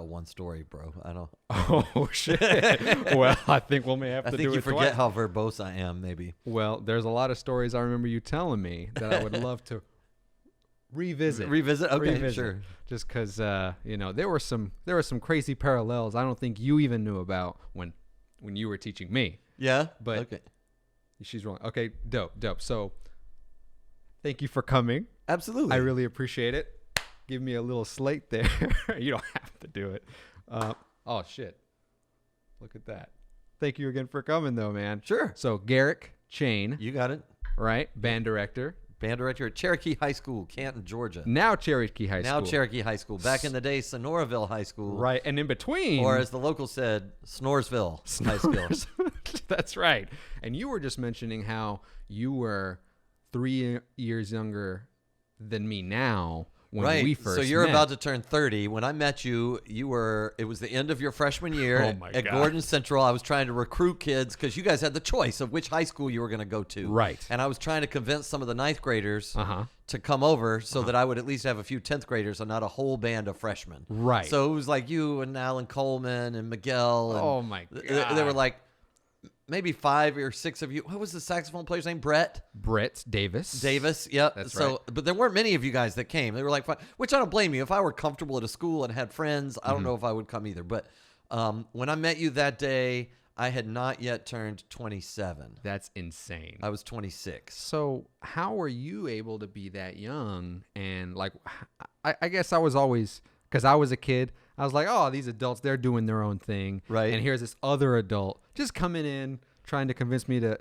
one story, bro. I don't. Oh shit. Well, I think we may have I to think do you it forget twice. how verbose I am. Maybe. Well, there's a lot of stories I remember you telling me that I would love to revisit. Revisit. Okay, Revisit. sure. Just because there were some crazy parallels I don't think you even knew about when you were teaching me. Yeah. But okay. She's wrong. Okay, dope. So thank you for coming. Absolutely. I really appreciate it. Give me a little slate there. You don't have to do it. Oh shit! Look at that. Thank you again for coming, though, man. Sure. So Garrick Cheyne, You got it. right? Band director. Band director at Cherokee High School, Canton, Georgia. Now Cherokee High Now School. Cherokee High School. Back in the day, Sonoraville High School. Right, and in between, Or as the locals said, Snoresville High School. That's right. And you were just mentioning how you were 3 years younger than me now when Right. we first So you're met. about to turn 30. When I met you, it was the end of your freshman year Oh my at God. Gordon Central. I was trying to recruit kids because you guys had the choice of which high school you were going to go to. Right. And I was trying to convince some of the ninth graders Uh-huh. to come over so that I would at least have a few 10th graders and not a whole band of freshmen. Right. So it was like you and Alan Coleman and Miguel. And Oh my They were God. like maybe 5 or 6 of you. What was the saxophone player's name? Brett Davis. Yep. That's so, right. but there weren't many of you guys that came. They were like, which I don't blame you. If I were comfortable at a school and had friends, I don't know if I would come either. But when I met you that day, I had not yet turned 27. That's insane. I was 26. So how were you able to be that young? And like, I guess I was always, because I was a kid, I was like, oh, these adults, they're doing their own thing. Right. And here's this other adult just coming in, trying to convince me to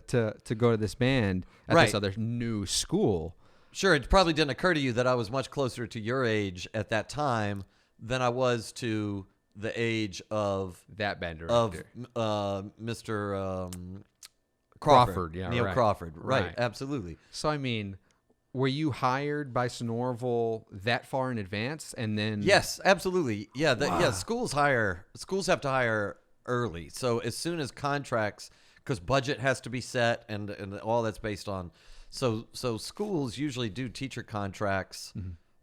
go to this band at Right. this other new school. Sure, it probably didn't occur to you that I was much closer to your age at that time than I was to the age of That band of director. Mr. Crawford, yeah, Neil right. Crawford. Right, Right. absolutely. So, I mean, were you hired by Sonoraville that far in advance? And then... Yes, absolutely. Yeah, Wow. yeah. Schools have to hire early. So as soon as contracts, because budget has to be set, and all that's based on. So schools usually do teacher contracts.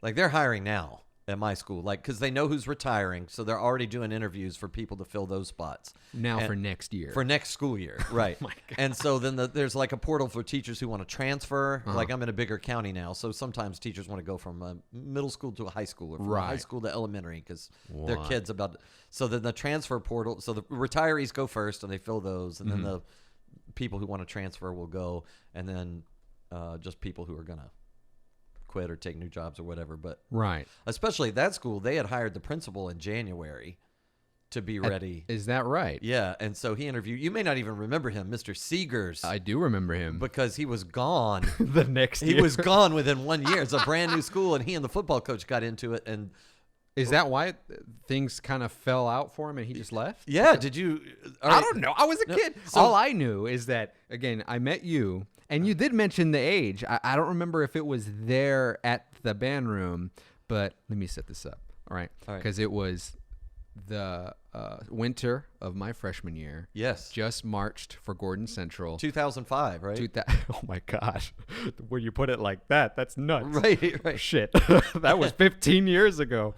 Like they're hiring now at my school, like because they know who's retiring, so they're already doing interviews for people to fill those spots. Now And- for next year. For next school year, right? my God. And so then there's like a portal for teachers who want to transfer. Like I'm in a bigger county now, so sometimes teachers want to go from a middle school to a high school, or from a high Right. school to elementary because their What? kids about. So then the transfer portal. So the retirees go first, and they fill those, and then the people who want to transfer will go, and then just people who are gonna quit or take new jobs or whatever. But Right. especially at that school, they had hired the principal in January to be ready. Is that right? Yeah, and so he interviewed. You may not even remember him, Mr. Seegers, I do remember him. because he was gone. The next He year. was gone within 1 year. It's a brand new school, and he and the football coach got into it. And Is that why things kind of fell out for him and he just left? yeah, did you? all I right. don't know. I was a kid. so- All I knew is that, again, I met you, and you did mention the age. I don't remember if it was there at the band room, but let me set this up. All right. All right. Because it was the winter of my freshman year. Yes, Just marched for Gordon Central. 2005, right? Oh my gosh. When you put it like that, that's nuts. Right. Shit. That was 15 years ago.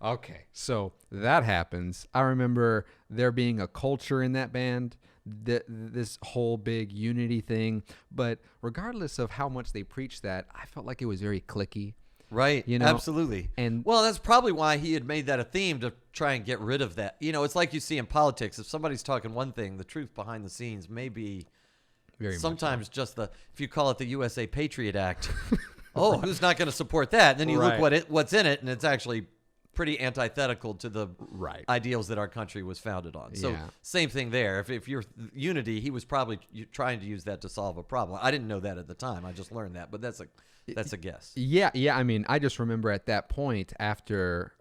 Okay. So that happens. I remember there being a culture in that band, this whole big unity thing. But regardless of how much they preached that, I felt like it was very cliquey. Right. You know, absolutely. and- well, that's probably why he had made that a theme to try and get rid of that. You know, it's like you see in politics. If somebody's talking one thing, the truth behind the scenes may be Very much. sometimes just if you call it the USA Patriot Act. Oh, who's not going to support that? And then you Right. look what's in it, and it's actually pretty antithetical to the Right. ideals that our country was founded on. So Yeah. same thing there. If you're unity, he was probably trying to use that to solve a problem. I didn't know that at the time. I just learned that, but that's a guess. Yeah. I mean, I just remember at that point after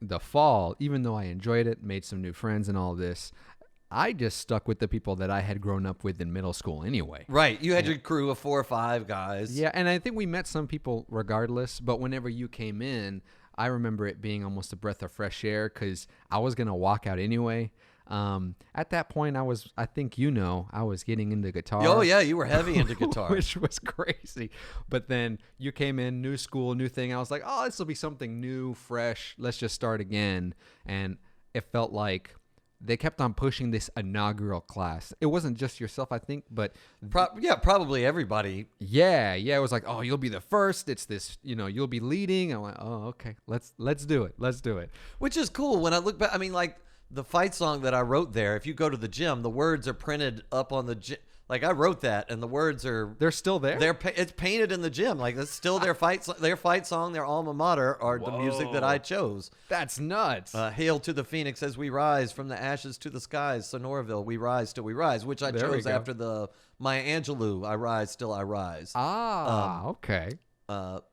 the fall, even though I enjoyed it, made some new friends and all this, I just stuck with the people that I had grown up with in middle school anyway. Right. You had your crew of 4 or 5 guys. Yeah, and I think we met some people regardless, but whenever you came in, I remember it being almost a breath of fresh air because I was going to walk out anyway. At that point, I think I was getting into guitar. Oh yeah, you were heavy into guitar. Which was crazy. But then you came in, new school, new thing. I was like, oh, this will be something new, fresh. Let's just start again. And it felt like they kept on pushing this inaugural class. It wasn't just yourself, I think, but probably everybody. Yeah. It was like, oh, you'll be the first. It's this, you'll be leading. I'm like, oh, okay, let's do it. Let's do it. Which is cool. When I look back, I mean, like the fight song that I wrote there. If you go to the gym, the words are printed up on the gym. Like I wrote that, and the words they're still there. It's painted in the gym. Like that's still their fight song, their alma mater, are the music that I chose. That's nuts. Hail to the Phoenix as we rise from the ashes to the skies. Sonoraville, we rise till we rise, which I chose after the Maya Angelou. I rise still I rise. Okay.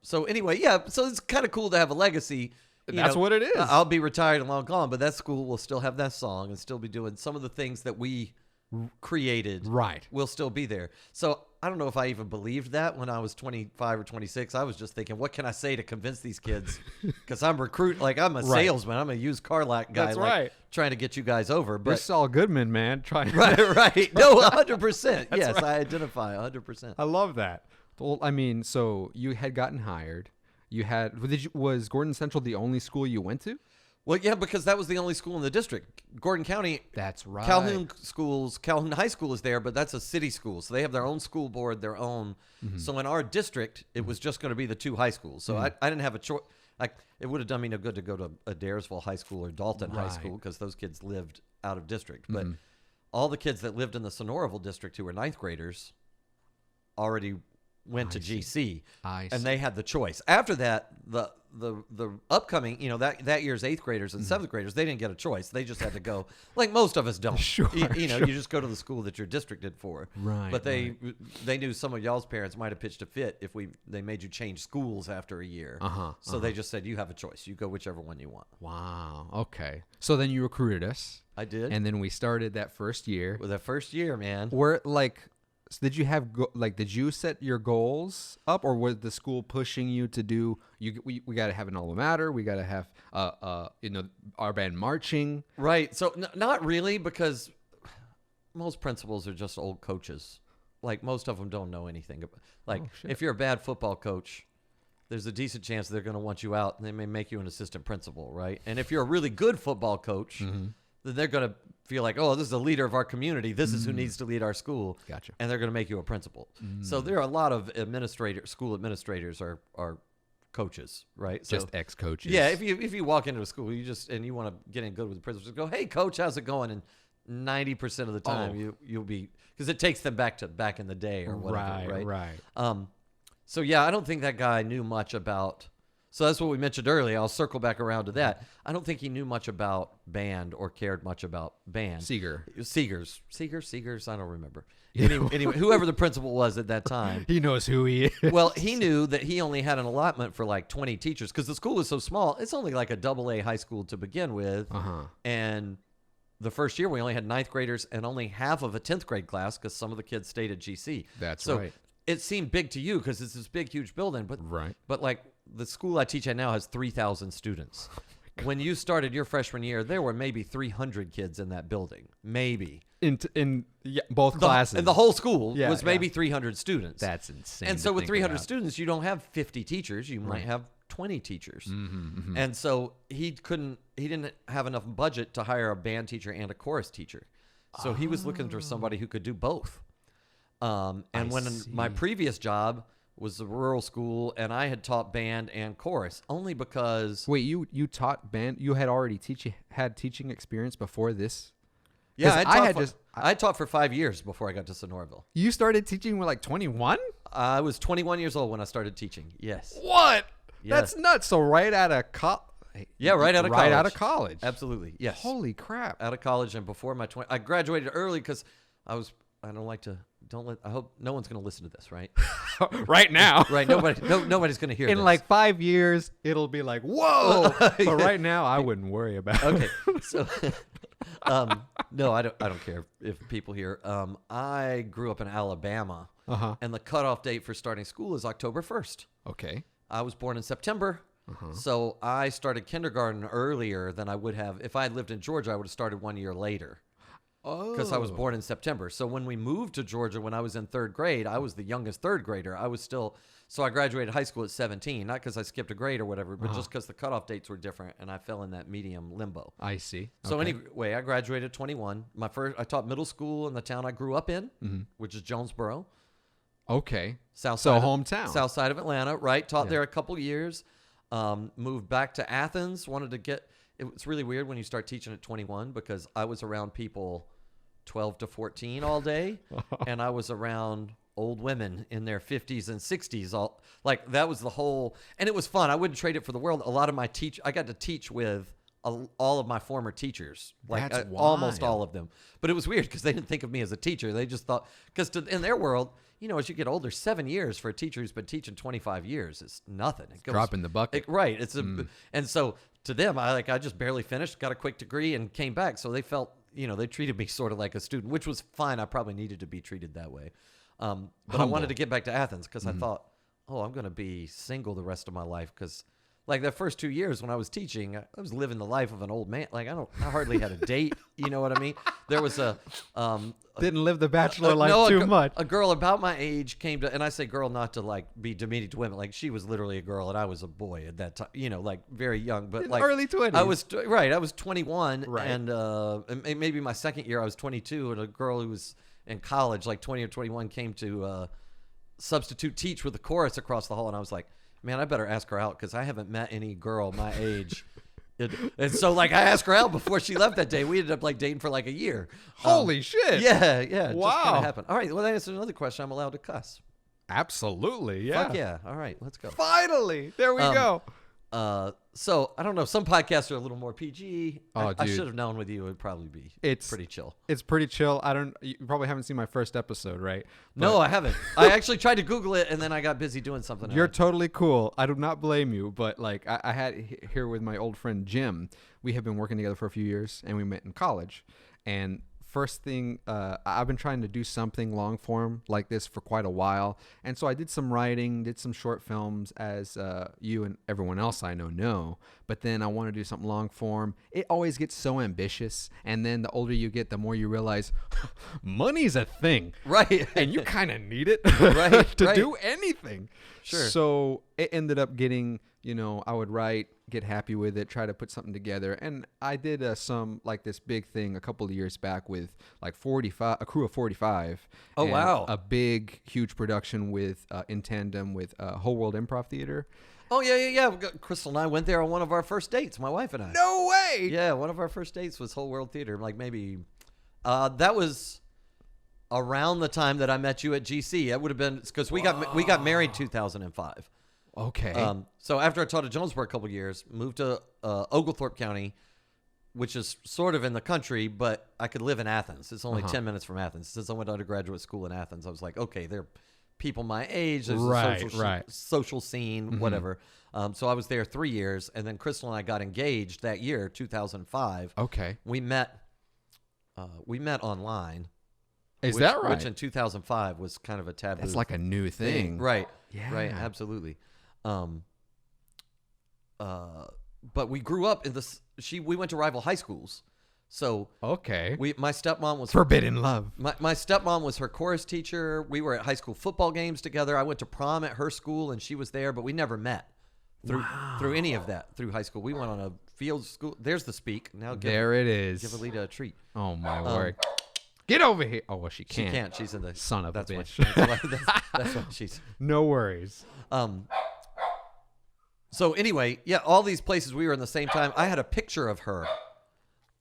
So anyway, so it's kind of cool to have a legacy. That's what it is. I'll be retired and long gone, but that school will still have that song and still be doing some of the things that we created. Right. Will still be there. So I don't know if I even believed that when I was 25 or 26. I was just thinking, what can I say to convince these kids? Because I'm I'm a salesman. I'm a used car lot guy. That's right. Trying to get you guys over. But you're Saul Goodman, man. Right. No, 100%. Yes, right. I identify 100%. I love that. Well, I mean, so you had gotten hired. Was Gordon Central the only school you went to? Well, yeah, because that was the only school in the district. Gordon County. That's right. Calhoun High School is there, but that's a city school. So they have their own school board, their own. Mm-hmm. So in our district, it was just going to be the two high schools. So I didn't have a choice. It would have done me no good to go to Adairsville High School or Dalton High School because those kids lived out of district. But all the kids that lived in the Sonoraville district who were ninth graders already went to GC. And they had the choice. After that, the upcoming, that year's eighth graders and seventh graders, they didn't get a choice. They just had to go, like most of us don't. Sure, you just go to the school that you're districted for. Right. But they knew some of y'all's parents might have pitched a fit if they made you change schools after a year. So they just said, you have a choice. You go whichever one you want. Wow. Okay. So then you recruited us. I did. And then we started that first year. Well, that first year, man. So did you have did you set your goals up, or was the school pushing you to do? We got to have an alma mater. We got to have our band marching. Right. So not really, because most principals are just old coaches. Like most of them don't know anything. If you're a bad football coach, there's a decent chance they're going to want you out, and they may make you an assistant principal, right? And if you're a really good football coach, then they're going to feel like, oh, this is the leader of our community. This is who needs to lead our school. Gotcha. And they're going to make you a principal. So there are a lot of school administrators are coaches, right? Just ex-coaches. Yeah, if you walk into a school, you want to get in good with the principal, just go, hey, coach, how's it going? And 90% of the time you'll be, because it takes them back in the day or whatever, right? So yeah, I don't think that guy knew much about. So that's what we mentioned earlier. I'll circle back around to that. I don't think he knew much about band or cared much about band. Seegers. I don't remember. Anyway, whoever the principal was at that time. He knows who he is. Well, he knew that he only had an allotment for like 20 teachers because the school was so small. It's only like a AA high school to begin with. And the first year we only had ninth graders and only half of a 10th grade class because some of the kids stayed at GC. That's right. It seemed big to you because it's this big, huge building. But like the school I teach at now has 3,000 students. When you started your freshman year, there were maybe 300 kids in that building. Maybe. In both classes. And the whole school was maybe 300 students. That's insane. And so with 300 students, you don't have 50 teachers. You might have 20 teachers. And so he didn't have enough budget to hire a band teacher and a chorus teacher. So he was looking for somebody who could do both. My previous job was a rural school, and I had taught band and chorus only because. Wait, you taught band? You had already had teaching experience before this? Yeah, I taught for 5 years before I got to Sonoraville. You started teaching when like 21? I was 21 years old when I started teaching. Yes. What? Yeah. That's nuts. So right out of college. Yeah, right out of college. Right out of college. Absolutely. Yes. Holy crap. Out of college and before my 20. I graduated early because I hope no one's going to listen to this, right? Right now. Right. Nobody's going to hear this. In like 5 years, it'll be like, whoa. But right now, I wouldn't worry about it. Okay. So, no, I don't care if people hear. I grew up in Alabama, and the cutoff date for starting school is October 1st. Okay. I was born in September. So I started kindergarten earlier than I would have. If I had lived in Georgia, I would have started 1 year later. because I was born in September. So when we moved to Georgia when I was in third grade, I was the youngest third grader. I was still, so I graduated high school at 17, not because I skipped a grade or whatever, but just because the cutoff dates were different and I fell in that medium limbo. I see. So anyway, I graduated at 21. I taught middle school in the town I grew up in, which is Jonesboro. Okay. Hometown. South side of Atlanta, right? Taught there a couple years. Moved back to Athens. It's really weird when you start teaching at 21 because I was around people 12 to 14 all day, and I was around old women in their 50s and 60s. That was the whole, and it was fun. I wouldn't trade it for the world. A lot of I got to teach with all of my former teachers, almost all of them. But it was weird because they didn't think of me as a teacher. They just thought, because in their world, as you get older, 7 years for a teacher who's been teaching 25 years is nothing. It goes, drop in the bucket. Right. And so to them, I just barely finished, got a quick degree and came back. So they felt, they treated me sort of like a student, which was fine. I probably needed to be treated that way. But I wanted to get back to Athens because I thought, I'm going to be single the rest of my life because the first 2 years when I was teaching, I was living the life of an old man. I hardly had a date. You know what I mean? There was didn't live the bachelor life too much. A girl about my age came to, and I say girl not to be demeaning to women. She was literally a girl and I was a boy at that time. Very young, but early 20s. I was 21, right. And maybe my second year I was 22, and a girl who was in college, 20 or 21, came to substitute teach with the chorus across the hall, and I was like, man, I better ask her out because I haven't met any girl my age. And so, I asked her out before she left that day. We ended up, dating for, a year. Holy shit. Yeah, yeah. Wow. Just kind of happened. All right, well, that answers another question. I'm allowed to cuss. Absolutely, yeah. Fuck yeah. All right, let's go. Finally. There we go. So, I don't know. Some podcasts are a little more PG. Oh, I should have known with you it would probably be pretty chill. It's pretty chill. You probably haven't seen my first episode, right? No, I haven't. I actually tried to Google it, and then I got busy doing something else. You're totally cool. I do not blame you. But, I had here with my old friend Jim. We have been working together for a few years, and we met in college. And first thing, I've been trying to do something long form like this for quite a while. And so I did some writing, did some short films, as you and everyone else I know. But then I want to do something long form. It always gets so ambitious. And then the older you get, the more you realize money's a thing. Right. And you kind of need it to do anything. Sure. So it ended up getting, I would write, get happy with it, try to put something together. And I did some this big thing a couple of years back with 45, a crew of 45. Oh, wow. A big, huge production with in tandem with Whole World Improv Theater. Oh, yeah. Crystal and I went there on one of our first dates, my wife and I. No way! Yeah, one of our first dates was Whole World Theater. Maybe that was around the time that I met you at GC. It would have been because we got married 2005. Okay. So after I taught at Jonesboro a couple of years, moved to Oglethorpe County, which is sort of in the country, but I could live in Athens. It's only 10 minutes from Athens. Since I went to undergraduate school in Athens, I was like, okay, there are people my age. There's a social scene, whatever. So I was there 3 years, and then Crystal and I got engaged that year, 2005. Okay. We met online. Is that right? Which in 2005 was kind of a taboo. That's like a new thing. Right. Yeah. Right. Absolutely. But we grew up in this. We went to rival high schools, so okay. My stepmom was forbidden love. My stepmom was her chorus teacher. We were at high school football games together. I went to prom at her school, and she was there, but we never met through any of that through high school. We went on a field school. There's the speak. Now there it is. Give Alita a treat. Oh my word. Get over here. Oh, well, she can't. She can't. She's in the son of a bitch. That's why she's. No worries. So anyway, yeah, all these places we were in the same time. I had a picture of her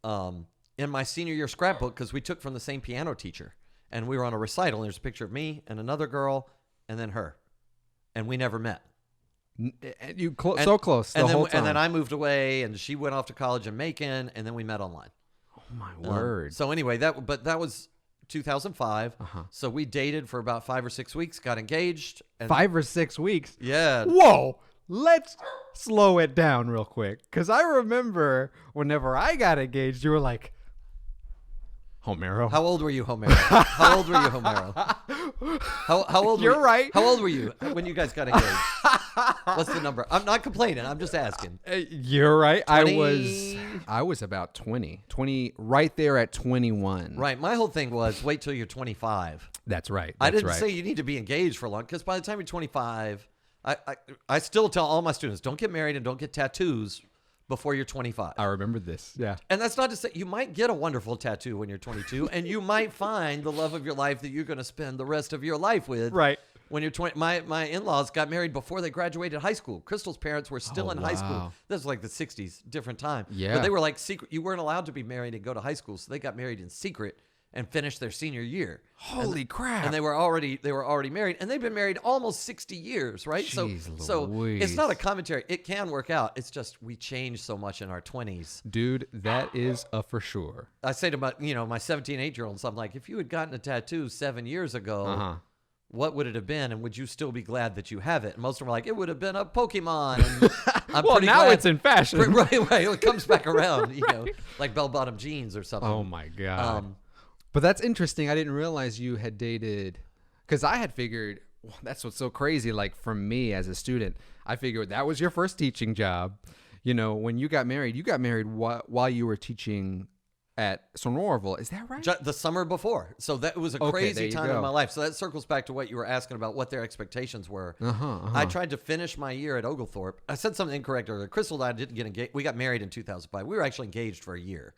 in my senior year scrapbook because we took from the same piano teacher. And we were on a recital, and there's a picture of me and another girl and then her. And we never met. So close the whole time. And then I moved away, and she went off to college in Macon, and then we met online. Oh, my word. So anyway, that was 2005. So we dated for about 5 or 6 weeks, got engaged. And 5 or 6 weeks? Yeah. Whoa. Let's slow it down real quick. Because I remember whenever I got engaged, you were like, Homero. How old were you, Homero? How old were you, Homero? How old? You're right. How old were you when you guys got engaged? What's the number? I'm not complaining. I'm just asking. You're right. 20? I was about 20, right there at 21. Right. My whole thing was wait till you're 25. That's right. I didn't right. say you need to be engaged for long, because by the time you're 25, I still tell all my students, don't get married and don't get tattoos before you're 25. I remember this. Yeah. And that's not to say you might get a wonderful tattoo when you're 22, and you might find the love of your life that you're going to spend the rest of your life with. Right. When you're 20, my in-laws got married before they graduated high school. Crystal's parents were still in high school. Wow. This was like the 60s, different time. Yeah. But they were like secret. You weren't allowed to be married and go to high school, so they got married in secret and finished their senior year. Holy crap. And they were already married, and they've been married almost 60 years, right? Jeez so Louise. it's not a commentary. It can work out. It's just we change so much in our 20s. Dude, that is a for sure. I say to my 17, 8-year-olds, I'm like, if you had gotten a tattoo 7 years ago, what would it have been? And would you still be glad that you have it? And most of them are like, it would have been a Pokemon. And I'm Well, pretty now glad- it's in fashion. Right. It comes back around, like bell-bottom jeans or something. Oh my God. But that's interesting. I didn't realize you had dated, because I had figured, well, that's what's so crazy. Like for me as a student, I figured that was your first teaching job. When you got married while you were teaching at Sonoraville. Is that right? The summer before. So that was a crazy time in my life. So that circles back to what you were asking about what their expectations were. I tried to finish my year at Oglethorpe. I said something incorrect earlier. Crystal and I didn't get engaged. We got married in 2005. We were actually engaged for a year.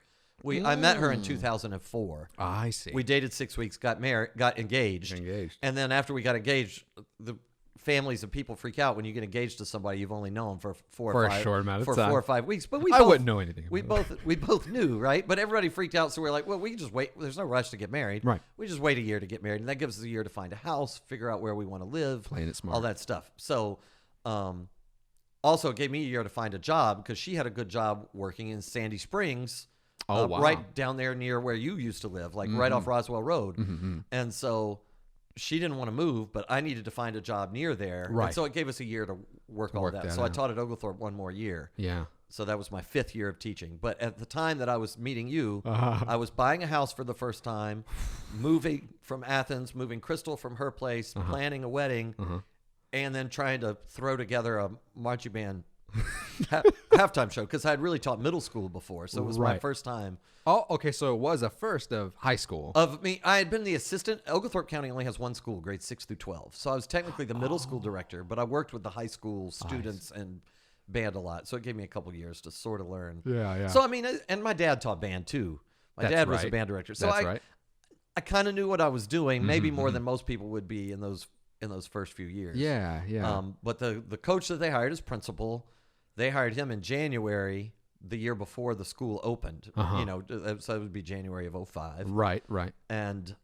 I met her in 2004. I see. We dated 6 weeks, got engaged. And then after we got engaged, the families and people freak out when you get engaged to somebody you've only known for a short amount of time. 4 or 5 weeks. But I wouldn't know anything. We both knew, right? But everybody freaked out, so we're like, well, we can just wait. There's no rush to get married. Right. We just wait a year to get married, and that gives us a year to find a house, figure out where we want to live, playing it smart, all that stuff. So, also it gave me a year to find a job because she had a good job working in Sandy Springs. Oh, wow. Right down there near where you used to live, like right off Roswell Road. And so she didn't want to move, but I needed to find a job near there. Right. And so it gave us a year to work all that. So I taught at Oglethorpe one more year. Yeah. So that was my 5th year of teaching. But at the time that I was meeting you, I was buying a house for the first time, moving from Athens, moving Crystal from her place, planning a wedding, and then trying to throw together a marching band halftime show because I had really taught middle school before, so it was my first time. Oh, okay. So it was a first of high school. Of me, I had been the assistant. Oglethorpe County only has one school, grades 6 through 12. So I was technically the middle school director, but I worked with the high school students and band a lot. So it gave me a couple years to sort of learn. Yeah. So I mean, and my dad taught band too. My dad was a band director, so I kind of knew what I was doing, maybe more than most people would be in those first few years. Yeah. But the coach that they hired as principal. They hired him in January, the year before the school opened. So it would be January of 2005. Right. And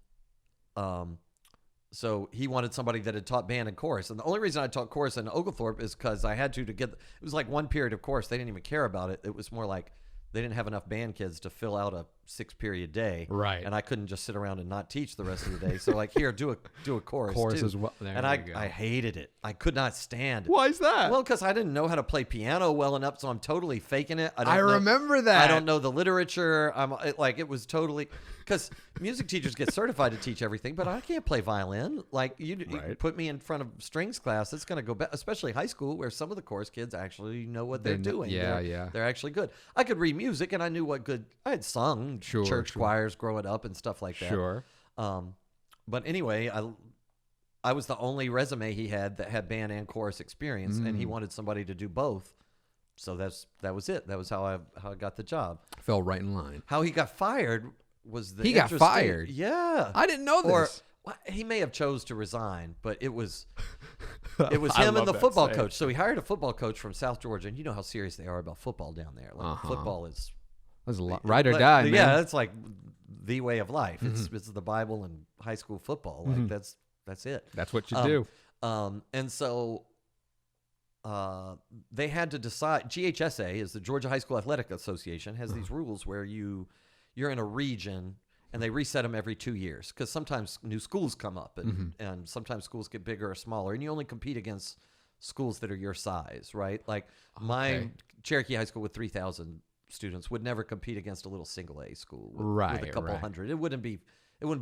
so he wanted somebody that had taught band and chorus. And the only reason I taught chorus in Oglethorpe is because I had to get – it was like one period of course. They didn't even care about it. It was more like they didn't have enough band kids to fill out a 6-period day. Right. And I couldn't just sit around and not teach the rest of the day. So like, here, do a chorus too. As well. And I hated it. I could not stand it. Why is that? Well, because I didn't know how to play piano well enough, so I'm totally faking it. I remember that. I don't know the literature. It was totally because music teachers get certified to teach everything, but I can't play violin. Like you put me in front of strings class, it's going to go bad, especially high school where some of the chorus kids actually know what they're doing. They're actually good. I could read music, and I knew what good. I had sung church choirs growing up and stuff like that. Sure. But anyway, I was the only resume he had that had band and chorus experience, and he wanted somebody to do both. So that was it. That was how I got the job. Fell right in line. How he got fired was he got fired. Yeah, I didn't know this. Or he may have chose to resign, but it was him and the football coach. So he hired a football coach from South Georgia, and you know how serious they are about football down there. Like football is there's a lot ride or die. Man. Yeah, it's like the way of life. It's the Bible and high school football. Like that's it. That's what you do. And so they had to decide. GHSA is the Georgia High School Athletic Association, has these rules where you're in a region and they reset them every 2 years because sometimes new schools come up and sometimes schools get bigger or smaller, and you only compete against schools that are your size, right? Like my Cherokee High School with 3,000 students would never compete against a little single A school with, Right, with a couple right. hundred. It wouldn't be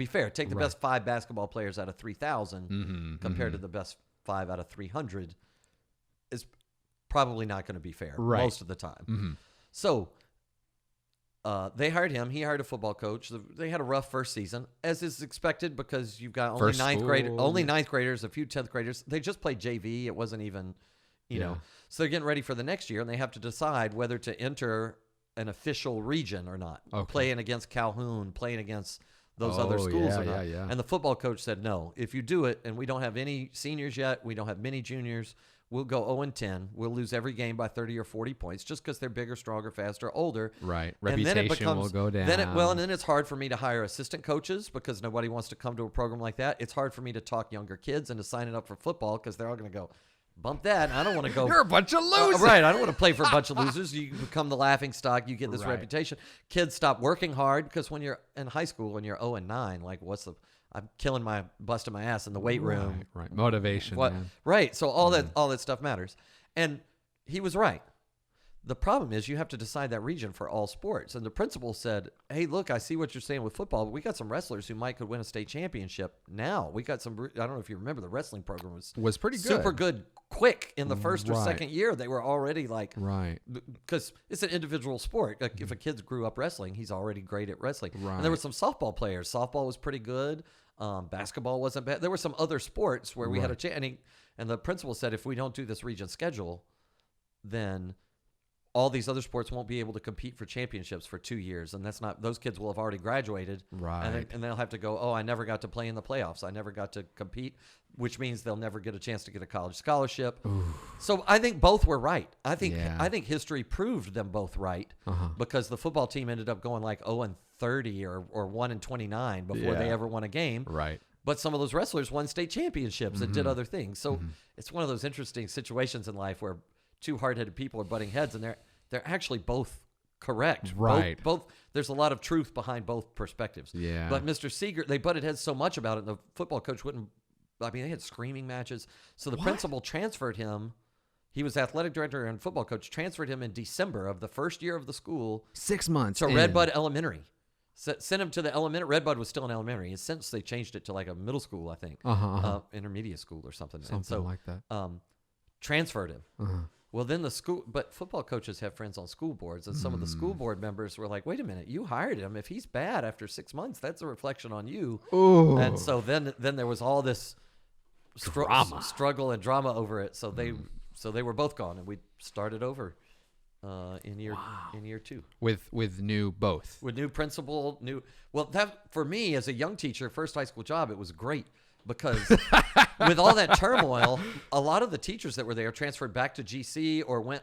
fair. Take the Right. best 5 basketball players out of 3,000 Mm-hmm, compared to the best 5 out of 300 is probably not going to be fair Right. most of the time. Mm-hmm. So they hired him. He hired a football coach. They had a rough first season, as is expected because you've got only First ninth school. graders, a few 10th graders. They just played JV. It wasn't even, you Yeah. know. So they're getting ready for the next year, and they have to decide whether to enter an official region or not. Okay. Playing against Calhoun, playing against those other schools or not. Yeah. And the football coach said, no, if you do it, and we don't have any seniors yet, we don't have many juniors, we'll go 0-10. We'll lose every game by 30 or 40 points just because they're bigger, stronger, faster, older. Right. And then Reputation will go down. And then it's hard for me to hire assistant coaches because nobody wants to come to a program like that. It's hard for me to talk younger kids into signing up for football because they're all going to go, bump that. I don't want to go. You're a bunch of losers. Right. I don't want to play for a bunch of losers. You become the laughing stock. You get this Right. reputation. Kids stop working hard because when you're in high school and you're 0-9, like I'm busting my ass in the weight room. Right. Motivation, What? man. Right. So all that stuff matters. And he was right. The problem is you have to decide that region for all sports. And the principal said, hey, look, I see what you're saying with football, but we got some wrestlers who could win a state championship now. We got some, I don't know if you remember, the wrestling program was pretty good. super good quick in the first or Right. second year. They were already like, Right. because it's an individual sport. Like if a kid grew up wrestling, he's already great at wrestling. Right. And there were some softball players. Softball was pretty good. Basketball wasn't bad. There were some other sports where we had a chance. And the principal said, if we don't do this region schedule, then all these other sports won't be able to compete for championships for 2 years. And those kids will have already graduated. Right. And they'll have to go, oh, I never got to play in the playoffs. I never got to compete, which means they'll never get a chance to get a college scholarship. Ooh. So I think both were right. I think history proved them both right because the football team ended up going like 0-30 or 1-29 before they ever won a game. Right. But some of those wrestlers won state championships and did other things. So it's one of those interesting situations in life where two hard-headed people are butting heads, and they're actually both correct. Right. Both there's a lot of truth behind both perspectives. Yeah. But Mr. Seeger, they butted heads so much about it, and the football coach wouldn't. I mean, they had screaming matches. So the principal transferred him. He was athletic director and football coach. Transferred him in December of the first year of the school 6 months to in. Redbud Elementary. Sent him to the elementary. Redbud was still in elementary. And since they changed it to like a middle school, I think, intermediate school or something. Something and so, like that. transferred him. Well, then but football coaches have friends on school boards, and some of the school board members were like, "Wait a minute, you hired him. If he's bad after 6 months, that's a reflection on you." Ooh. And so then there was all this struggle and drama over it. So they were both gone, and we started over in year 2 with new principal, that for me as a young teacher, first high school job, it was great because with all that turmoil, a lot of the teachers that were there transferred back to GC or went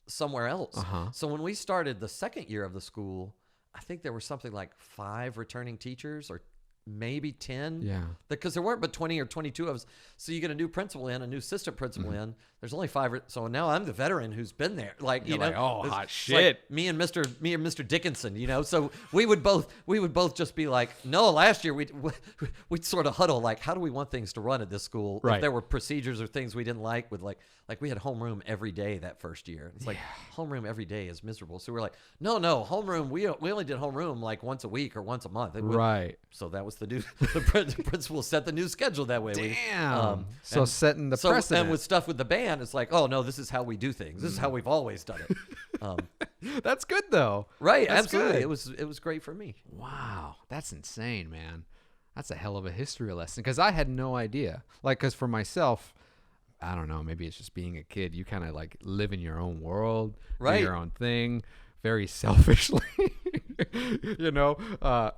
somewhere else. So when we started the second year of the school, I think there were something like 5 returning teachers or maybe 10. Yeah. Because there weren't but 20 or 22 of us. So you get a new principal in, a new assistant principal in. There's only 5. So now I'm the veteran who's been there. Like, You're you know, like, oh, it's hot like shit. me and Mr. Dickinson, you know. So we would both just be like, no, last year we'd sort of huddle like, how do we want things to run at this school? Right. If there were procedures or things we didn't like with like we had homeroom every day that first year. It's like homeroom every day is miserable. So we're like, no, homeroom, we only did homeroom like once a week or once a month. Right. So that was the principal set the new schedule that way. Damn. So setting the precedent. And with stuff with the band, it's like, oh no, this is how we do things. This is how we've always done it. That's good though. Right. That's absolutely. good. It was great for me. Wow, that's insane, man. That's a hell of a history lesson because I had no idea. Like, because for myself, I don't know, maybe it's just being a kid. You kind of like live in your own world, Right. do your own thing, very selfishly. You know,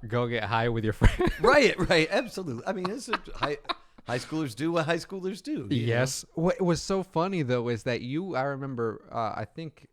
go get high with your friends. Right. Absolutely. I mean, high schoolers do what high schoolers do. Yes. What was so funny though is that I remember, I think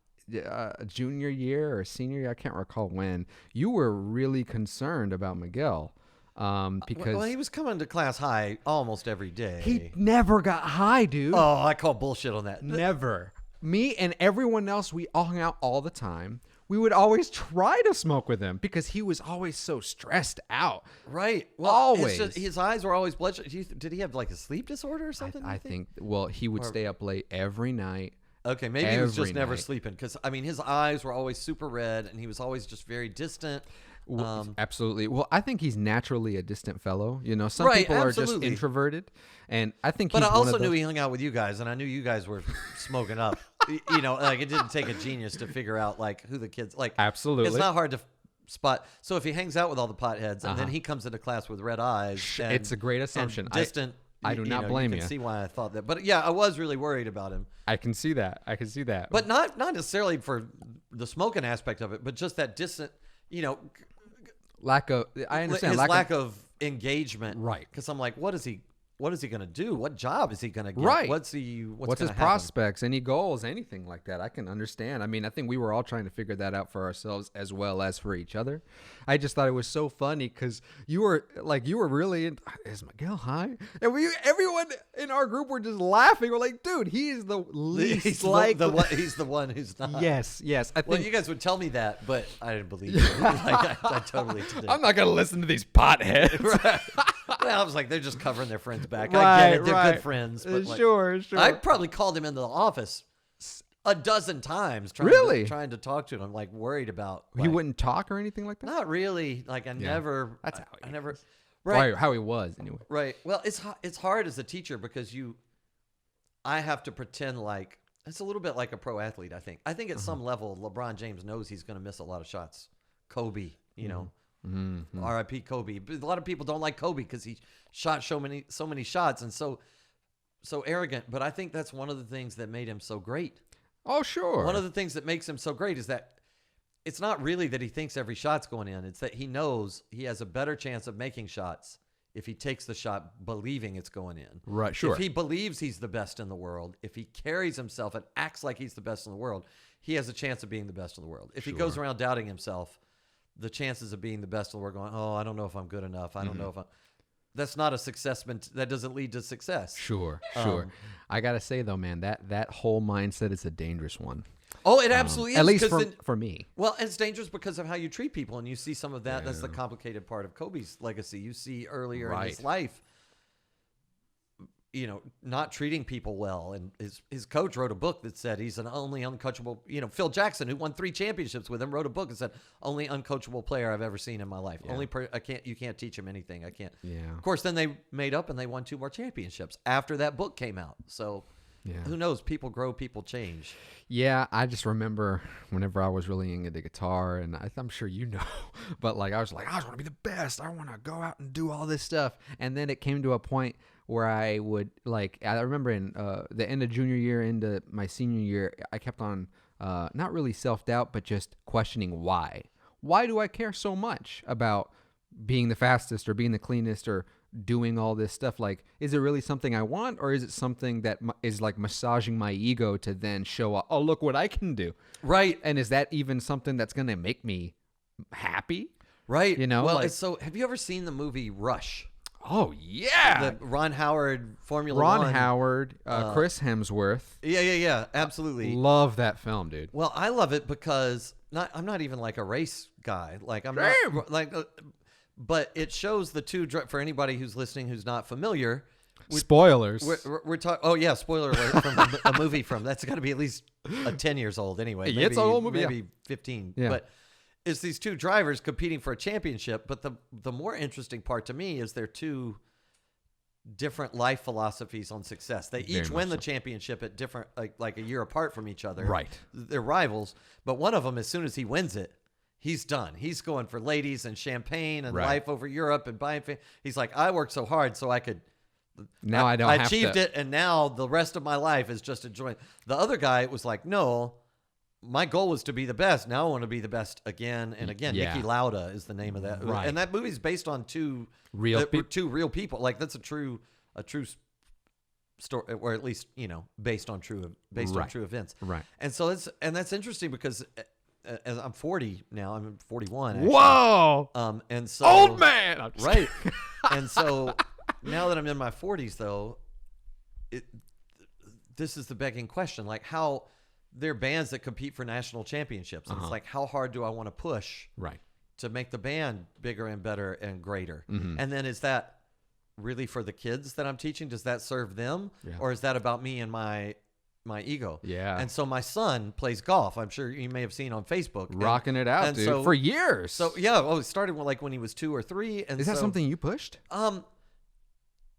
junior year or senior year, I can't recall when, you were really concerned about Miguel. Because Well, he was coming to class high almost every day. he never got high, dude. Oh, I call bullshit on that. Never. Me and everyone else, we all hung out all the time. We would always try to smoke with him because he was always so stressed out. Right. Well, Always. his eyes were always bloodshot. Did he have like a sleep disorder or something? I think, well, he would stay up late every night Okay, maybe he was just Every never night. sleeping because I mean his eyes were always super red and he was always just very distant. Absolutely. Well, I think he's naturally a distant fellow. You know, some Right, people are just absolutely. introverted, and I think But he's I one also of knew those. he hung out with you guys, and I knew you guys were smoking up. You know, like it didn't take a genius to figure out like who the kids like. Absolutely. it's not hard to spot. So if he hangs out with all the potheads, and then he comes into class with red eyes, and, It's a great assumption. and distant. I do you not know, blame you. you. Can see why I thought that, but yeah, I was really worried about him. I can see that. But not necessarily for the smoking aspect of it, but just that distant. You know, lack of. I understand. his lack lack of. of engagement. Right. Because I'm like, what is he going to do? What job is he going to get? Right. What's his What's his prospects? Any goals? Anything like that? I can understand. I mean, I think we were all trying to figure that out for ourselves as well as for each other. I just thought it was so funny because you were really in, is Miguel high? And everyone in our group were just laughing. We're like, dude, he's the least He's like he's the one who's not. Yes. I Well, think you guys would tell me that, but I didn't believe it. Like, I totally did. I'm not gonna listen to these potheads. Right. Well, I was like, they're just covering their friends back. I get it. They're good friends. But like, Sure. I probably called him into the office a dozen times trying to talk to him. I'm like worried about. He like, wouldn't talk or anything like that. Not really. Like I never. That's how I he never. is. Right. How he was anyway. Right. Well, it's hard as a teacher because I have to pretend like it's a little bit like a pro athlete. I think at some level, LeBron James knows he's going to miss a lot of shots. Kobe, you know, R.I.P. Kobe. But a lot of people don't like Kobe because he shot so many shots and so arrogant. But I think that's one of the things that made him so great. Oh, sure. One of the things that makes him so great is that it's not really that he thinks every shot's going in. It's that he knows he has a better chance of making shots if he takes the shot believing it's going in. Right, sure. If he believes he's the best in the world, if he carries himself and acts like he's the best in the world, he has a chance of being the best in the world. If he goes around doubting himself, the chances of being the best in the world going, oh, I don't know if I'm good enough. I don't know if I'm... That's not a success. That doesn't lead to success. Sure. I got to say, though, man, that whole mindset is a dangerous one. Oh, it absolutely is. At least for me. Well, and it's dangerous because of how you treat people. And you see some of that. Yeah. That's the complicated part of Kobe's legacy. You see earlier in his life, you know, not treating people well. And his coach wrote a book that said he's an only uncoachable, you know, Phil Jackson, who won 3 championships with him, wrote a book and said, only uncoachable player I've ever seen in my life. Yeah. You can't teach him anything. I can't. Yeah. Of course, then they made up and they won 2 more championships after that book came out. So who knows? People grow, people change. Yeah, I just remember whenever I was really into the guitar, and I'm sure you know, but like I was like, I just want to be the best. I want to go out and do all this stuff. And then it came to a point where I would I remember in the end of junior year into my senior year, I kept on not really self-doubt, but just questioning why. Why do I care so much about being the fastest or being the cleanest or doing all this stuff? Like, is it really something I want, or is it something that is like massaging my ego to then show up, oh, look what I can do? Right. And is that even something that's going to make me happy? Right. You know, well, so have you ever seen the movie Rush? Oh, yeah. The Ron Howard Formula Ron 1. Howard, Chris Hemsworth. Yeah. Absolutely. Love that film, dude. Well, I love it because I'm not even like a race guy. Like I'm Damn. not like, but it shows the two for anybody who's listening who's not familiar. Spoilers. We're talking. Oh yeah, spoiler alert from a movie from that's got to be at least 10 years old anyway. Maybe, it's an old movie, maybe 15. Yeah. But it's these 2 drivers competing for a championship. But the more interesting part to me is they're 2 different life philosophies on success. They each win the championship at different like a year apart from each other. Right. They're rivals, but one of them, as soon as he wins it, he's done. He's going for ladies and champagne and life over Europe and buying. He's like, I worked so hard so I could. Now I don't. I have achieved to. it, and now the rest of my life is just enjoying. The other guy was like, no, my goal was to be the best. Now I want to be the best again and again. Yeah. Nicky Lauda is the name of that, right. And that movie's based on 2 real people. Like that's a true story, or at least based on true events. Right. And so that's interesting because. As I'm 40 now, I'm 41. Actually. Whoa! And so old man, right? And so now that I'm in my 40s, though, this is the begging question: like, how there are bands that compete for national championships, and it's like, how hard do I want to push, to make the band bigger and better and greater? Mm-hmm. And then is that really for the kids that I'm teaching? Does that serve them, or is that about me and my my ego. Yeah. And so my son plays golf. I'm sure you may have seen on Facebook. Rocking it out, dude, for years. So yeah, it started like when he was 2 or 3. And is that something you pushed?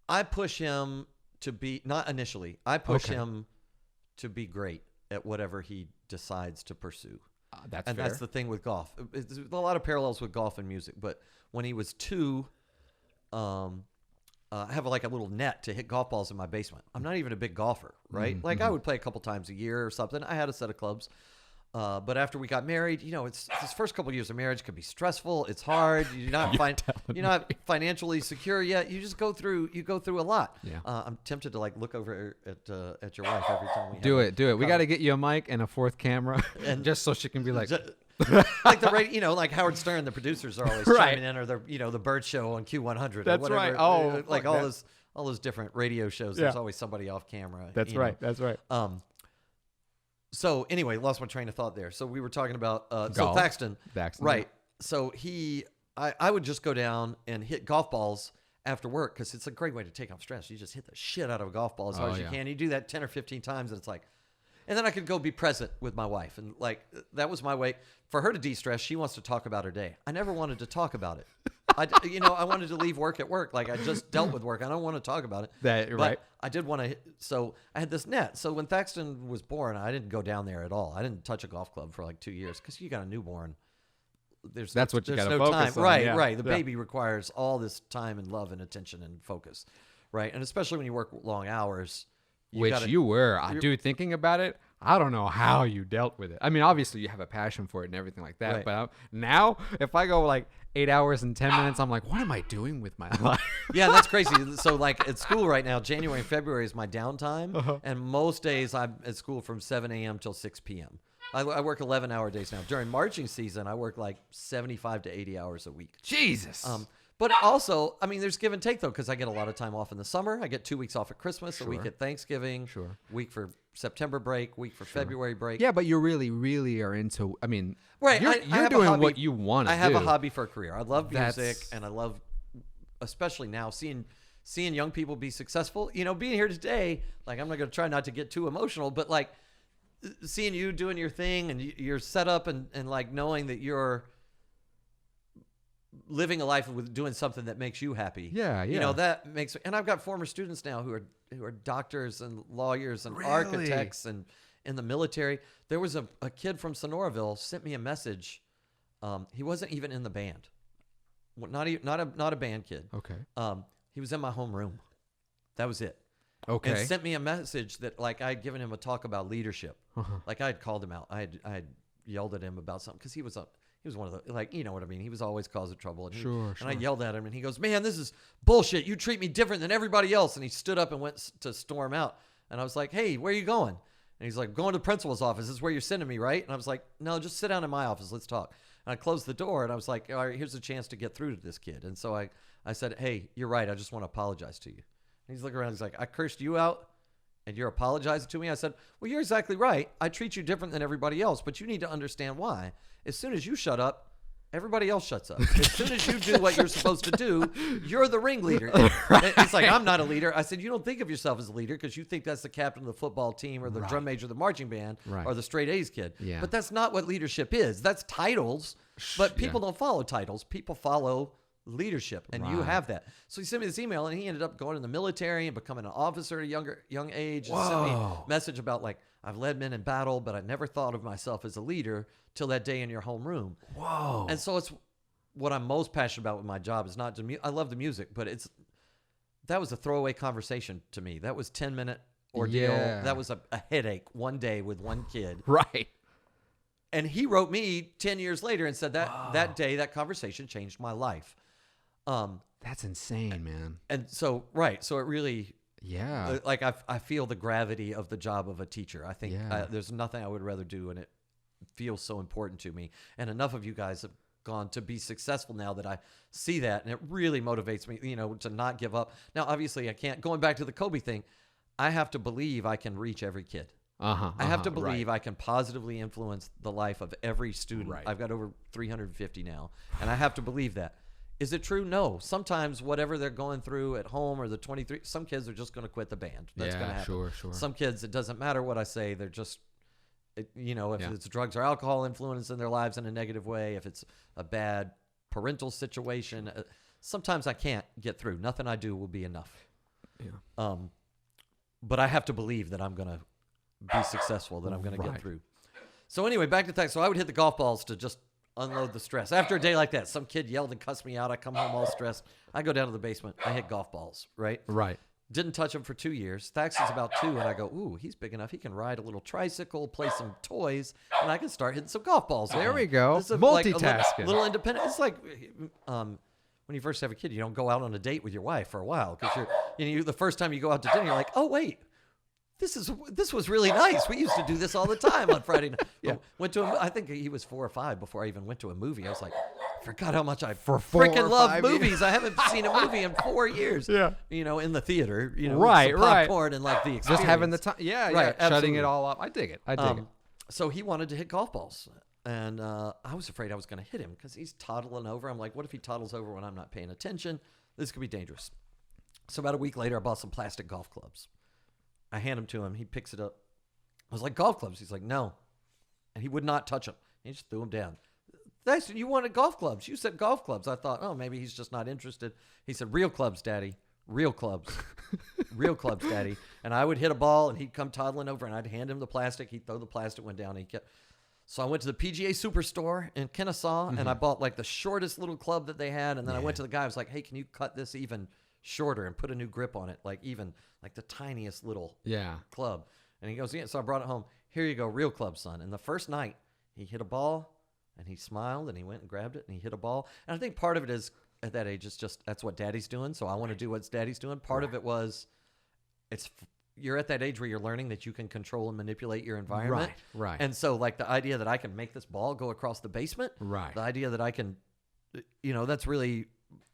I push him to be, not initially. I push him to be great at whatever he decides to pursue. That's and fair. that's the thing with golf. There's a lot of parallels with golf and music. But when he was 2, I have like a little net to hit golf balls in my basement. I'm not even a big golfer, right? Like I would play a couple times a year or something. I had a set of clubs. But after we got married, it's this first couple of years of marriage can be stressful. It's hard. You're not financially secure yet. You just go through a lot. Yeah. I'm tempted to like look over at your wife every time we do it. We got to get you a mic and a 4th camera, and just so she can be like. Like the radio, like Howard Stern, the producers are always chiming in, or the Bird Show on Q100. That's or whatever. right. Oh, like all those different radio shows. There's always somebody off camera. That's right. That's right. So anyway, lost my train of thought there. So we were talking about golf. Thaxton, right? So I would just go down and hit golf balls after work because it's a great way to take off stress. You just hit the shit out of a golf ball as hard as you can. You do that 10 or 15 times, and it's like. And then I could go be present with my wife. And like, that was my way for her to de-stress. She wants to talk about her day. I never wanted to talk about it. I wanted to leave work at work. Like I just dealt with work. I don't want to talk about it. Right. I did want to. So I had this net. So when Thaxton was born, I didn't go down there at all. I didn't touch a golf club for like 2 years because you got a newborn. That's what you got to time. focus on. Right. The baby requires all this time and love and attention and focus. Right. And especially when you work long hours. You were. Dude, thinking about it, I don't know how you dealt with it. I mean, obviously you have a passion for it and everything like that. Right. But now, if I go like 8 hours and 10 minutes, I'm like, what am I doing with my life? Yeah, that's crazy. So like at school right now, January and February is my downtime. And most days I'm at school from 7 a.m. till 6 p.m. I work 11-hour days now. During marching season, I work like 75 to 80 hours a week. Jesus. But also, I mean, there's give and take, though, because I get a lot of time off in the summer. I get 2 weeks off at Christmas, a week at Thanksgiving, week for September break, week for February break. Yeah, but you really, really are into, I mean, right. You're doing what you want to do. I have a hobby for a career. I love music, and I love, especially now, seeing young people be successful. Being here today, like, I'm not going to try not to get too emotional, but, like, seeing you doing your thing, and you're set up, and like, knowing that you're living a life with doing something that makes you happy. Yeah. That makes, and I've got former students now who are doctors and lawyers and architects and in the military. There was a kid from Sonoraville sent me a message. He wasn't even in the band. Not a band kid. Okay. He was in my homeroom. That was it. Okay. And sent me a message that like I had given him a talk about leadership. Like I had called him out. I had yelled at him about something because he was one of the, like, you know what I mean? He was always causing trouble. And Sure. And I yelled at him, and he goes, man, this is bullshit. You treat me different than everybody else. And he stood up and went to storm out. And I was like, hey, where are you going? And he's like, going to the principal's office. This is where you're sending me, right? And I was like, no, just sit down in my office. Let's talk. And I closed the door, and I was like, all right, here's a chance to get through to this kid. And so I said, hey, you're right. I just want to apologize to you. And he's looking around. He's like, I cursed you out, and you're apologizing to me? I said, well, you're exactly right. I treat you different than everybody else, but you need to understand why. As soon as you shut up, everybody else shuts up. As soon as you do what you're supposed to do, you're the ringleader. It's like, I'm not a leader. I said, you don't think of yourself as a leader because you think that's the captain of the football team or the drum major of the marching band or the straight A's kid. Yeah. But that's not what leadership is. That's titles. But people don't follow titles. People follow leadership, and you have that. So he sent me this email, and he ended up going in the military and becoming an officer at a young age. And sent me a message about, like, I've led men in battle, but I never thought of myself as a leader till that day in your homeroom. Whoa. And so it's what I'm most passionate about with my job is not I love the music, but that was a throwaway conversation to me. That was 10-minute ordeal. Yeah. That was a headache one day with one kid. Right. And he wrote me 10 years later and said that day, that conversation changed my life. That's insane, man. And so, right. So it really, like I feel the gravity of the job of a teacher. I think there's nothing I would rather do, and it feels so important to me. And enough of you guys have gone to be successful now that I see that, and it really motivates me, to not give up. Now, obviously, I can't. Going back to the Kobe thing, I have to believe I can reach every kid. I have to believe I can positively influence the life of every student. Right. I've got over 350 now, and I have to believe that. Is it true? No. Sometimes whatever they're going through at home or the 23, some kids are just going to quit the band. That's going to happen. Sure. Some kids, it doesn't matter what I say. They're just, if it's drugs or alcohol influence in their lives in a negative way, if it's a bad parental situation, sometimes I can't get through. Nothing I do will be enough. Yeah. But I have to believe that I'm going to be successful, that I'm going to get through. So anyway, back to that. So I would hit the golf balls to just unload the stress. After a day like that, some kid yelled and cussed me out. I come home all stressed. I go down to the basement. I hit golf balls, right? Right. Didn't touch him for 2 years. Thax is about 2, and I go, ooh, he's big enough. He can ride a little tricycle, play some toys, and I can start hitting some golf balls. There we go. This is Multitasking. little independent. It's like when you first have a kid, you don't go out on a date with your wife for a while because the first time you go out to dinner, you're like, oh, wait. This was really nice. We used to do this all the time on Friday night. Yeah. Went to I think he was 4 or 5 before I even went to a movie. I was like, I forgot how much I For 4 or freaking love 5 movies. I haven't seen a movie in 4 years. Yeah. In the theater. Right, with some popcorn and like the experience. Just having the time. Yeah, Right, shutting absolutely. it all up. I dig it. So he wanted to hit golf balls. And I was afraid I was going to hit him because he's toddling over. I'm like, what if he toddles over when I'm not paying attention? This could be dangerous. So about a week later, I bought some plastic golf clubs. I hand them to him. He picks it up. I was like, golf clubs? He's like, no. And he would not touch them. He just threw them down. You wanted golf clubs. You said golf clubs. I thought, oh, maybe he's just not interested. He said, real clubs, Daddy. Real clubs. Real clubs, Daddy. And I would hit a ball, and he'd come toddling over, and I'd hand him the plastic. He'd throw the plastic, went down, and he kept... So I went to the PGA Superstore in Kennesaw, and I bought like the shortest little club that they had. And then I went to the guy. I was like, hey, can you cut this even shorter and put a new grip on it? Like the tiniest little club. And he goes, yeah. So I brought it home. Here you go, real club, son. And the first night, he hit a ball, and he smiled, and he went and grabbed it, and he hit a ball. And I think part of it is, at that age, it's just that's what Daddy's doing. So I want to do what Daddy's doing. Part of it was, you're at that age where you're learning that you can control and manipulate your environment. Right. And so, like, the idea that I can make this ball go across the basement. Right. The idea that I can, that's really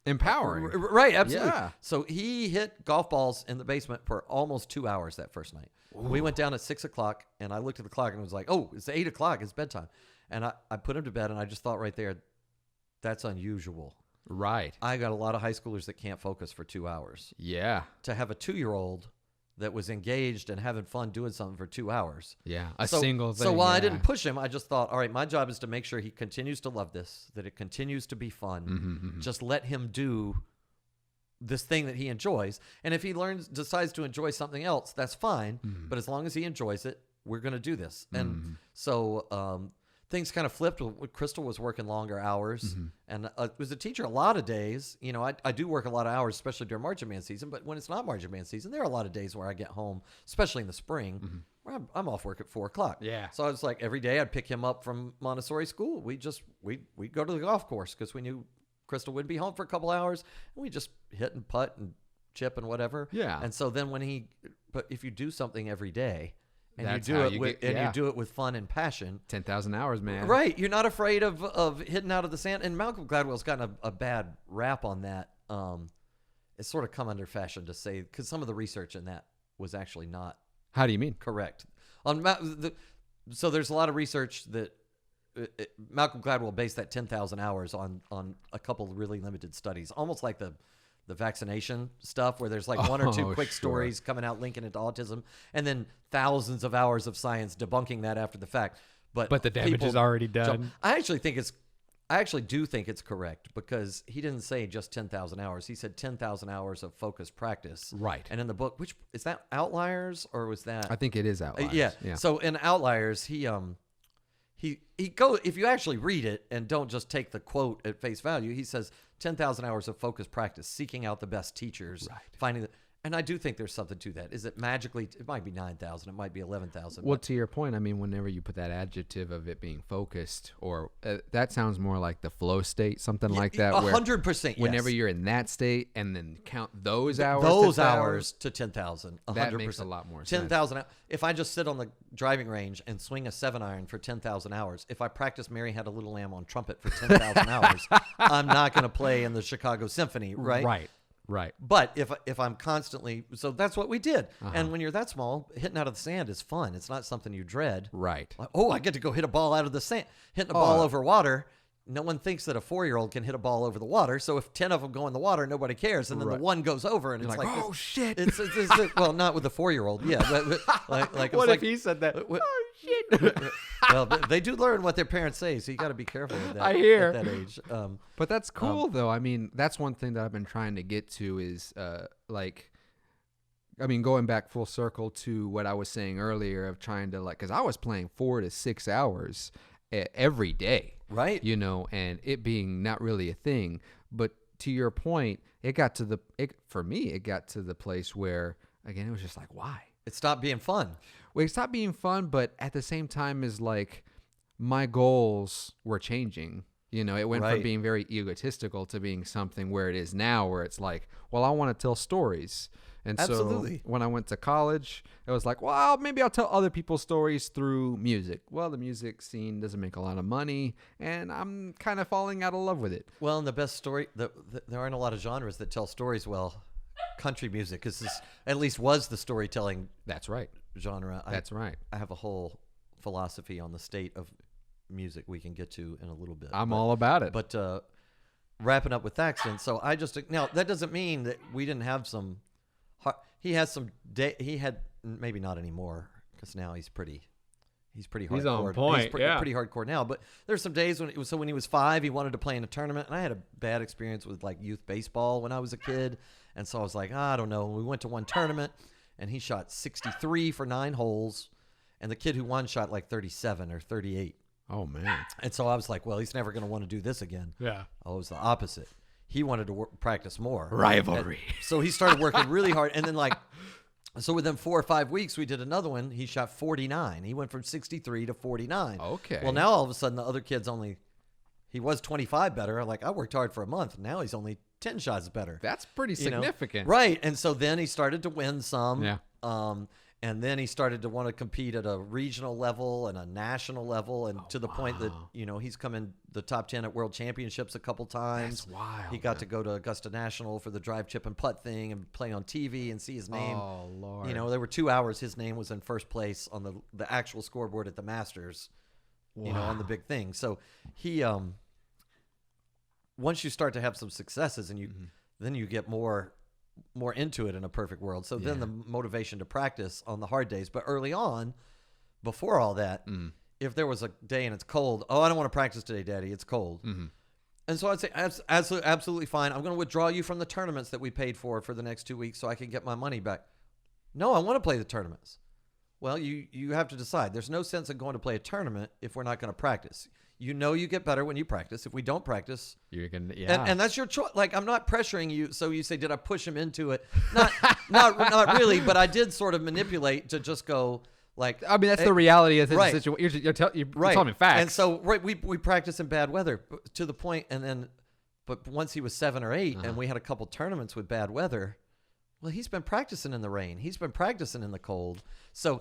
empowering. Right, absolutely. Yeah. So he hit golf balls in the basement for almost 2 hours that first night. Ooh. We went down at 6 o'clock, and I looked at the clock and was like, oh, it's 8 o'clock. It's bedtime. And I put him to bed, and I just thought right there, that's unusual. Right. I got a lot of high schoolers that can't focus for 2 hours. Yeah. To have a 2-year-old that was engaged and having fun doing something for 2 hours. Yeah, single thing. So while I didn't push him, I just thought, all right, my job is to make sure he continues to love this, that it continues to be fun. Mm-hmm. Just let him do this thing that he enjoys. And if he decides to enjoy something else, that's fine. Mm-hmm. But as long as he enjoys it, we're going to do this. And so things kind of flipped. Crystal was working longer hours, and was a teacher a lot of days. I do work a lot of hours, especially during marching band season. But when it's not marching band season, there are a lot of days where I get home, especially in the spring, where I'm off work at 4 o'clock. Yeah. So I was like, every day I'd pick him up from Montessori school. We'd go to the golf course because we knew Crystal would be home for a couple hours, and we just hit and putt and chip and whatever. Yeah. And so then but if you do something every day. And That's you do it with fun and passion. 10,000 hours, man. Right. You're not afraid of hitting out of the sand. And Malcolm Gladwell's gotten a bad rap on that. It's sort of come under fashion to say, because some of the research in that was actually not. How do you mean? Correct. So there's a lot of research that Malcolm Gladwell based that 10,000 hours on a couple of really limited studies, almost like the vaccination stuff where there's like one or two quick stories coming out linking it to autism, and then thousands of hours of science debunking that after the fact. But the damage is already done. I actually do think it's correct, because he didn't say just 10,000 hours. He said 10,000 hours of focused practice. Right. And in the book, which is that Outliers, or was that? I think it is Outliers. Yeah. So in Outliers, he go, if you actually read it and don't just take the quote at face value, he says 10,000 hours of focused practice, seeking out the best teachers, finding and I do think there's something to that. Is it magically? It might be 9,000. It might be 11,000. Well, to your point, I mean, whenever you put that adjective of it being focused, or that sounds more like the flow state, something like that. 100%. Whenever you're in that state, and then count those hours. Those hours to 10,000. 100%. That makes a lot more sense. 10,000. If I just sit on the driving range and swing a 7-iron for 10,000 hours, if I practice "Mary Had a Little Lamb" on trumpet for 10,000 hours, I'm not going to play in the Chicago Symphony, right? Right. But if I'm constantly, so that's what we did. And when you're that small, hitting out of the sand is fun. It's not something you dread. Right. Like, oh, I get to go hit a ball out of the sand. Hitting a ball over water, no one thinks that a 4-year-old can hit a ball over the water. So if 10 of them go in the water, nobody cares, and then the one goes over, and You're it's like, like oh shit. It's well, not with the 4-year-old, yeah. But like, What it's if he said that? what- Oh shit. well, they do learn what their parents say, so you got to be careful with that. I hear. At that age. But that's cool, though. I mean, that's one thing that I've been trying to get to is going back full circle to what I was saying earlier of trying to because I was playing 4 to 6 hours every day, right? And it being not really a thing. But to your point, it got to the place where again it was just like, why? It stopped being fun. Well, it stopped being fun, but at the same time, is like my goals were changing. It went from being very egotistical to being something where it is now, where it's like, well, I want to tell stories. And Absolutely. so when I went to college, it was like, well, maybe I'll tell other people's stories through music. Well, the music scene doesn't make a lot of money, and I'm kind of falling out of love with it. Well, and the best story, there aren't a lot of genres that tell stories well. Country music at least was the storytelling. That's right. Genre. That's right. I have a whole philosophy on the state of music we can get to in a little bit. I'm all about it. But wrapping up with Thaxton, so now that doesn't mean that we didn't have some. He has some day. He had maybe not anymore because now he's pretty hardcore. He's on point. He's pretty hardcore now. But there's some days when he was 5, he wanted to play in a tournament, and I had a bad experience with like youth baseball when I was a kid, and so I was like, I don't know. We went to one tournament, and he shot 63 for 9 holes, and the kid who won shot like 37 or 38. Oh man! And so I was like, well, he's never going to want to do this again. Yeah. Oh, it was the opposite. He wanted to practice more. Rivalry. And so he started working really hard. And then so within 4 or 5 weeks, we did another one. He shot 49. He went from 63 to 49. Okay. Well, now all of a sudden the other kid's he was 25 better. I worked hard for a month. Now he's only 10 shots better. That's pretty significant. Right. And so then he started to win some. Yeah. And then he started to want to compete at a regional level and a national level, and to the point that he's come in the top 10 at World Championships a couple times. That's wild. He got to go to Augusta National for the drive, chip, and putt thing, and play on TV and see his name. Oh Lord! There were 2 hours. His name was in first place on the actual scoreboard at the Masters. Wow. On the big thing. So he once you start to have some successes, and then you get more into it in a perfect world. So then the motivation to practice on the hard days. But early on, before all that, if there was a day and it's cold, I don't want to practice today, Daddy. It's cold. Mm-hmm. And so I'd say, absolutely fine. I'm going to withdraw you from the tournaments that we paid for the next 2 weeks so I can get my money back. No, I want to play the tournaments. Well, you have to decide. There's no sense in going to play a tournament if we're not going to practice. You get better when you practice. If we don't practice, you're gonna, yeah. And that's your choice. I'm not pressuring you. So you say, did I push him into it? Not really, but I did sort of manipulate to just go that's the reality of the right. situation. You're telling me facts. And so we practice in bad weather to the point, but once he was 7 or 8, and we had a couple tournaments with bad weather. Well, he's been practicing in the rain. He's been practicing in the cold. So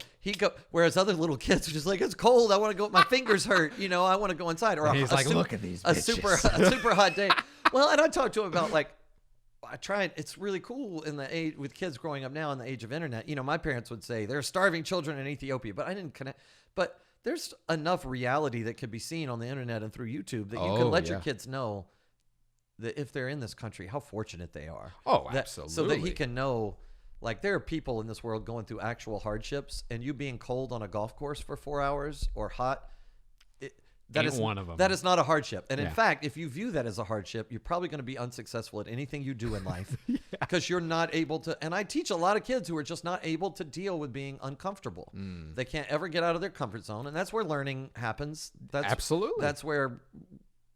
whereas other little kids are just like, it's cold. I want to go. My fingers hurt. I want to go inside. Or he's like, look at these bitches. a super hot day. Well, and I talked to him about I tried. It's really cool in the age with kids growing up now in the age of internet. My parents would say there are starving children in Ethiopia, but I didn't connect. But there's enough reality that can be seen on the internet and through YouTube that you can let your kids know that if they're in this country, how fortunate they are. Oh, absolutely. So that he can know, there are people in this world going through actual hardships, and you being cold on a golf course for 4 hours or hot, that is one of them. That is not a hardship. And in fact, if you view that as a hardship, you're probably going to be unsuccessful at anything you do in life because you're not able to. And I teach a lot of kids who are just not able to deal with being uncomfortable. They can't ever get out of their comfort zone, and that's where learning happens. Absolutely. That's where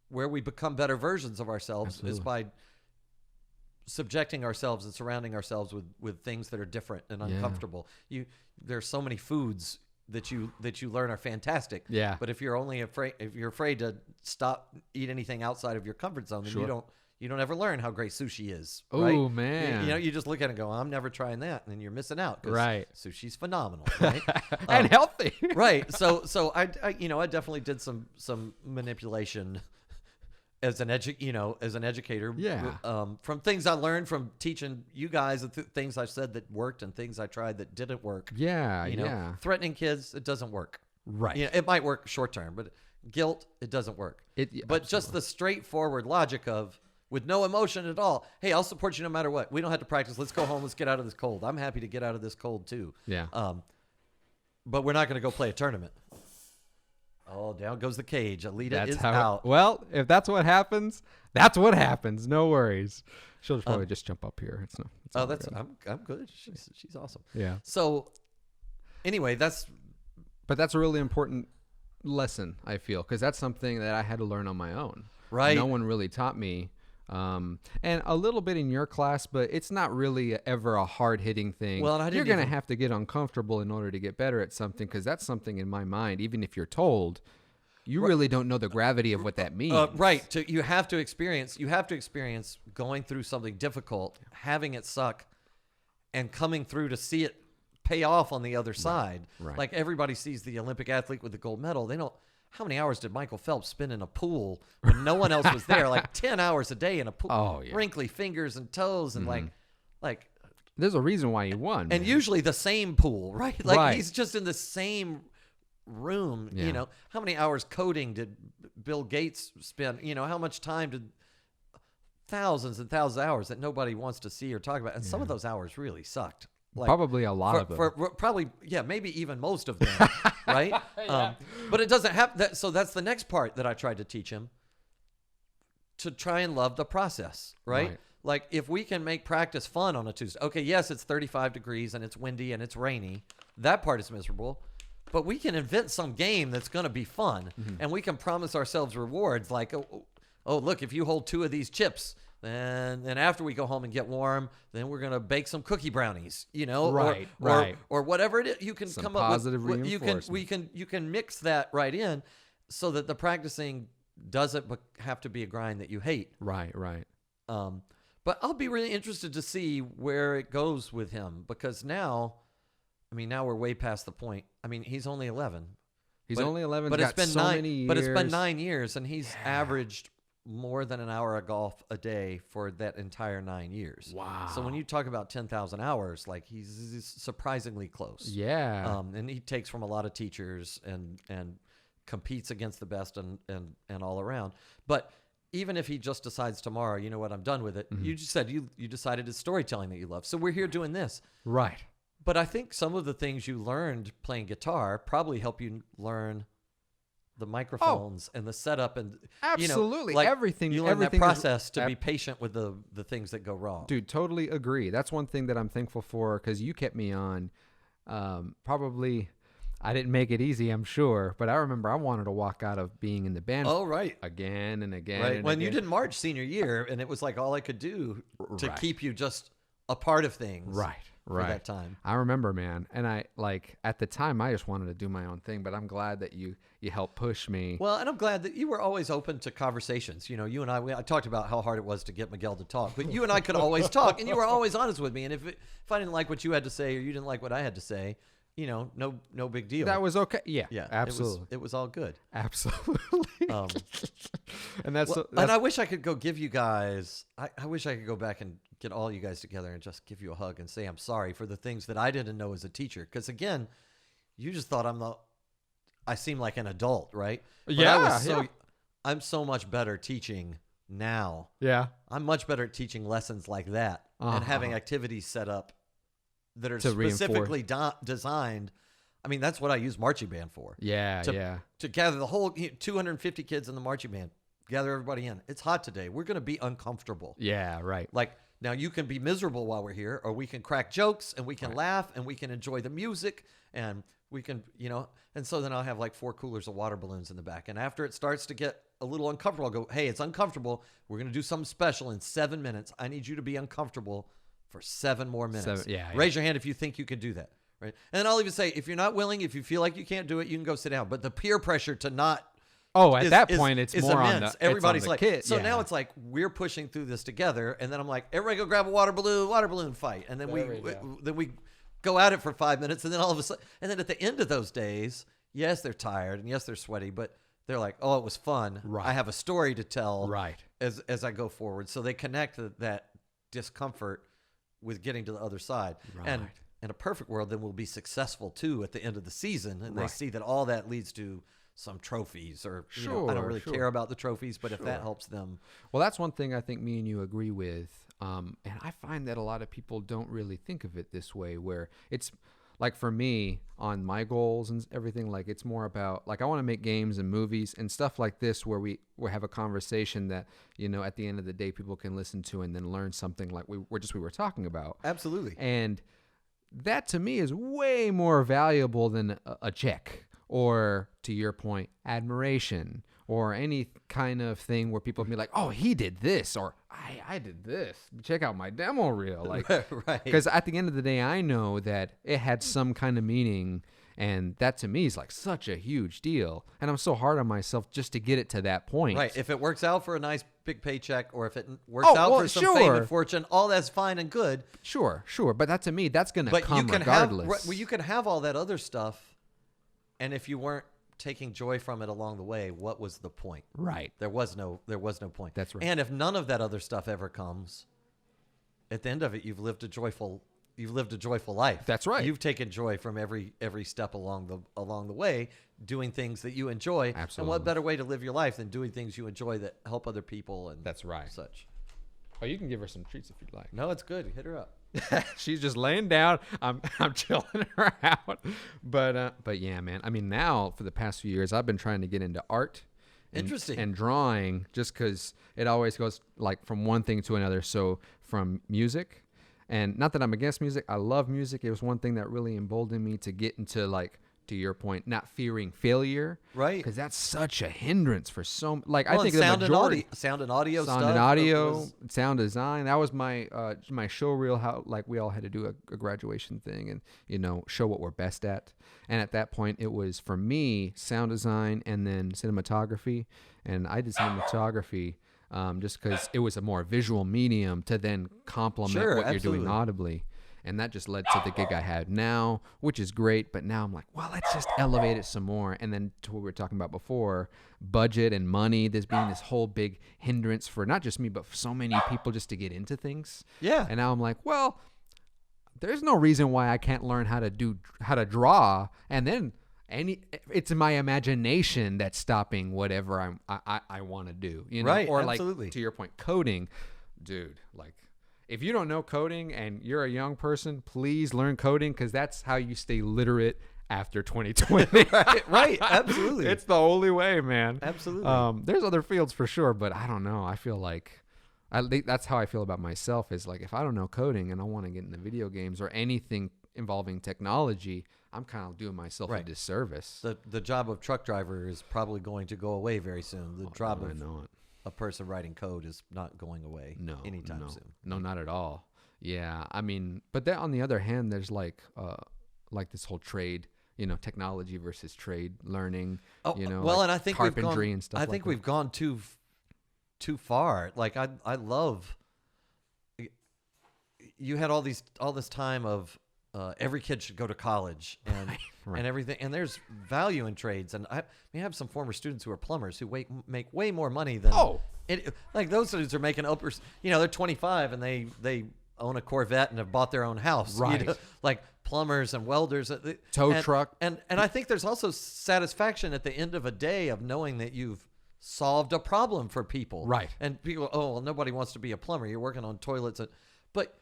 we become better versions of ourselves. Is by subjecting ourselves and surrounding ourselves with things that are different and uncomfortable. There's so many foods that you learn are fantastic. Yeah. But if you're afraid to eat anything outside of your comfort zone, then you don't ever learn how great sushi is. Right? Oh man. You just look at it and go, I'm never trying that, and then you're missing out. 'Cause right. Sushi's phenomenal. Right. And healthy. Right. So I definitely did some manipulation as an educator, from things I learned from teaching you guys, and things I said that worked and things I tried that didn't work. Yeah, threatening kids, it doesn't work. Right. It might work short term, but guilt, it doesn't work. But just the straightforward logic of, with no emotion at all, hey, I'll support you no matter what. We don't have to practice. Let's go home. Let's get out of this cold. I'm happy to get out of this cold too. Yeah. But we're not going to go play a tournament. Oh, down goes the cage. Alita is out. Well, if that's what happens, that's what happens. No worries. She'll probably just jump up here. It's all that's good. I'm good. She's awesome. Yeah. So anyway, that's a really important lesson, I feel, because that's something that I had to learn on my own. Right. No one really taught me. And a little bit in your class, but it's not really ever a hard-hitting thing. Well, and I didn't you're going to have to get uncomfortable in order to get better at something, because that's something in my mind, even if you're told, you really don't know the gravity of what that means. Right. You have to experience going through something difficult, having it suck, and coming through to see it pay off on the other side. Right. Like everybody sees the Olympic athlete with the gold medal. They don't. How many hours did Michael Phelps spend in a pool when no one else was there? Like 10 hours a day in a pool. Oh, yeah. Wrinkly fingers and toes and like. There's a reason why he won. And man. usually the same pool, right? Like Right. he's just in the same room. Yeah. You know, how many hours coding did Bill Gates spend? You know, how much time did thousands and thousands of hours that nobody wants to see or talk about? And some of those hours really sucked. Like, probably a lot of them. Probably, yeah, maybe even most of them, right? But it doesn't have that. So that's the next part that I tried to teach him, to try and love the process, right? Like if we can make practice fun on a Tuesday. Okay, yes, it's 35 degrees and it's windy and it's rainy. That part is miserable. But we can invent some game that's going to be fun, and we can promise ourselves rewards like, oh, look, if you hold 2 of these chips, and after we go home and get warm, then we're gonna bake some cookie brownies, you know, or whatever it is. You can come up with you can mix that right in, so that the practicing doesn't have to be a grind that you hate. Right. But I'll be really interested to see where it goes with him, because now we're way past the point. I mean, he's only 11. He's only 11. But it's been so 9. many years. But it's been 9 years, and he's averaged more than an hour of golf a day for that entire 9 years. Wow. So when you talk about 10,000 hours, like he's surprisingly close. Yeah. And he takes from a lot of teachers and competes against the best and all around. But even if he just decides tomorrow, you know what, I'm done with it. You just said you decided it's storytelling that you love. So we're here doing this. Right. But I think some of the things you learned playing guitar probably help you learn the microphones and the setup and absolutely, like everything. You learn everything that process to be patient with the things that go wrong. Dude, totally agree. That's one thing that I'm thankful for, because you kept me on. Probably, I didn't make it easy, I'm sure, but I remember I wanted to walk out of being in the band. Oh, right. Again and again. Right. And When again. you didn't march senior year, and it was like all I could do to keep you just a part of things. Right. For that time. I remember, man. And I, like, at the time, I just wanted to do my own thing, but I'm glad that you helped push me. Well, and I'm glad that you were always open to conversations. You know, you and I talked about how hard it was to get Miguel to talk, but you and I could always talk, and you were always honest with me. And if I didn't like what you had to say, or you didn't like what I had to say, you know, no big deal. That was okay. Yeah. Yeah. Absolutely. It was all good. Absolutely. And that's and I wish I could go give you guys, I wish I could go back and get all you guys together and just give you a hug and say I'm sorry for the things that I didn't know as a teacher. Because again, you just thought I seem like an adult, right? But I'm so much better teaching now. Yeah. I'm much better at teaching lessons like that and having activities set up that are specifically designed. I mean, that's what I use marching band for. Yeah, To gather the whole 250 kids in the marching band, gather everybody in. It's hot today. We're going to be uncomfortable. Yeah, right. Like, now you can be miserable while we're here, or we can crack jokes and we can laugh and we can enjoy the music and we can, you know, and so then I'll have like 4 coolers of water balloons in the back. And after it starts to get a little uncomfortable, I'll go, hey, it's uncomfortable. We're going to do something special in 7 minutes. I need you to be uncomfortable for 7 more minutes. Raise your hand if you think you can do that. Right. And then I'll even say, if you're not willing, if you feel like you can't do it, you can go sit down. But the peer pressure to not. At that point, it's more immense. on the everybody's it's on like, the kid. so now it's like we're pushing through this together, and then I'm like, everybody go grab a water balloon fight, and then we go at it for 5 minutes, and then all of a sudden, and then at the end of those days, yes, they're tired, and yes, they're sweaty, but they're like, oh, it was fun. Right. I have a story to tell. Right. As I go forward, so they connect that discomfort with getting to the other side, and in a perfect world, then we'll be successful too at the end of the season, and they see that all that leads to some trophies or Sure, I don't really sure. care about the trophies, but if that Sure. helps them. Well, that's one thing I think me and you agree with. And I find that a lot of people don't really think of it this way, where it's like for me on my goals and everything, like it's more about like I want to make games and movies and stuff like this where we have a conversation that, at the end of the day, people can listen to and then learn something like we were talking about. Absolutely. And that to me is way more valuable than a check or, to your point, admiration or any kind of thing where people be like, oh, he did this or I did this. Check out my demo reel. Like, Right. because at the end of the day, I know that it had some kind of meaning. And that to me is like such a huge deal. And I'm so hard on myself just to get it to that point. Right. If it works out for a nice big paycheck or if it works out for some fame and fortune, all that's fine and good. Sure. But that to me, that's going to But come you can regardless. you can have all that other stuff. And if you weren't taking joy from it along the way, what was the point? Right. There was no point. That's right. And if none of that other stuff ever comes, at the end of it, you've lived a joyful life. That's right. You've taken joy from every step along the way, doing things that you enjoy. Absolutely. And what better way to live your life than doing things you enjoy that help other people and That's right. such. Oh, you can give her some treats if you'd like. No, it's good. Hit her up. She's just laying down. I'm chilling her out. But yeah, man. I mean, now for the past few years, I've been trying to get into art. Interesting. And drawing, just because it always goes like from one thing to another. So from music, and not that I'm against music, I love music. It was one thing that really emboldened me to get into, like, to your point, not fearing failure, Right. Because that's such a hindrance for so. Like, Well, I think and the sound majority. sound and audio Sound stuff. and audio, was- sound design. That was my my show reel. How like we all had to do a graduation thing and show what we're best at. And at that point, it was for me sound design and then cinematography. And I did cinematography just because it was a more visual medium to then complement Sure, what you're absolutely. doing audibly. And that just led to the gig I had now, which is great. But now I'm like, well, let's just elevate it some more. And then to what we were talking about before, budget and money, there's being this whole big hindrance for not just me, but for so many people just to get into things. Yeah. And now I'm like, well, there's no reason why I can't learn how to draw. And then it's my imagination that's stopping whatever I want to do. Right, Or absolutely. like to your point, coding, dude, like, if you don't know coding and you're a young person, please learn coding because that's how you stay literate after 2020. right. Absolutely. It's the only way, man. Absolutely. There's other fields for sure, but I don't know. I feel like that's how I feel about myself is like if I don't know coding and I want to get into video games or anything involving technology, I'm kind of doing myself a Right. disservice. The job of truck driver is probably going to go away very soon. The job I of know it. a person writing code is not going away anytime no, soon. No, not at all. Yeah, I mean, but then on the other hand, there's like this whole trade, technology versus trade learning. Oh, well, well, like and I think carpentry and stuff. I think like we've gone too far. Like I love. You had all this time of every kid should go to college and Right. and everything, and there's value in trades. And we have some former students who are plumbers who make way more money than like those students are making uppers. They're 25 and they own a Corvette and have bought their own house. Right. Like plumbers and welders, Tow truck. and I think there's also satisfaction at the end of a day of knowing that you've solved a problem for people. Right. And people, oh, well, nobody wants to be a plumber. You're working on toilets, but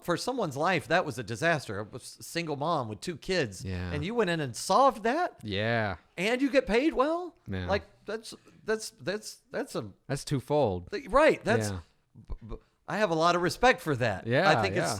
for someone's life that was a disaster. A single mom with 2 kids, Yeah. and you went in and solved that, Yeah, and you get paid well. Yeah. Like that's a that's twofold. right. That's Yeah. I have a lot of respect for that. Yeah,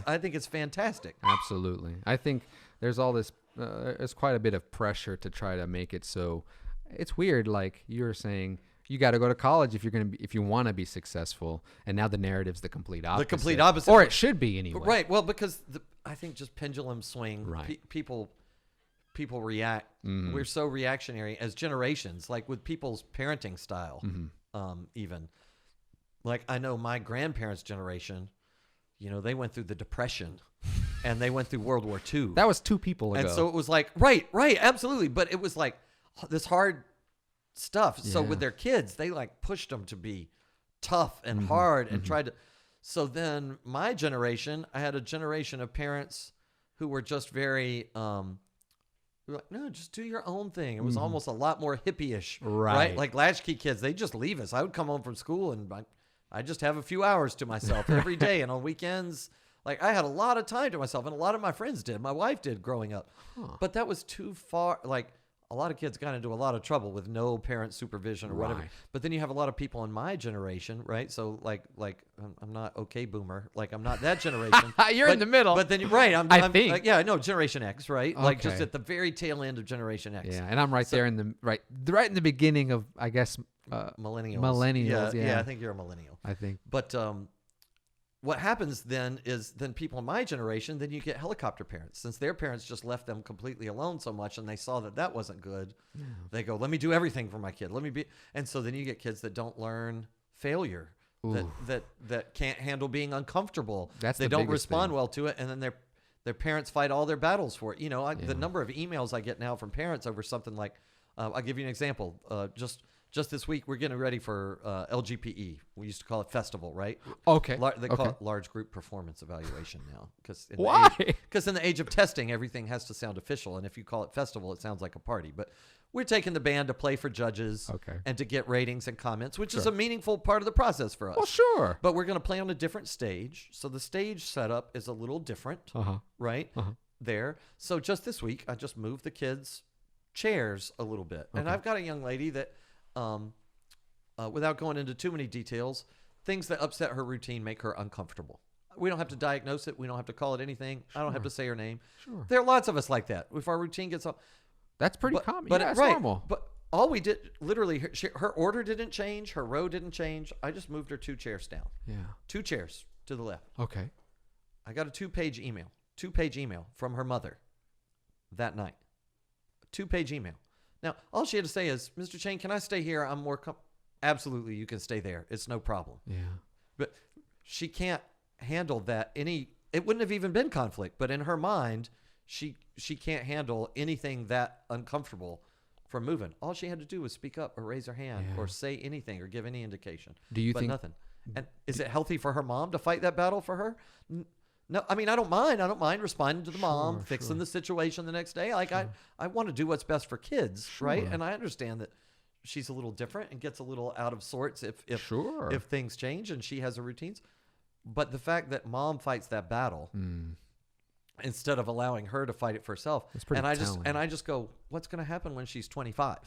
I think it's fantastic. Absolutely. I think there's all this, there's quite a bit of pressure to try to make it so it's weird. Like you were saying, you got to go to college if you want to be successful. And now the narrative's the complete opposite. The complete opposite. Or it should be anyway. Right. Well, because I think just pendulum swing. Right. People react. We're so reactionary as generations, like with people's parenting style. Even like I know my grandparents' generation. They went through the Depression, and they went through World War II. That was 2 people ago. And so it was like right, absolutely. But it was like this hard stuff. So Yeah. with their kids, they like pushed them to be tough and hard and tried to. So then my generation, I had a generation of parents who were just very We're like, no, just do your own thing. It was almost a lot more hippie-ish, Right. Like latchkey kids, they just leave us. I would come home from school and I just have a few hours to myself every day, and on weekends, like I had a lot of time to myself, and a lot of my friends did. My wife did growing up, but that was too far. Like a lot of kids got into a lot of trouble with no parent supervision or whatever. Right. But then you have a lot of people in my generation, right? So like I'm not okay boomer, like I'm not that generation. You're in the middle. But then right, I think. like, yeah, no, Generation X, right? Like just Okay. at the very tail end of Generation X. Yeah, and I'm right there in the right in the beginning of, I guess, Millennials. Millennials, yeah. I think you're a millennial. I think. But what happens then is then people in my generation, then you get helicopter parents. Since their parents just left them completely alone so much and they saw that that wasn't good, they go, let me do everything for my kid. Let me be. And so then you get kids that don't learn failure, that can't handle being uncomfortable. That's they the don't biggest respond thing. well to it. And then their parents fight all their battles for it. You know, the number of emails I get now from parents over something like, I'll give you an example. Just this week, we're getting ready for LGPE. We used to call it festival, right? Okay. They call it large group performance evaluation now. Why? Because in the age of testing, everything has to sound official. And if you call it festival, it sounds like a party. But we're taking the band to play for judges and to get ratings and comments, which is a meaningful part of the process for us. Well, sure. But we're going to play on a different stage. So the stage setup is a little different, right? There. So just this week, I just moved the kids' chairs a little bit. And I've got a young lady that, without going into too many details, things that upset her routine make her uncomfortable. We don't have to diagnose it. We don't have to call it anything. I don't have to say her name. Sure. There are lots of us like that. If our routine gets up, That's pretty common. but Yeah, it's right. normal. But all we did, literally, her order didn't change. Her row didn't change. I just moved her 2 chairs down. Yeah. 2 chairs to the left. Okay. I got a 2-page email from her mother that night. 2-page email. Now, all she had to say is, Mr. Cheyne, can I stay here? I'm more absolutely, you can stay there. It's no problem. Yeah. But she can't handle that it wouldn't have even been conflict, but in her mind, she can't handle anything that uncomfortable from moving. All she had to do was speak up or raise her hand or say anything or give any indication. Do you think nothing? And is it healthy for her mom to fight that battle for her? No, I mean, I don't mind. I don't mind responding to the mom, fixing the situation the next day. Like I want to do what's best for kids, right? And I understand that she's a little different and gets a little out of sorts if things change and she has her routines. But the fact that mom fights that battle instead of allowing her to fight it for herself, and I just go, what's going to happen when she's 25?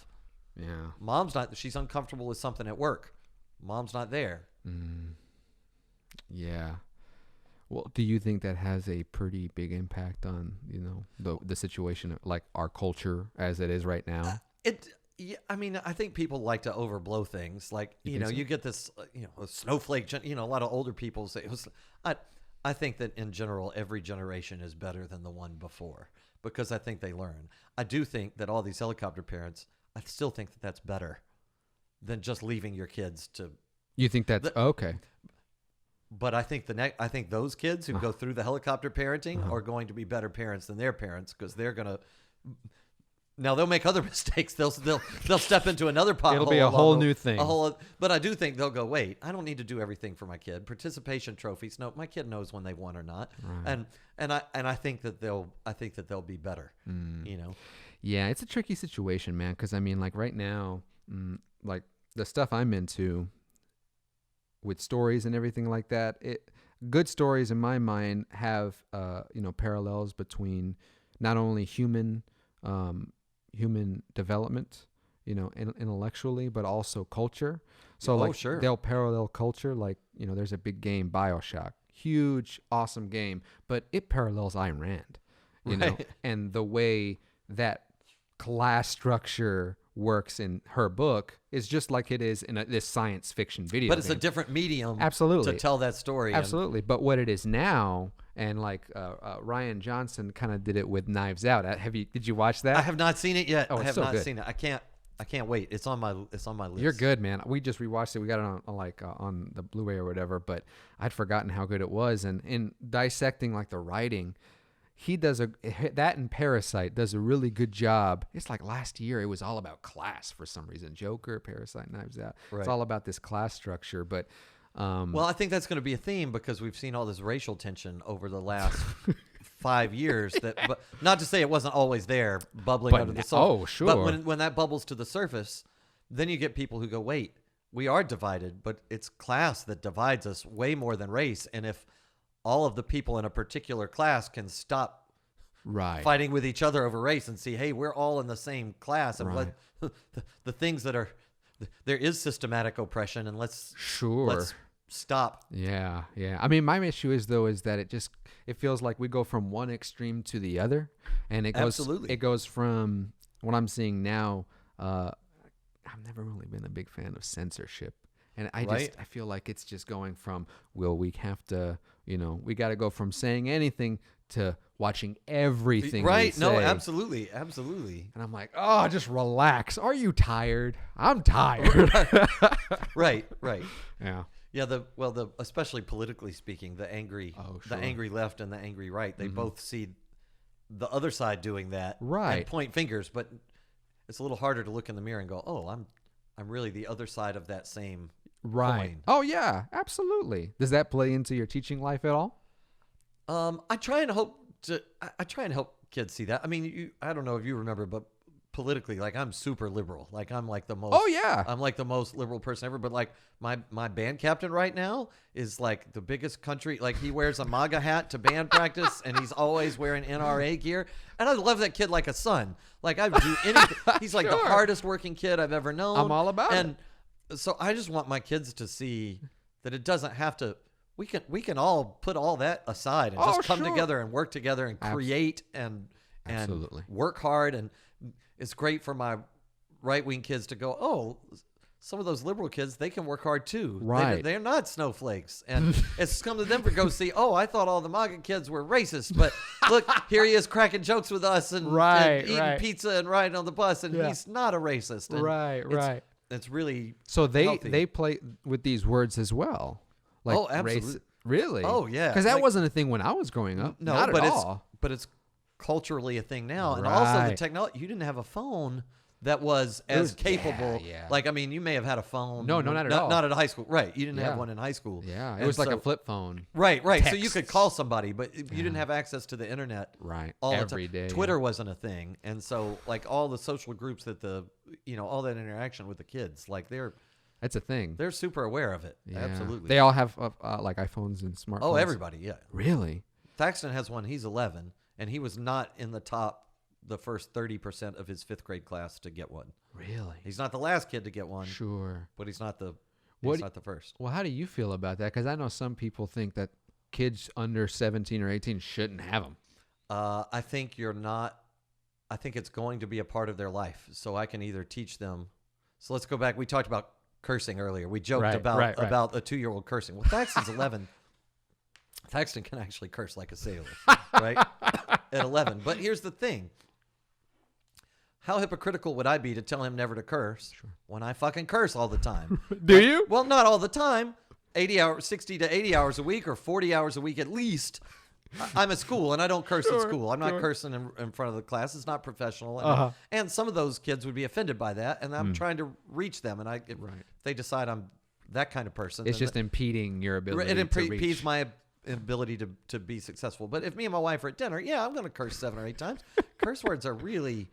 Yeah. Mom's not. She's uncomfortable with something at work. Mom's not there. Yeah. Well, do you think that has a pretty big impact on, the situation, like our culture as it is right now? Yeah, I mean, I think people like to overblow things. Like, you get this, a snowflake, a lot of older people say, I think that in general, every generation is better than the one before because I think they learn. I do think that all these helicopter parents, I still think that that's better than just leaving your kids to. You think that's okay? But I think I think those kids who go through the helicopter parenting are going to be better parents than their parents because they're gonna. Now they'll make other mistakes. They'll step into another pothole. It'll be a whole new thing. But I do think they'll go. Wait, I don't need to do everything for my kid. Participation trophies. No, my kid knows when they won or not. Right. And I think that they'll be better. Yeah, it's a tricky situation, man. Because I mean, like right now, like the stuff I'm into. With stories and everything like that, good stories in my mind have parallels between not only human development, intellectually, but also culture. So they'll parallel culture. Like there's a big game, BioShock, huge, awesome game, but it parallels Ayn Rand, and the way that class structure works in her book is just like it is in this science fiction video but it's game. A different medium absolutely to tell that story. Absolutely. But what it is now, and like Ryan Johnson kind of did it with Knives Out. Did you watch that? I have not seen it yet. Oh, I have so not good. seen it. I can't wait. It's on my list. You're good, man. We just rewatched it. We got it on the Blu-ray or whatever, but I'd forgotten how good it was. And in dissecting like the writing, he does that and Parasite does a really good job. It's like last year it was all about class for some reason. Joker, Parasite, Knives Out. Right. It's all about this class structure. But well, I think that's going to be a theme because we've seen all this racial tension over the last 5 years that, but not to say it wasn't always there, bubbling under the surface. Oh, sure. But when that bubbles to the surface, then you get people who go, wait, we are divided, but it's class that divides us way more than race. And if all of the people in a particular class can stop fighting with each other over race and see, hey, we're all in the same class, and what the things that are, there is systematic oppression, and let's stop. Yeah. I mean, my issue is that it feels like we go from one extreme to the other, and it goes from what I'm seeing now. I've never really been a big fan of censorship, and I feel like it's just going from, well, we have to, we got to go from saying anything to watching everything. Right? We No, say. absolutely. And I'm like, oh, just relax. Are you tired? I'm tired. Right. Yeah. Yeah, especially politically speaking, the angry left and the angry right, they both see the other side doing that, and point fingers. But it's a little harder to look in the mirror and go, "Oh, I'm really the other side of that same coin." Oh yeah, absolutely. Does that play into your teaching life at all? I try and help kids see that. I mean, I don't know if you remember, but politically, like, I'm super liberal. Like, I'm like the most. Oh yeah. I'm like the most liberal person ever. But like my band captain right now is like the biggest country. Like, he wears a MAGA hat to band practice, and he's always wearing NRA gear. And I love that kid like a son. Like, I do anything. He's like the hardest working kid I've ever known. I'm all about it. And so I just want my kids to see that it doesn't have to. We can all put all that aside and just come together and work together and create and work hard. And it's great for my right-wing kids to go, oh, some of those liberal kids, they can work hard too. Right. They're not snowflakes. And it's come to them to go see, oh, I thought all the MAGA kids were racist, but look, here he is cracking jokes with us and eating pizza and riding on the bus, and he's not a racist. And right. It's really so healthy. they play with these words as well. Like, oh, absolutely. Really? Oh, yeah. Because that wasn't a thing when I was growing up. No, not at all. But it's culturally a thing now. And also the technology. You didn't have a phone that was as capable. Yeah. Like, I mean, you may have had a phone. No, not at all. Not at high school. Right. You didn't have one in high school. Yeah. It was like a flip phone. Right. Texts. So you could call somebody, but you didn't have access to the internet. Right. All every the time. day. Twitter wasn't a thing. And so, like, all the social groups that all that interaction with the kids, like, That's a thing. they're super aware of it. Yeah. Absolutely. They all have like iPhones and smartphones. Oh, everybody. Yeah. Really? Thaxton has one. He's 11, and he was not in the first 30% of his 5th grade class to get one. Really? He's not the last kid to get one. Sure. But he's not the first. Well, how do you feel about that? Because I know some people think that kids under 17 or 18 shouldn't have them. I think you're not. I think it's going to be a part of their life. So I can either teach them. So let's go back. We talked about cursing earlier. We joked about a 2-year-old cursing. Well, Thaxton's 11. Thaxton can actually curse like a sailor, right? At 11. But here's the thing. How hypocritical would I be to tell him never to curse when I fucking curse all the time? Do you? Well, not all the time. 60 to 80 hours a week or 40 hours a week at least. I'm at school and I don't curse at school. I'm not cursing in front of the class. It's not professional. And some of those kids would be offended by that. And I'm trying to reach them. And if they decide I'm that kind of person. It's just impeding your ability it to impedes reach. my ability to be successful. But if me and my wife are at dinner, I'm going to curse 7 or 8 times. Curse words are really,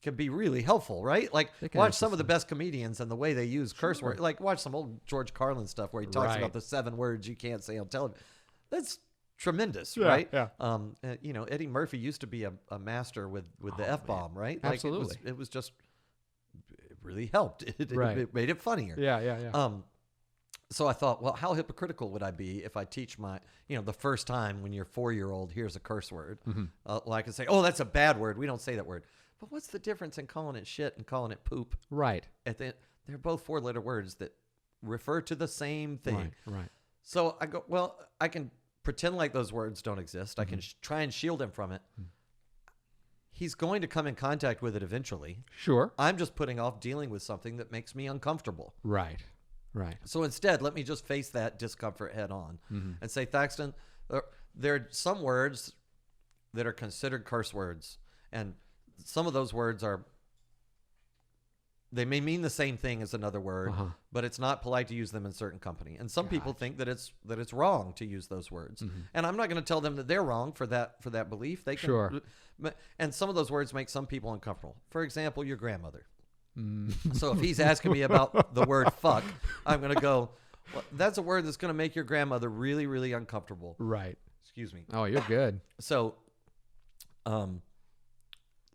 can be really helpful, right? Like, watch some of the best comedians and the way they use curse words. Like, watch some old George Carlin stuff where he talks about the 7 words you can't say on television. That's tremendous, right? Yeah. Eddie Murphy used to be a master with the F-bomb, right? Like, absolutely. It was just, it really helped. It made it funnier. Yeah. So I thought, well, how hypocritical would I be if I teach the first time when your 4-year-old hears a curse word, well, I can say, oh, that's a bad word. We don't say that word. But what's the difference in calling it shit and calling it poop? Right. They're both 4-letter words that refer to the same thing. Right. So I go, well, I can pretend like those words don't exist. I can try and shield him from it. He's going to come in contact with it eventually. Sure. I'm just putting off dealing with something that makes me uncomfortable. Right. So instead, let me just face that discomfort head on and say, Thaxton, there are some words that are considered curse words. And some of those words are they may mean the same thing as another word, but it's not polite to use them in certain company. And some people think that it's wrong to use those words. And I'm not going to tell them that they're wrong for that belief. They can, Sure. And some of those words make some people uncomfortable. For example, your grandmother. So if he's asking me about the word fuck, I'm going to go, well, that's a word that's going to make your grandmother really, really uncomfortable. Right. Excuse me. Oh, you're good. So,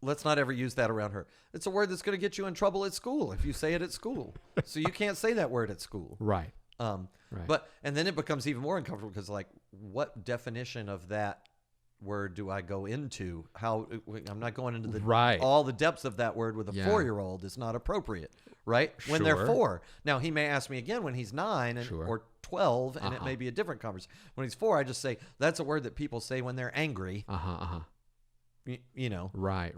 let's not ever use that around her. It's a word that's going to get you in trouble at school if you say it at school. So you can't say that word at school. Right. Right. But and then it becomes even more uncomfortable because like, what definition of that word do I go into? How I'm not going into all the depths of that word with a 4-year-old is not appropriate, right? When they're 4. Now he may ask me again when he's 9 or 12, and it may be a different conversation. When he's 4, I just say that's a word that people say when they're angry. You know. Right.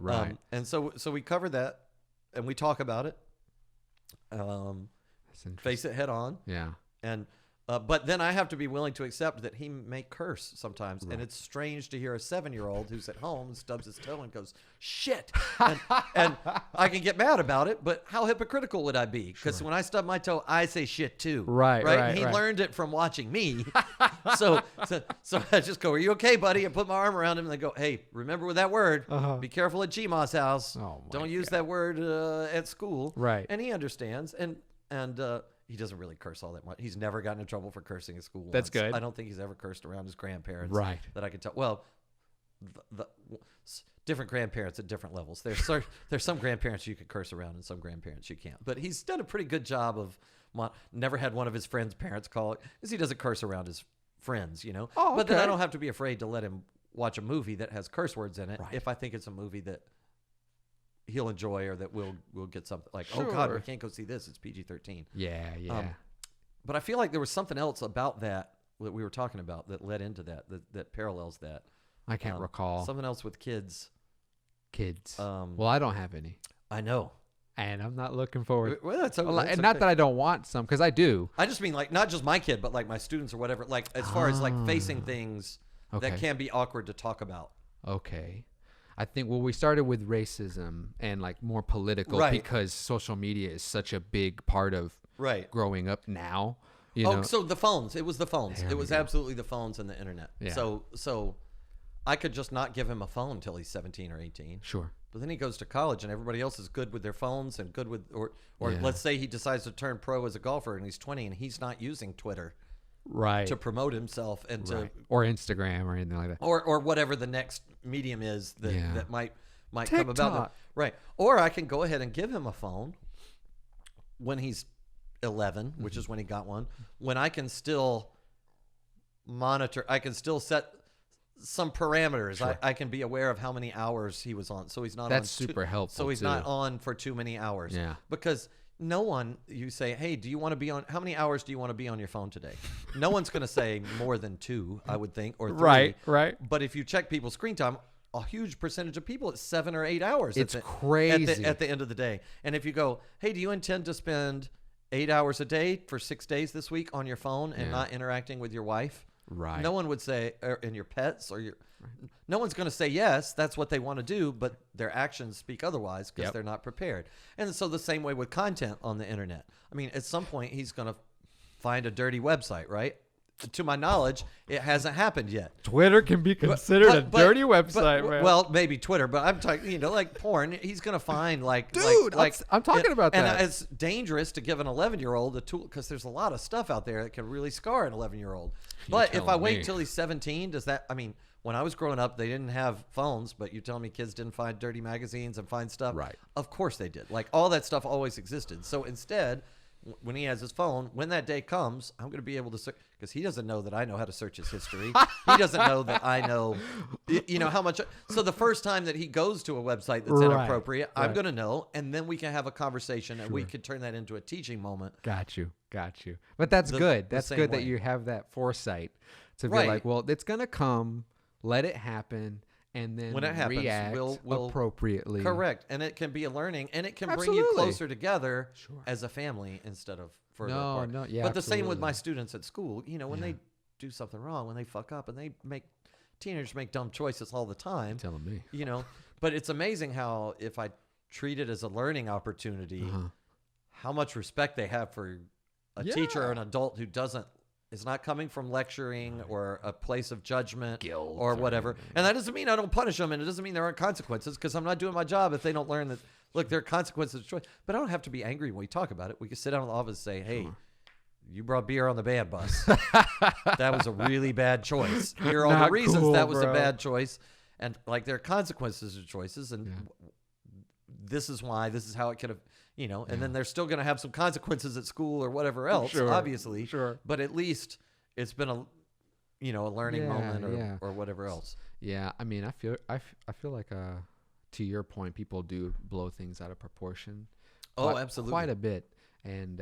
And so we cover that, and we talk about it. Face it head on. Yeah. And but then I have to be willing to accept that he may curse sometimes. And it's strange to hear a 7-year-old who's at home and stubs his toe and goes, shit. And I can get mad about it, but how hypocritical would I be? Because when I stub my toe, I say shit too. Right. And he learned it from watching me. So I just go, are you okay, buddy? And put my arm around him and I go, hey, remember with that word, be careful at Gma's house. Don't use that word at school. Right. And he understands. And he doesn't really curse all that much. He's never gotten in trouble for cursing at school. That's good. I don't think he's ever cursed around his grandparents. Right. That I can tell. Well, the different grandparents at different levels. There's some grandparents you can curse around and some grandparents you can't. But he's done a pretty good job of never had one of his friends' parents call it, because he doesn't curse around his friends, you know. Oh, okay. But then I don't have to be afraid to let him watch a movie that has curse words in it if I think it's a movie that he'll enjoy or that we'll get something like, oh God, we can't go see this. It's PG-13. Yeah. But I feel like there was something else about that we were talking about that led into that parallels that. I can't recall. Something else with kids. Well, I don't have any. I know. And I'm not looking forward. Well, that's okay. And not that I don't want some, because I do. I just mean like not just my kid, but like my students or whatever. Like as far as like facing things that can be awkward to talk about. Okay. I think, well, we started with racism and like more political because social media is such a big part of growing up now. You know? So the phones. It was the phones. It was absolutely the phones and the internet. Yeah. So I could just not give him a phone until he's 17 or 18. Sure. But then he goes to college and everybody else is good with their phones and good with, or let's say he decides to turn pro as a golfer and he's 20 and he's not using Twitter. To promote himself and to or Instagram or anything like that, or whatever the next medium is that might come about. Right. Or I can go ahead and give him a phone when he's 11, which is when he got one. When I can still monitor, I can still set some parameters. Sure. I can be aware of how many hours he was on, so he's not. That's super helpful. So he's not on for too many hours. Yeah. Because no one, you say, hey, do you want to be on, how many hours do you want to be on your phone today? No one's going to say more than 2, I would think, or 3. Right. But if you check people's screen time, a huge percentage of people, it's 7 or 8 hours. It's crazy. At the end of the day. And if you go, hey, do you intend to spend 8 hours a day for 6 days this week on your phone and not interacting with your wife? Right. No one would say, and your pets or your, no one's going to say yes, that's what they want to do, but their actions speak otherwise because they're not prepared. And so the same way with content on the internet. I mean, at some point he's going to find a dirty website, right? To my knowledge, it hasn't happened yet. Twitter can be considered a dirty website, man. Well, maybe Twitter, but I'm talking, like porn. He's going to find dude, I'm talking about that. And it's dangerous to give an 11-year-old a tool because there's a lot of stuff out there that can really scar an 11-year-old. But if I wait till he's 17, does that, I mean, when I was growing up, they didn't have phones, but you tell me kids didn't find dirty magazines and find stuff. Right. Of course they did. Like all that stuff always existed. So instead, when he has his phone, when that day comes, I'm going to be able to search, because he doesn't know that I know how to search his history. He doesn't know that I know, how much. So the first time that he goes to a website that's inappropriate, I'm going to know, and then we can have a conversation, and we can turn that into a teaching moment. Got you. But that's good. That's good that you have that foresight to be like, well, it's going to come, let it happen. And then when it happens, react we'll appropriately. Correct. And it can be a learning, and it can bring you closer together as a family instead of further apart. But the same with my students at school. When they do something wrong, when they fuck up, and teenagers make dumb choices all the time. You're telling me. But it's amazing how if I treat it as a learning opportunity, how much respect they have for a teacher or an adult who is not coming from lecturing or a place of judgment Guilt or whatever. anything. And that doesn't mean I don't punish them, and it doesn't mean there aren't consequences, because I'm not doing my job if they don't learn that, look, there are consequences to choice. But I don't have to be angry when we talk about it. We can sit down in the office and say, hey, you brought beer on the band bus. That was a really bad choice. Here are all Not the reasons cool, that was bro. a bad choice. And like there are consequences to choices, and this is why, this is how it could have, and then they're still going to have some consequences at school or whatever else, obviously. Sure. But at least it's been a learning moment or whatever else. Yeah, I mean, I feel like to your point, people do blow things out of proportion. Oh, absolutely. Quite a bit. And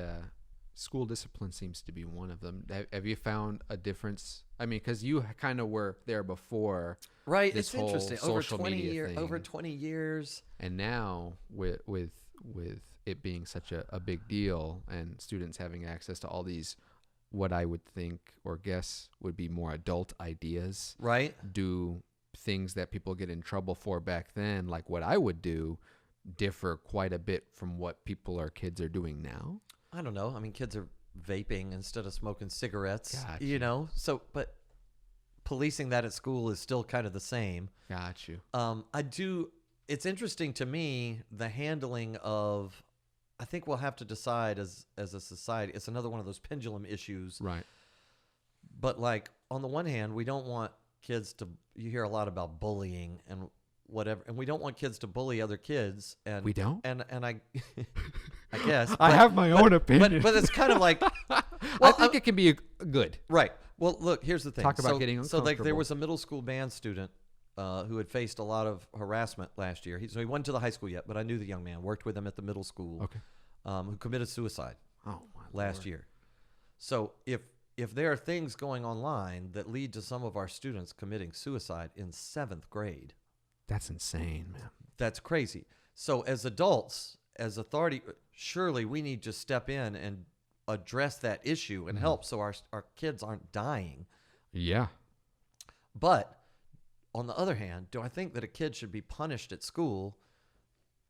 school discipline seems to be one of them. Have you found a difference? I mean, because you kind of were there before, right? This It's whole interesting. social media thing. Over 20 years, and now with it being such a big deal, and students having access to all these, what I would think or guess would be more adult ideas, right? Do things that people get in trouble for back then, like what I would do, differ quite a bit from what people or kids are doing now? I don't know. I mean, kids are vaping instead of smoking cigarettes, Gotcha. So, but policing that at school is still kind of the same. Got you. It's interesting to me, the handling of, I think we'll have to decide as a society. It's another one of those pendulum issues. Right. But like, on the one hand, we don't want kids to, you hear a lot about bullying and whatever, and we don't want kids to bully other kids. And we don't? And I guess. I have my own opinion. But it's kind of like, I think it can be good. Right. Well, look, here's the thing. Talk about getting So like, there uncomfortable. was a middle school band student who had faced a lot of harassment last year. So he wasn't to the high school yet, but I knew the young man, worked with him at the middle school, Okay. Who committed suicide Oh, my last Lord. year. So if there are things going online that lead to some of our students committing suicide in 7th grade, That's insane, man. that's crazy. So as adults, as authority, surely we need to step in and address that issue and help so our kids aren't dying. Yeah. But on the other hand, do I think that a kid should be punished at school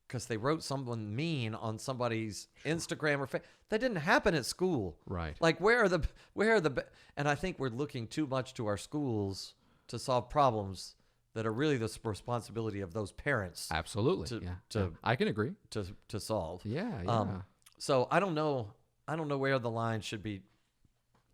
because they wrote someone mean on somebody's Instagram or that didn't happen at school? Right. Like, and I think we're looking too much to our schools to solve problems that are really the responsibility of those parents. Absolutely. I can agree. to solve. Yeah. So I don't know where the line should be.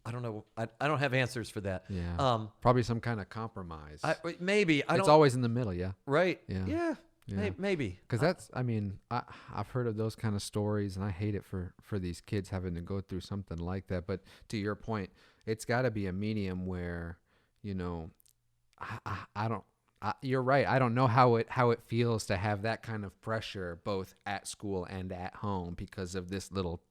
I don't know. I don't have answers for that. Yeah. Probably some kind of compromise. Maybe. It's always in the middle. Yeah. Right. Yeah. Yeah. Maybe. Because that's, I mean, I've heard of those kind of stories, and I hate it for these kids having to go through something like that. But to your point, it's got to be a medium where, you're right. I don't know how it feels to have that kind of pressure both at school and at home because of this little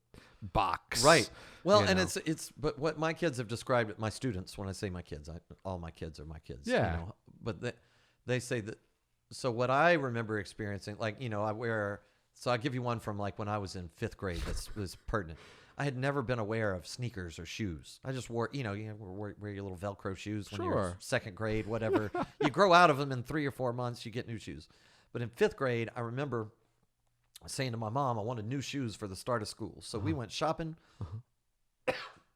box. Right. Well, and it's but what my kids have described, my students, when I say my kids, all my kids are my kids. Yeah. But they say that. So what I remember experiencing, like, so I'll give you one from like when I was in 5th grade was pertinent. I had never been aware of sneakers or shoes. I just wore, wear your little Velcro shoes when you're 2nd grade, whatever. You grow out of them in 3 or 4 months, you get new shoes. But in 5th grade, I remember saying to my mom, I wanted new shoes for the start of school. So we went shopping.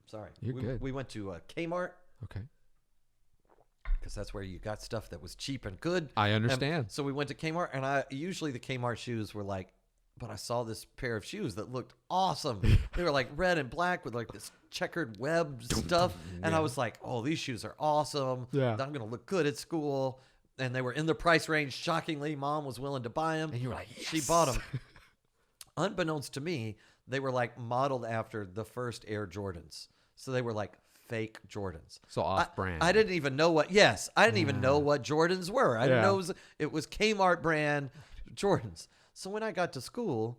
Sorry. You're good. We went to Kmart. Okay. Because that's where you got stuff that was cheap and good. I understand. And so we went to Kmart, and usually the Kmart shoes were like, but I saw this pair of shoes that looked awesome. They were like red and black with like this checkered web stuff. And I was like, oh, these shoes are awesome. Yeah. I'm going to look good at school. And they were in the price range. Shockingly, Mom was willing to buy them. And you were like, yes. She bought them. Unbeknownst to me, they were like modeled after the first Air Jordans. So they were like fake Jordans. So off-brand. I didn't even know what even know what Jordans were. I didn't know it was Kmart brand Jordans. So when I got to school,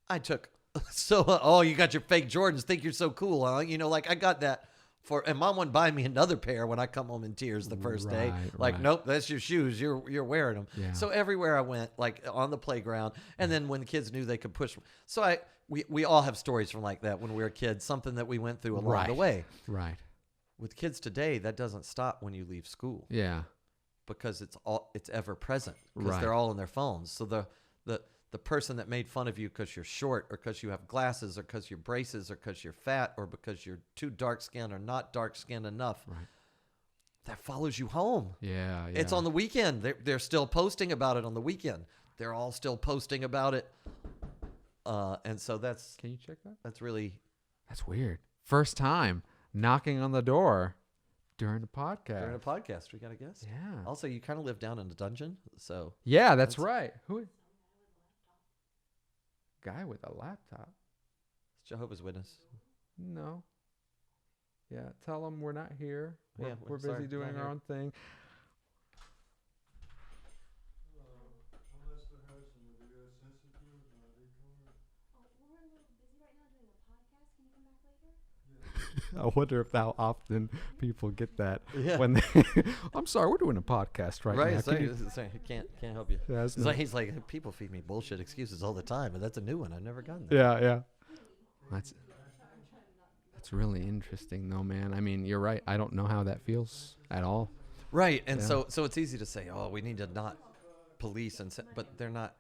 I took, you got your fake Jordans, think you're so cool, huh? Like I got that and Mom wouldn't buy me another pair when I come home in tears the first day. Like, nope, that's your shoes. You're wearing them. Yeah. So everywhere I went, like on the playground, and then when kids knew they could push. So we all have stories from like that when we were kids, something that we went through along the way. Right. With kids today, that doesn't stop when you leave school. Yeah. Because it's ever present because they're all on their phones. So the the person that made fun of you because you're short or because you have glasses or because you're braces or because you're fat or because you're too dark skinned or not dark skinned enough. Right. That follows you home. Yeah. It's on the weekend. They're still posting about it on the weekend. They're all still posting about it. And so that's. Can you check that? That's really. That's weird. First time knocking on the door during a podcast. During a podcast, we got to guess. Yeah. Also, you kind of live down in the dungeon, so. Yeah, that's right. Who? Guy with a laptop. It's Jehovah's Witness. No. Yeah, tell them we're not here. We're busy sorry, doing not our here. own thing. I wonder if how often people get that when they. I'm sorry, we're doing a podcast right now. Sorry, can't help you. Yeah, He's like, people feed me bullshit excuses all the time, and that's a new one. I've never gotten that. Yeah. That's really interesting, though, man. I mean, you're right. I don't know how that feels at all. Right, and so it's easy to say, oh, we need to not police but they're not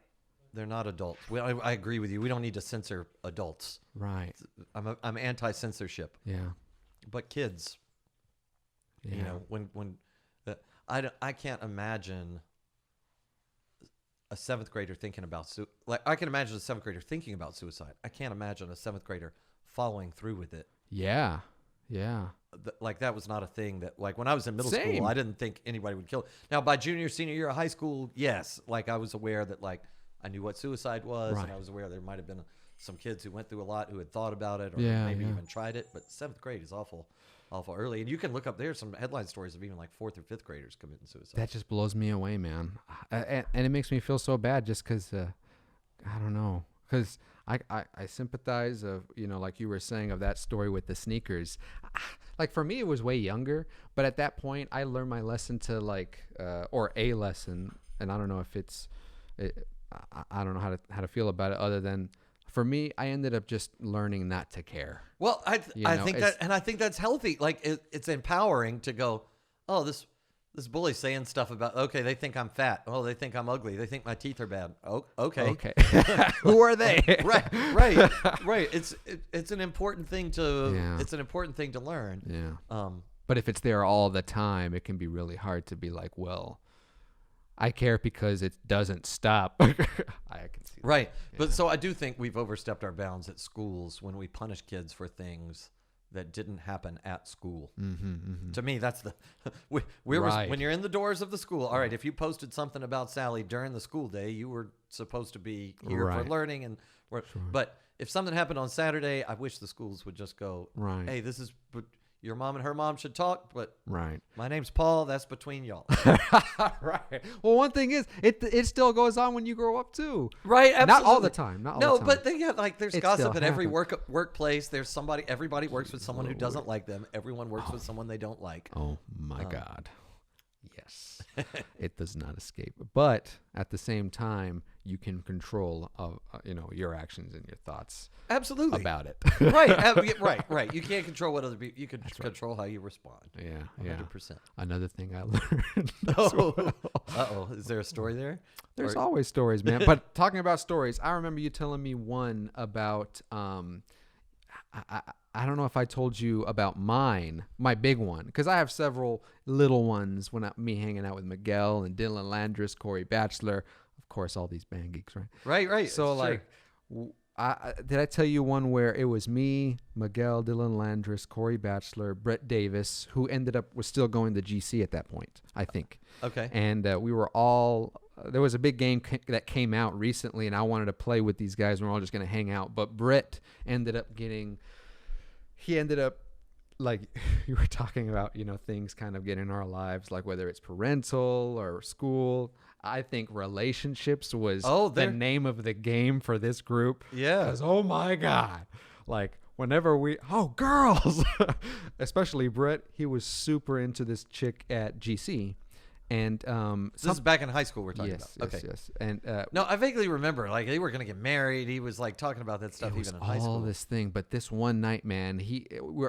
adults. I agree with you. We don't need to censor adults. Right. I'm anti-censorship. Yeah. But kids, Yeah. you know, when I can't imagine a seventh grader thinking about I can imagine a seventh grader thinking about suicide. I can't imagine a seventh grader following through with it. Yeah. Like that was not a thing that, like, when I was in middle Same. school, I didn't think anybody would kill. Now by junior, senior year of high school, yes, like I was aware that, like, I knew what suicide was, Right. and I was aware there might have been some kids who went through a lot who had thought about it or Yeah, maybe yeah. even tried it. But seventh grade is awful early, and you can look up there some headline stories of even like fourth or fifth graders committing suicide. That just blows me away, man. And it makes me feel so bad just because, I don't know, because I sympathize of, you know, like you were saying of that story with the sneakers. Like for me, it was way younger, but at that point I learned my lesson to like, or a lesson. And I don't know if I don't know how to feel about it other than for me, I ended up just learning not to care. Well, I think that's healthy. Like it's empowering to go, oh, this bully's saying stuff about, okay, they think I'm fat. Oh, they think I'm ugly. They think my teeth are bad. Oh, okay. Who are they? right. It's an important thing to learn. Yeah. But if it's there all the time, it can be really hard to be like, well, I care because it doesn't stop. I can see that. Right. Yeah. But so I do think we've overstepped our bounds at schools when we punish kids for things that didn't happen at school. To me, that's Right. when you're in the doors of the school. All right, if you posted something about Sally during the school day, you were supposed to be here for learning and work. Sure. But if something happened on Saturday, I wish the schools would just go, Right. hey, this is your mom and her mom should talk, but Right. my name's Paul. That's between y'all. Right. Well, one thing is, it still goes on when you grow up too. Right. Absolutely. Not all the time. Not all the time. But they have, like, there's It gossip still in every happens. workplace. There's somebody. Everybody works with someone who doesn't like them. Everyone works with someone they don't like. Oh my God. Yes. It does not escape. But at the same time, you can control, your actions and your thoughts Absolutely. about it. Right. You can't control what other people. You can control how you respond. Yeah. 100%. Another thing I learned. Oh. Is there a story there? There's always stories, man. But talking about stories, I remember you telling me one about I don't know if I told you about my big one, because I have several little ones when me hanging out with Miguel and Dylan Landris, Corey Batchelor, of course, all these band geeks, right? Right. So did I tell you one where it was me, Miguel, Dylan Landris, Corey Batchelor, Brett Davis, who was still going to GC at that point, I think. Okay. And we were all, there was a big game that came out recently, and I wanted to play with these guys, and we're all just going to hang out. But Brett ended up like you were talking about, things kind of get in our lives, like whether it's parental or school. I think relationships was the name of the game for this group. Yeah. Because, oh my God, like whenever girls, especially Brett, he was super into this chick at GC. And this is back in high school we're talking about. Okay. Yes. And no, I vaguely remember, like, they were going to get married. He was like talking about that stuff even in high school. All this thing, but this one night, man,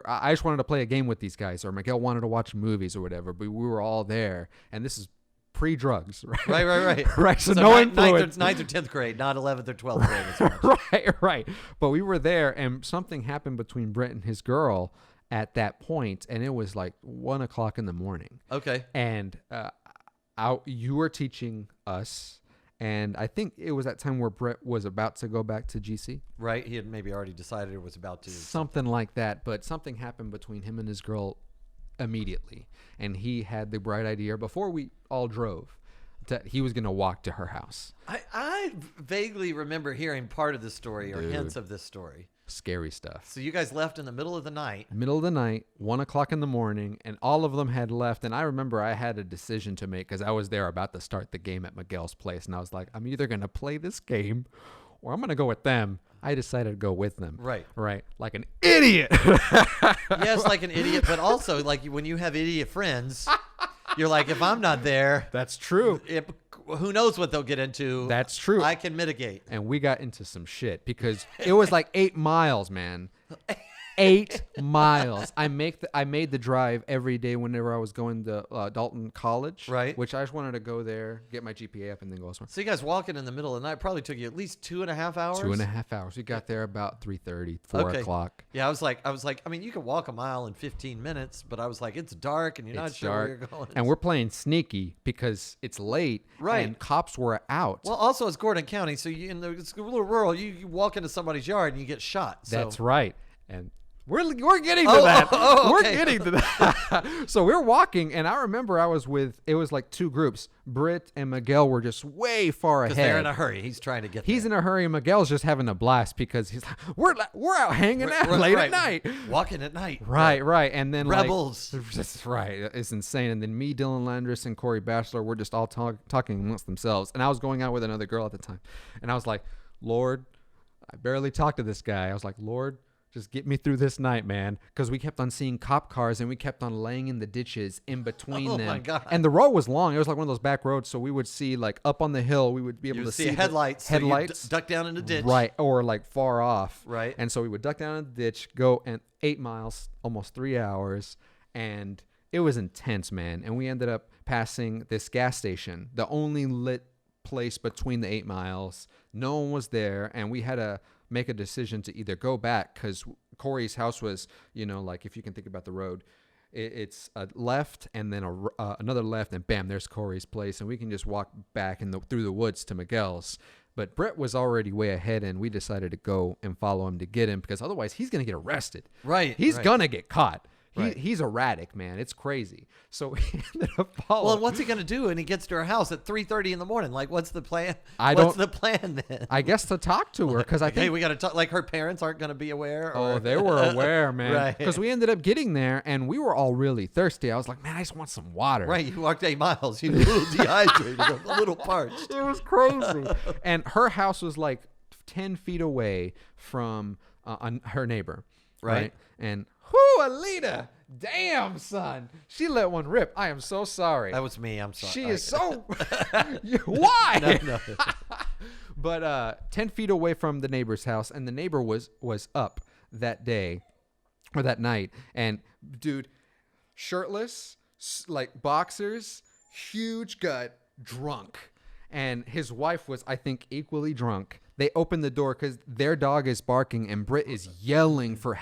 I just wanted to play a game with these guys, or Miguel wanted to watch movies or whatever, but we were all there, and this is pre-drugs, right? Right. Right. So no influence. Ninth or 10th grade, not 11th or 12th grade. As much. Right. But we were there, and something happened between Brett and his girl at that point, and it was like 1 o'clock in the morning. Okay. And you were teaching us, and I think it was that time where Brett was about to go back to GC. Right. He had maybe already decided or was about to. Something like that. But something happened between him and his girl immediately, and he had the bright idea before we all drove that he was going to walk to her house. I vaguely remember hearing part of this story or Dude. hints of this story. Scary stuff. So you guys left in the middle of the night. Middle of the night, 1 o'clock in the morning, and all of them had left. And I remember I had a decision to make because I was there about to start the game at Miguel's place, and I was like, I'm either going to play this game or I'm going to go with them. I decided to go with them. Right. Like an idiot. Yes, like an idiot, but also like when you have idiot friends, you're like, if I'm not there, That's true. who knows what they'll get into. That's true. I can mitigate. And we got into some shit because it was like 8 miles, man. 8 miles. I made the drive every day whenever I was going to Dalton College. Right. Which I just wanted to go there, get my GPA up, and then go elsewhere. So you guys walking in the middle of the night probably took you at least 2.5 hours. 2.5 hours. We got there about 3:30, 4 o'clock. Yeah, I was like, I mean, you can walk a mile in 15 minutes, but I was like, it's dark and you're not sure where you're going. And we're playing sneaky because it's late. Right. And cops were out. Well, also it's Gordon County, so you in the it's a little rural. You walk into somebody's yard and you get shot. So. That's right. And we're getting to that. We're getting to that. So we're walking, and I remember it was like 2 groups. Britt and Miguel were just way far ahead. Because they're in a hurry. He's trying to get there. He's in a hurry, and Miguel's just having a blast because he's like, we're out hanging out late at night. Walking at night. Right. And then Rebels. That's right. It's insane. And then me, Dylan Landris, and Corey Bachelor were just all talking amongst themselves. And I was going out with another girl at the time. And I was like, Lord, I barely talked to this guy. I was like, Lord, just get me through this night, man. Because we kept on seeing cop cars and we kept on laying in the ditches in between them. Oh, my God. And the road was long. It was like one of those back roads. So we would see, like, up on the hill, we would be able to see headlights. Headlights. So you duck down in the ditch. Right. Or, like, far off. Right. And so we would duck down in the ditch, go and 8 miles, almost 3 hours. And it was intense, man. And we ended up passing this gas station, the only lit place between the 8 miles. No one was there. And we had to make a decision to either go back because Corey's house was, like if you can think about the road, it's a left and then another left and bam, there's Corey's place. And we can just walk back through the woods to Miguel's. But Brett was already way ahead and we decided to go and follow him to get him because otherwise he's going to get arrested. Right. He's going to get caught. Right. He's erratic, man. It's crazy. So we ended up following. Well, what's he going to do when he gets to her house at 3:30 in the morning? Like, what's the plan? What's the plan then? I guess to talk to her because I think. Hey, we got to talk. Like, her parents aren't going to be aware. Oh, they were aware, man. Right. Because we ended up getting there and we were all really thirsty. I was like, man, I just want some water. Right. You walked 8 miles. You were a little dehydrated, a little parched. It was crazy. And her house was like 10 feet away from her neighbor. Right. And Alita. Damn, son. She let one rip. I am so sorry. That was me. I'm sorry. She is so... Why? No. But 10 feet away from the neighbor's house, and the neighbor was up that day, or that night. And, dude, shirtless, like boxers, huge gut, drunk. And his wife was, I think, equally drunk. They opened the door because their dog is barking, and Britt is yelling for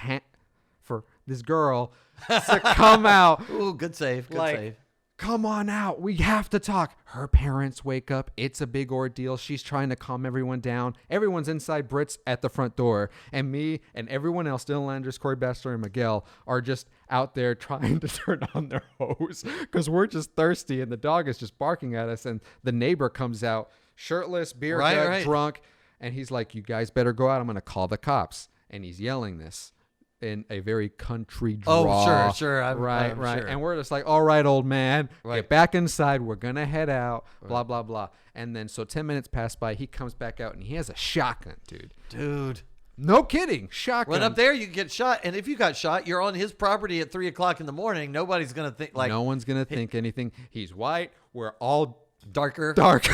this girl to come out. Ooh, good save. Good save. Come on out. We have to talk. Her parents wake up. It's a big ordeal. She's trying to calm everyone down. Everyone's inside. Britt's at the front door. And me and everyone else, Dylan Landers, Corey Bachelor, and Miguel, are just out there trying to turn on their hose because we're just thirsty and the dog is just barking at us. And the neighbor comes out shirtless, beer gut, drunk. And he's like, you guys better go out. I'm going to call the cops. And he's yelling this in a very country draw. Oh, sure. I'm right. Sure. And we're just like, all right, old man, Right. get back inside. We're going to head out, blah, blah, blah. And then so 10 minutes pass by. He comes back out and he has a shotgun, Dude. No kidding. Shotgun. Run up there, you get shot. And if you got shot, you're on his property at 3 o'clock in the morning. Nobody's going to think like. No one's going to think anything. He's white. We're all darker. dark.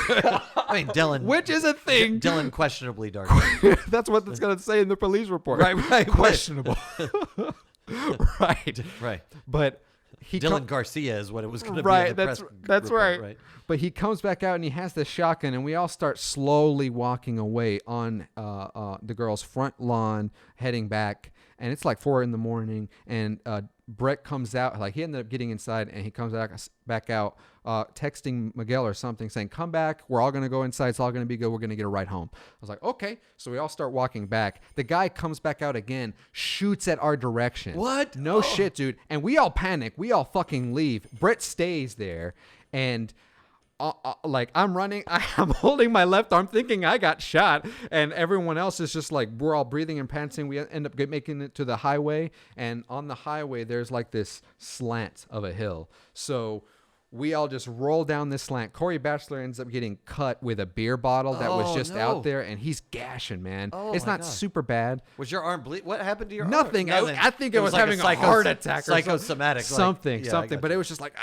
I mean, Dylan. Which is a thing. Dylan questionably darker. That's what it's going to say in the police report. Right. Questionable. Right. Right. But Dylan Garcia is what it was going to be. Right, in the that's press report, right. But he comes back out and he has the shotgun, and we all start slowly walking away on the girl's front lawn, heading back. And it's like 4 a.m, and Brett comes out. Like, he ended up getting inside, and he comes back out, texting Miguel or something, saying, "Come back. We're all gonna go inside. It's all gonna be good. We're gonna get a ride home." I was like, "Okay." So we all start walking back. The guy comes back out again, shoots at our direction. What? No shit, dude. And we all panic. We all fucking leave. Brett stays there, and like, I'm running, I'm holding my left arm thinking I got shot, and everyone else is just like, we're all breathing and panting. We end up making it to the highway, and on the highway there's like this slant of a hill, so we all just roll down this slant. Corey Batchelor ends up getting cut with a beer bottle that was just out there, and he's gashing, man. It's not super bad. Was your arm bleed? What happened to your arm? Nothing. I think it was like having a heart attack or psychosomatic. Something. But it was just like,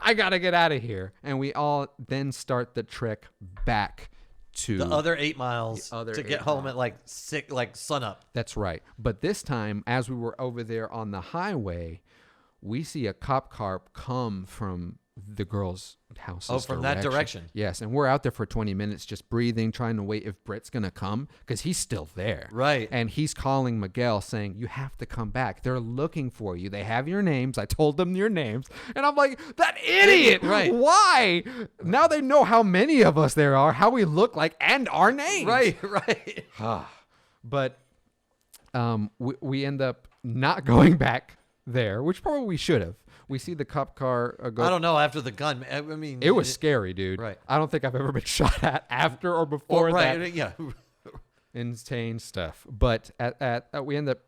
I gotta get out of here. And we all then start the trek back to the other 8 miles to get home at like sunup. That's right. But this time, as we were over there on the highway, we see a cop car come from the girl's house. Oh, from that direction. Yes, and we're out there for 20 minutes just breathing, trying to wait if Brett's going to come, because he's still there. Right. And he's calling Miguel saying, "You have to come back. They're looking for you. They have your names. I told them your names." And I'm like, that idiot! Right. Why? Now they know how many of us there are, how we look like, and our names. Right. But we end up not going back there, which probably we should have. We see the cop car go. I don't know, after the gun. I mean, it was scary, dude. Right. I don't think I've ever been shot at after or before that. Yeah. Insane stuff. But we end up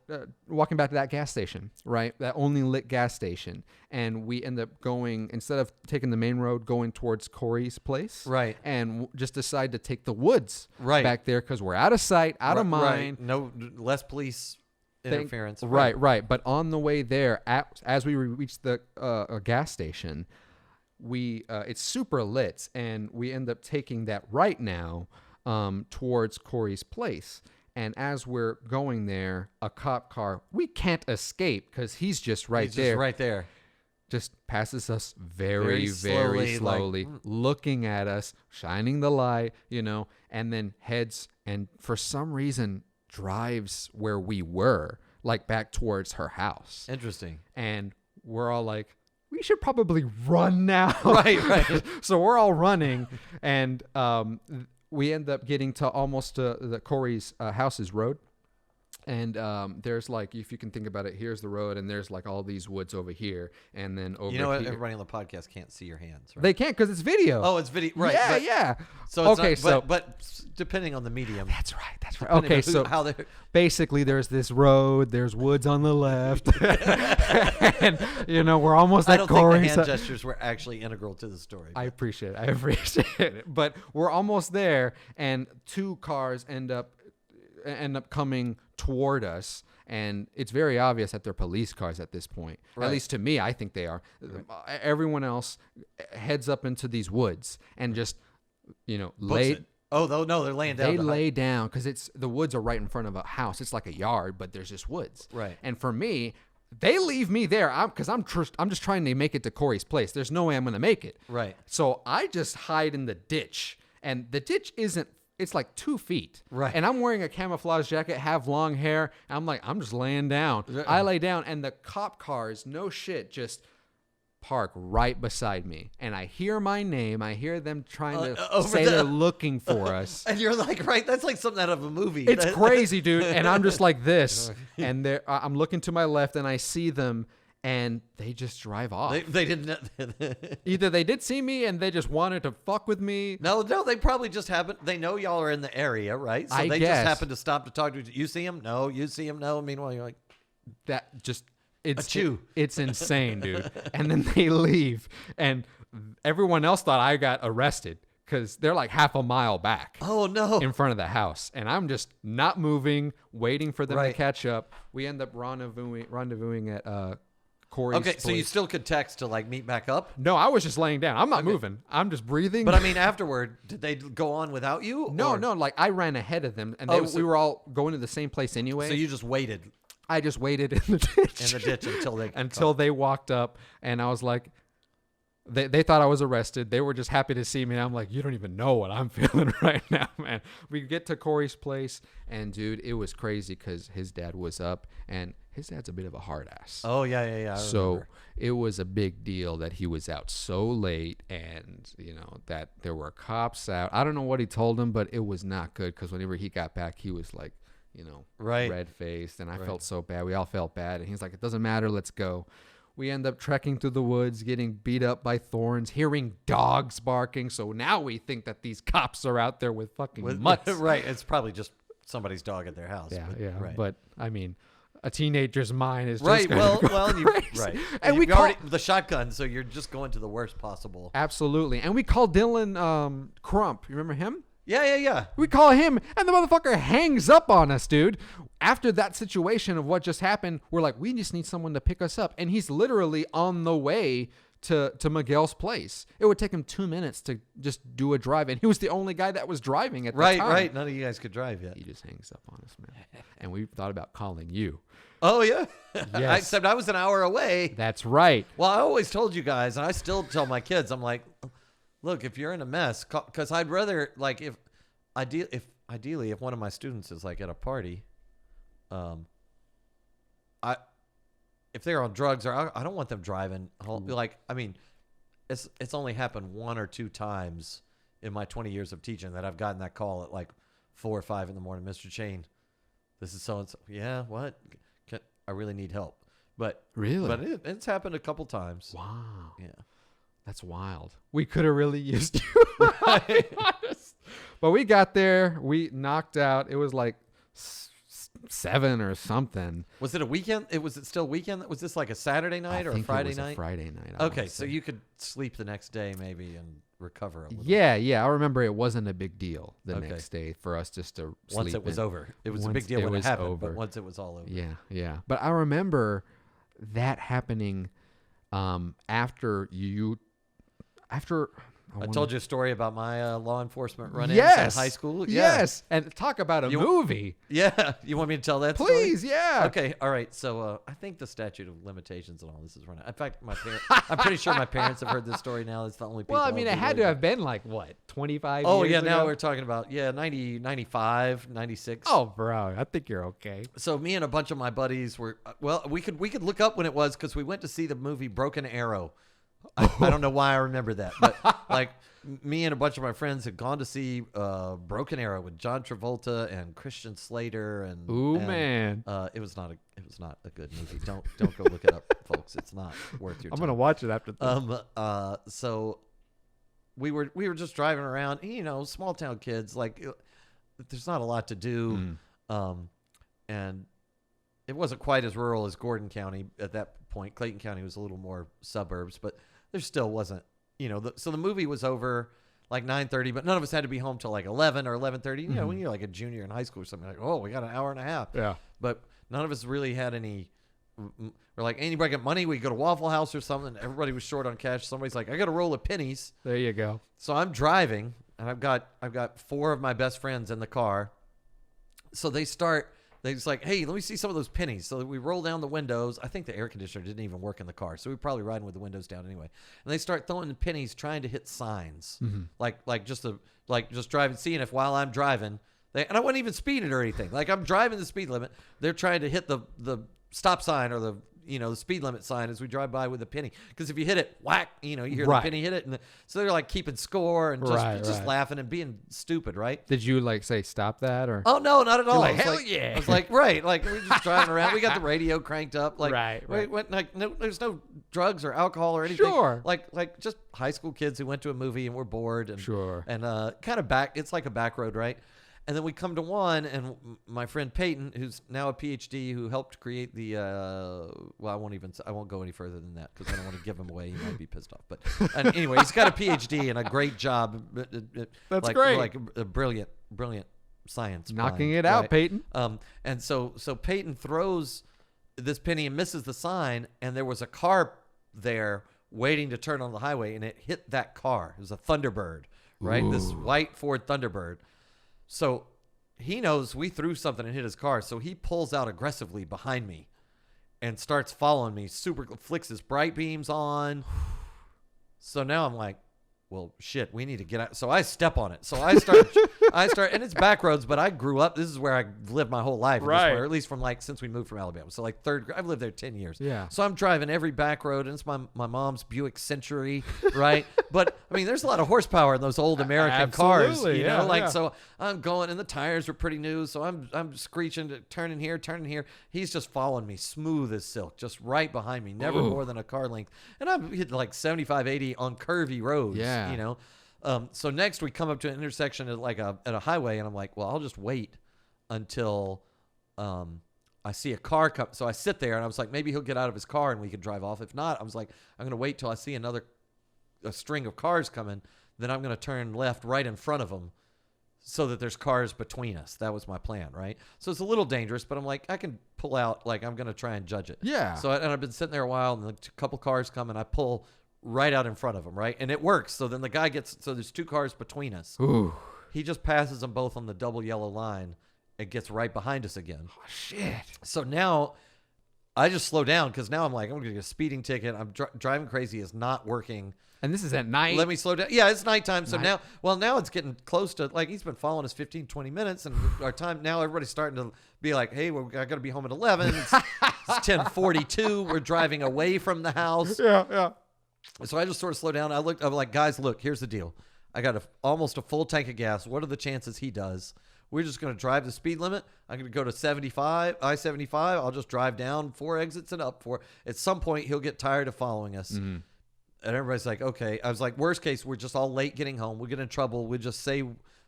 walking back to that gas station, right? That only lit gas station. And we end up going, instead of taking the main road, going towards Corey's place. Right. And just decide to take the woods back there, because we're out of sight, out of mind. Right. No, less police interference. Right. But on the way there, as we reach the gas station, it's super lit, and we end up taking that right now towards Corey's place. And as we're going there, a cop car, we can't escape because he's just right there. Just passes us very slowly, looking at us, shining the light, and then heads, and for some reason drives where we were, like back towards her house. Interesting. And we're all like, we should probably run now. Right. So we're all running, and we end up getting to almost the Corey's house's road. And there's like, if you can think about it, here's the road, and there's like all these woods over here, and then over here. Everybody on the podcast can't see your hands, right? They can't, because it's video. Oh, it's video, right? Yeah. So it's but depending on the medium. That's right. Okay, so basically, there's this road, there's woods on the left, and we're almost at Corey's. I don't think the hand gestures were actually integral to the story. I appreciate it, but we're almost there, and 2 cars end up coming toward us, and it's very obvious that they're police cars at this point. Right. At least to me, I think they are. Right. Everyone else heads up into these woods and just lay. Oh, no, they're laying down. They lay down because the woods are right in front of a house. It's like a yard, but there's just woods. Right. And for me, they leave me there because I'm just trying to make it to Corey's place. There's no way I'm going to make it. Right. So I just hide in the ditch, and the ditch isn't. It's like 2 feet. Right. And I'm wearing a camouflage jacket, have long hair. And I'm just laying down. I lay down, and the cop cars, no shit, just park right beside me. And I hear my name. I hear them trying to say they're looking for us. And you're like, right, that's like something out of a movie. It's crazy, dude. And I'm just like this. And I'm looking to my left, and I see them. And they just drive off. They didn't. Either they did see me and they just wanted to fuck with me. No, they probably just happened. They know y'all are in the area, right? So they guess. just happened to stop to talk to you. You see him? No. You see him? No. Meanwhile, you're like, it's insane, dude. And then they leave, and everyone else thought I got arrested because they're like half a mile back. Oh no! In front of the house, and I'm just not moving, waiting for them to catch up. We end up rendezvousing at Corey's place. So you still could text to like meet back up? No, I was just laying down. I'm not moving. I'm just breathing. But I mean, afterward, did they go on without you? No. Like I ran ahead of them, and we were all going to the same place anyway. So you just waited. I just waited in the ditch. In the ditch until they walked up, and I was like, they thought I was arrested. They were just happy to see me. And I'm like, you don't even know what I'm feeling right now, man. We get to Corey's place, and dude, it was crazy because his dad was up, and his dad's a bit of a hard ass. Oh yeah. So remember. it was a big deal that he was out so late, and that there were cops out. I don't know what he told him, but it was not good because whenever he got back, he was like, right, red faced, and I felt so bad. We all felt bad, and he's like, "It doesn't matter, let's go." We end up trekking through the woods, getting beat up by thorns, hearing dogs barking. So now we think that these cops are out there with fucking mutts. Right. It's probably just somebody's dog at their house. Yeah. Right. But I mean, a teenager's mind is just right. Well, Right. And we already the shotgun, so you're just going to the worst possible. Absolutely. And we call Dylan Crump. You remember him? Yeah. We call him, and the motherfucker hangs up on us, dude. After that situation of what just happened, we're like, we just need someone to pick us up. And he's literally on the way to Miguel's place. It would take him 2 minutes to just do a drive, and he was the only guy that was driving at the time. Right. None of you guys could drive yet. He just hangs up on us, man. And we thought about calling you. Oh, yeah? Yes. Except I was an hour away. That's right. Well, I always told you guys, and I still tell my kids, I'm like, look, if you're in a mess, because I'd rather, like, ideally, if one of my students is, like, at a party, if they're on drugs, or I don't want them driving. Like, I mean, it's only happened 1 or 2 times in my 20 years of teaching that I've gotten that call at like 4 or 5 in the morning. Mr. Cheyne, this is so and so. Yeah, what? I really need help. But really, but it's happened a couple times. Wow. Yeah, that's wild. We could have really used you. But we got there. We knocked out. It was like 7 or something. Was it a weekend? Was it still weekend? Was this like a Saturday night or a Friday night? A Friday night. Okay, so you could sleep the next day maybe and recover a little. Yeah. I remember it wasn't a big deal the next day for us just to sleep. Once it was over. It was a big deal when it happened, but once it was all over. Yeah. But I remember that happening after I told you a story about my law enforcement run-ins in high school. Yeah. Yes, and talk about a movie. Yeah, you want me to tell that story? Please, yeah. Okay, all right. So I think the statute of limitations and all this is running. In fact, I'm pretty sure my parents have heard this story now. It's the only people. Well, I mean, it had to have been like, what, 25 years Oh, yeah, ago? now we're talking about, 90, 95, 96. Oh, bro, I think you're okay. So me and a bunch of my buddies were, we could look up when it was because we went to see the movie Broken Arrow. I don't know why I remember that, but like me and a bunch of my friends had gone to see Broken Arrow with John Travolta and Christian Slater and man, it was not a good movie. Don't go look it up, folks. It's not worth your time. I'm gonna watch it after this. So we were just driving around, small town kids, like there's not a lot to do, and it wasn't quite as rural as Gordon County at that point. Clayton County was a little more suburbs, but there still wasn't, so the movie was over like 9:30, but none of us had to be home till like 11 or 11:30. When you're like a junior in high school or something, like, oh, we got an hour and a half. Yeah. But none of us really had any. We're like, anybody got money? We go to Waffle House or something. Everybody was short on cash. Somebody's like, I got a roll of pennies. There you go. So I'm driving, and I've got 4 of my best friends in the car. So they just like, hey, let me see some of those pennies. So we roll down the windows. I think the air conditioner didn't even work in the car, so we were probably riding with the windows down anyway. And they start throwing the pennies, trying to hit signs, like just driving, seeing if while I'm driving, and I wasn't even speeding or anything. Like I'm driving the speed limit. They're trying to hit the stop sign or the speed limit sign as we drive by with a penny. Because if you hit it, whack, you hear the penny hit it. And so they're like keeping score and just laughing and being stupid, right? Did you like say stop that or? Oh, no, not at all. Like, hell yeah. I was like, right. Like we're just driving around. We got the radio cranked up. Like, right. There's no drugs or alcohol or anything. Sure. Like just high school kids who went to a movie and were bored. And, sure. And kind of back, it's like a back road, right? And then we come to one, and my friend Peyton, who's now a PhD, who helped create the I won't go any further than that because I don't want to give him away. He might be pissed off. But anyway, he's got a PhD and a great job. That's great. Like a brilliant science. Knocking mind, it out, Peyton. And so Peyton throws this penny and misses the sign, and there was a car there waiting to turn on the highway, and it hit that car. It was a Thunderbird, right? Ooh. This white Ford Thunderbird. So he knows we threw something and hit his car, so he pulls out aggressively behind me and starts following me. Flicks his bright beams on. So now I'm like, well, shit, we need to get out. So I step on it. So I start, and it's back roads, but I grew up. This is where I lived my whole life, right? Or at least from since we moved from Alabama. So I've lived there 10 years. Yeah. So I'm driving every back road, and it's my mom's Buick Century, right? But I mean, there's a lot of horsepower in those old American cars, So I'm going, and the tires are pretty new. So I'm screeching, turning here. He's just following me, smooth as silk, just right behind me, never more than a car length. And I'm hitting 75, 80 on curvy roads. Yeah. So next we come up to an intersection at a highway, and I'm like, well, I'll just wait until I see a car come. So I sit there, and I was like, maybe he'll get out of his car and we can drive off. If not, I was like, I'm gonna wait till I see a string of cars coming. Then I'm gonna turn left right in front of them, so that there's cars between us. That was my plan, right? So it's a little dangerous, but I'm like, I can pull out. I'm gonna try and judge it. Yeah. So I've been sitting there a while, and a couple cars come, and I pull right out in front of him, right? And it works. So then the guy so there's two cars between us. Ooh. He just passes them both on the double yellow line and gets right behind us again. Oh, shit. So now I just slow down, because now I'm like, I'm going to get a speeding ticket. I'm driving crazy is not working. And this is at night? Let me slow down. Yeah, it's nighttime. So now it's getting close to, he's been following us 15, 20 minutes, and our time, now everybody's starting to be like, hey, I got to be home at 11. It's 10:42. We're driving away from the house. Yeah. So I just sort of slowed down. I'm like, guys, look, here's the deal. I got almost a full tank of gas. What are the chances he does? We're just going to drive the speed limit. I'm going to go to I-75. I'll just drive down 4 exits and up 4. At some point, he'll get tired of following us. Mm-hmm. And everybody's like, okay. I was like, worst case, we're just all late getting home. We'll get in trouble. We'll just say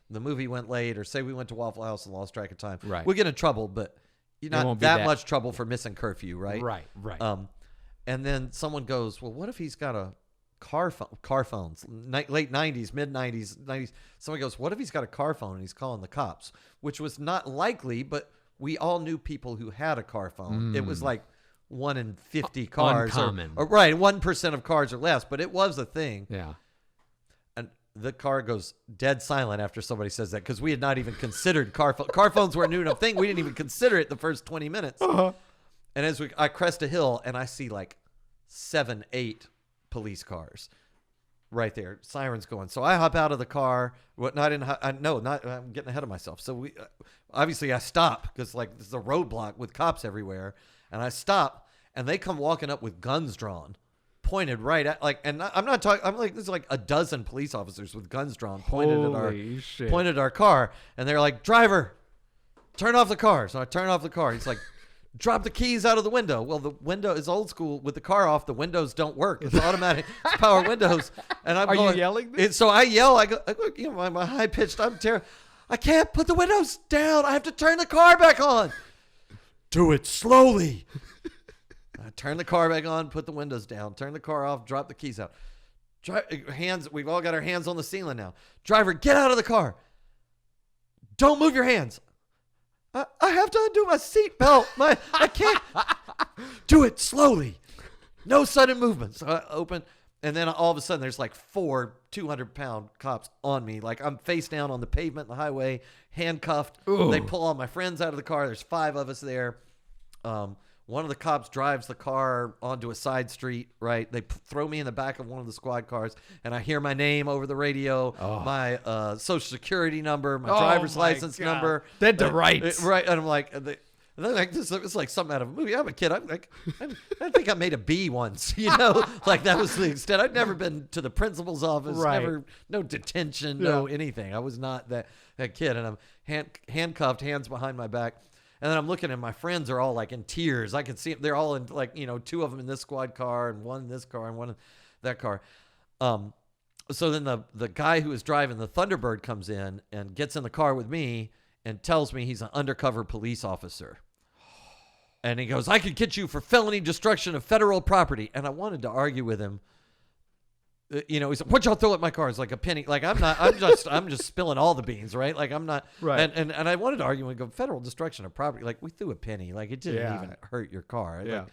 the movie went late, or say we went to Waffle House and lost track of time. Right. We'll get in trouble, but you're not that much trouble for missing curfew, right? Right. And then someone goes, well, what if he's got a car phones, late 90s, mid 90s. Someone goes, what if he's got a car phone and he's calling the cops? Which was not likely, but we all knew people who had a car phone. It was like 1 in 50 cars. Uncommon. Or right, 1% of cars or less, but it was a thing. Yeah. And the car goes dead silent after somebody says that, because we had not even considered car phones were a new enough thing. We didn't even consider it the first 20 minutes. Uh-huh. And I crest a hill, and I see 7, 8 police cars right there, sirens going. So I hop out of the car. I'm getting ahead of myself. So obviously I stop, because this is a roadblock with cops everywhere, and I stop, and they come walking up with guns drawn, pointed right at and I'm not talking. I'm like, there's a dozen police officers with guns drawn pointed at our car, and they're like, driver, turn off the car. So I turn off the car. He's like, drop the keys out of the window. Well, the window is old school. With the car off, the windows don't work. It's automatic. It's power windows. And I'm you yelling this? So I yell. I go, my high pitched. I'm terrible. I can't put the windows down. I have to turn the car back on. Do it slowly. I turn the car back on, put the windows down, turn the car off, drop the keys out. Hands. We've all got our hands on the ceiling now. Driver, get out of the car. Don't move your hands. I have to undo my seatbelt. I can't. Do it slowly. No sudden movements. So I open, and then all of a sudden there's 4 200-pound cops on me. I'm face down on the pavement, the highway, handcuffed. Ooh. They pull all my friends out of the car. There's 5 of us there. One of the cops drives the car onto a side street, right? They throw me in the back of one of the squad cars, and I hear my name over the radio, my social security number, my driver's license number. Dead to rights. Right, and I'm like, it's like something out of a movie. I'm a kid. I think I made a B once, that was the extent. I'd never been to the principal's office, never, no detention, no anything. I was not that kid, and I'm handcuffed, hands behind my back. And then I'm looking, and my friends are all in tears. I can see them. They're all in 2 of them in this squad car, and 1 in this car, and 1 in that car. So then the guy who is driving the Thunderbird comes in and gets in the car with me and tells me he's an undercover police officer. And he goes, I could get you for felony destruction of federal property. And I wanted to argue with him. He said, what y'all throw at my car? It's like a penny. I'm just spilling all the beans, right? I'm not. Right. And I wanted to argue and go, federal destruction of property. We threw a penny. It didn't even hurt your car. Yeah.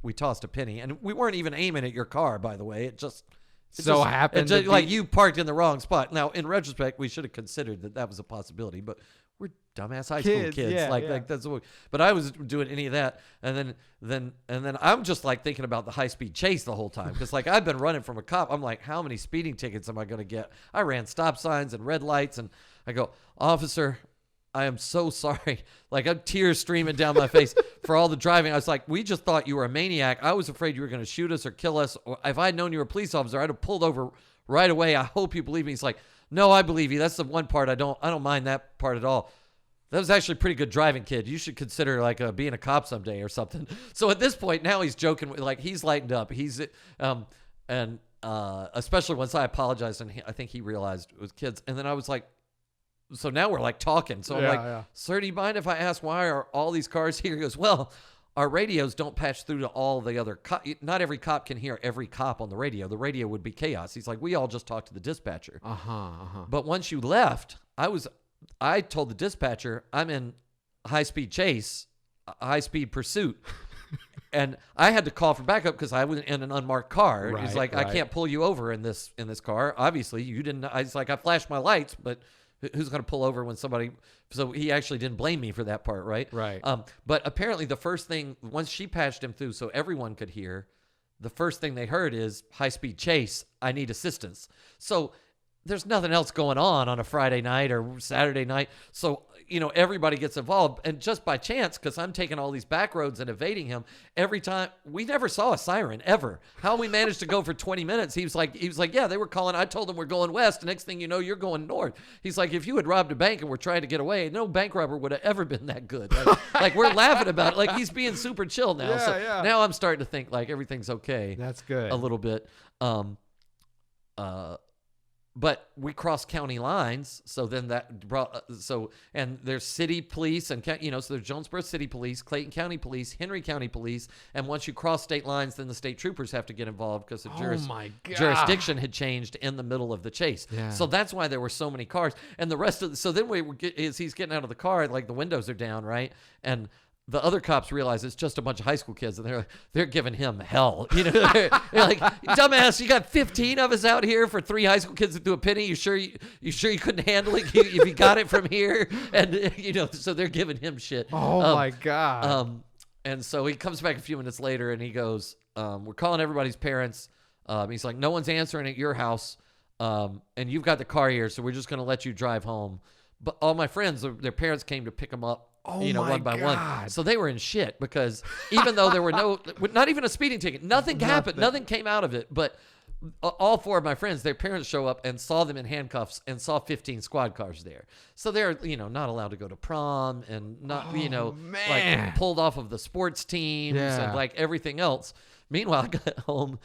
We tossed a penny, and we weren't even aiming at your car, by the way. It just happened. You parked in the wrong spot. Now, in retrospect, we should have considered that was a possibility, but we're dumbass high school Kids, kids. yeah, like yeah. like that's what. But I was doing any of that, and then I'm just like thinking about the high speed chase the whole time because like I've been running from a cop. I'm like, how many speeding tickets am I going to get? I ran stop signs and red lights, and I go, officer, I am so sorry. Like I'm tears streaming down my face for all the driving. I was like, we just thought you were a maniac. I was afraid you were going to shoot us or kill us. Or if I'd known you were a police officer, I'd have pulled over right away. I hope you believe me. He's like, no, I believe you. That's the one part I don't mind that part at all. That was actually pretty good driving, kid. You should consider like being a cop someday or something. So at this point now he's joking, like he's lightened up. He's especially once I apologized and I think he realized it was kids. And then I was like, so now we're like talking. So I'm like, sir, do you mind if I ask why are all these cars here? He goes, well, our radios don't patch through to all the other not every cop can hear every cop on the radio. The radio would be chaos. He's like, we all just talked to the dispatcher. But once you left, I told the dispatcher I'm in high-speed chase, high-speed pursuit. And I had to call for backup because I was in an unmarked car. He's like, I can't pull you over in this car. Obviously, you didn't. I was like, I flashed my lights, but who's going to pull over when somebody? So he actually didn't blame me for that part, right? Right. But apparently, the first thing once she patched him through, so everyone could hear, the first thing they heard is high-speed chase. I need assistance. So there's nothing else going on a Friday night or Saturday night. So, everybody gets involved. And just by chance, because I'm taking all these back roads and evading him, every time, we never saw a siren, ever. How we managed to go for 20 minutes, he was like, yeah, they were calling. I told them we're going west. The next thing you know, you're going north. He's like, if you had robbed a bank and were trying to get away, no bank robber would have ever been that good. Like we're laughing about it. Like he's being super chill now. Now I'm starting to think like everything's okay. That's good. A little bit. But we cross county lines, so then that brought and there's city police and so there's Jonesboro City Police, Clayton County Police, Henry County Police, and once you cross state lines, then the state troopers have to get involved because the jurisdiction had changed in the middle of the chase. Yeah. So that's why there were so many cars, and the rest of so then he's getting out of the car, like the windows are down, right, and the other cops realize it's just a bunch of high school kids, and they're giving him hell. They're like, dumbass, you got 15 of us out here for 3 high school kids to do a penny. You sure you couldn't handle it if you got it from here? And so they're giving him shit. Oh my God. And so he comes back a few minutes later, and he goes, "We're calling everybody's parents." He's like, "No one's answering at your house, and you've got the car here, so we're just going to let you drive home." But all my friends, their parents came to pick them up. One by one. So they were in shit because even though there were not even a speeding ticket, nothing happened. Nothing came out of it. But all 4 of my friends, their parents show up and saw them in handcuffs and saw 15 squad cars there. So they're, not allowed to go to prom and not, like pulled off of the sports teams and like everything else. Meanwhile, I got home,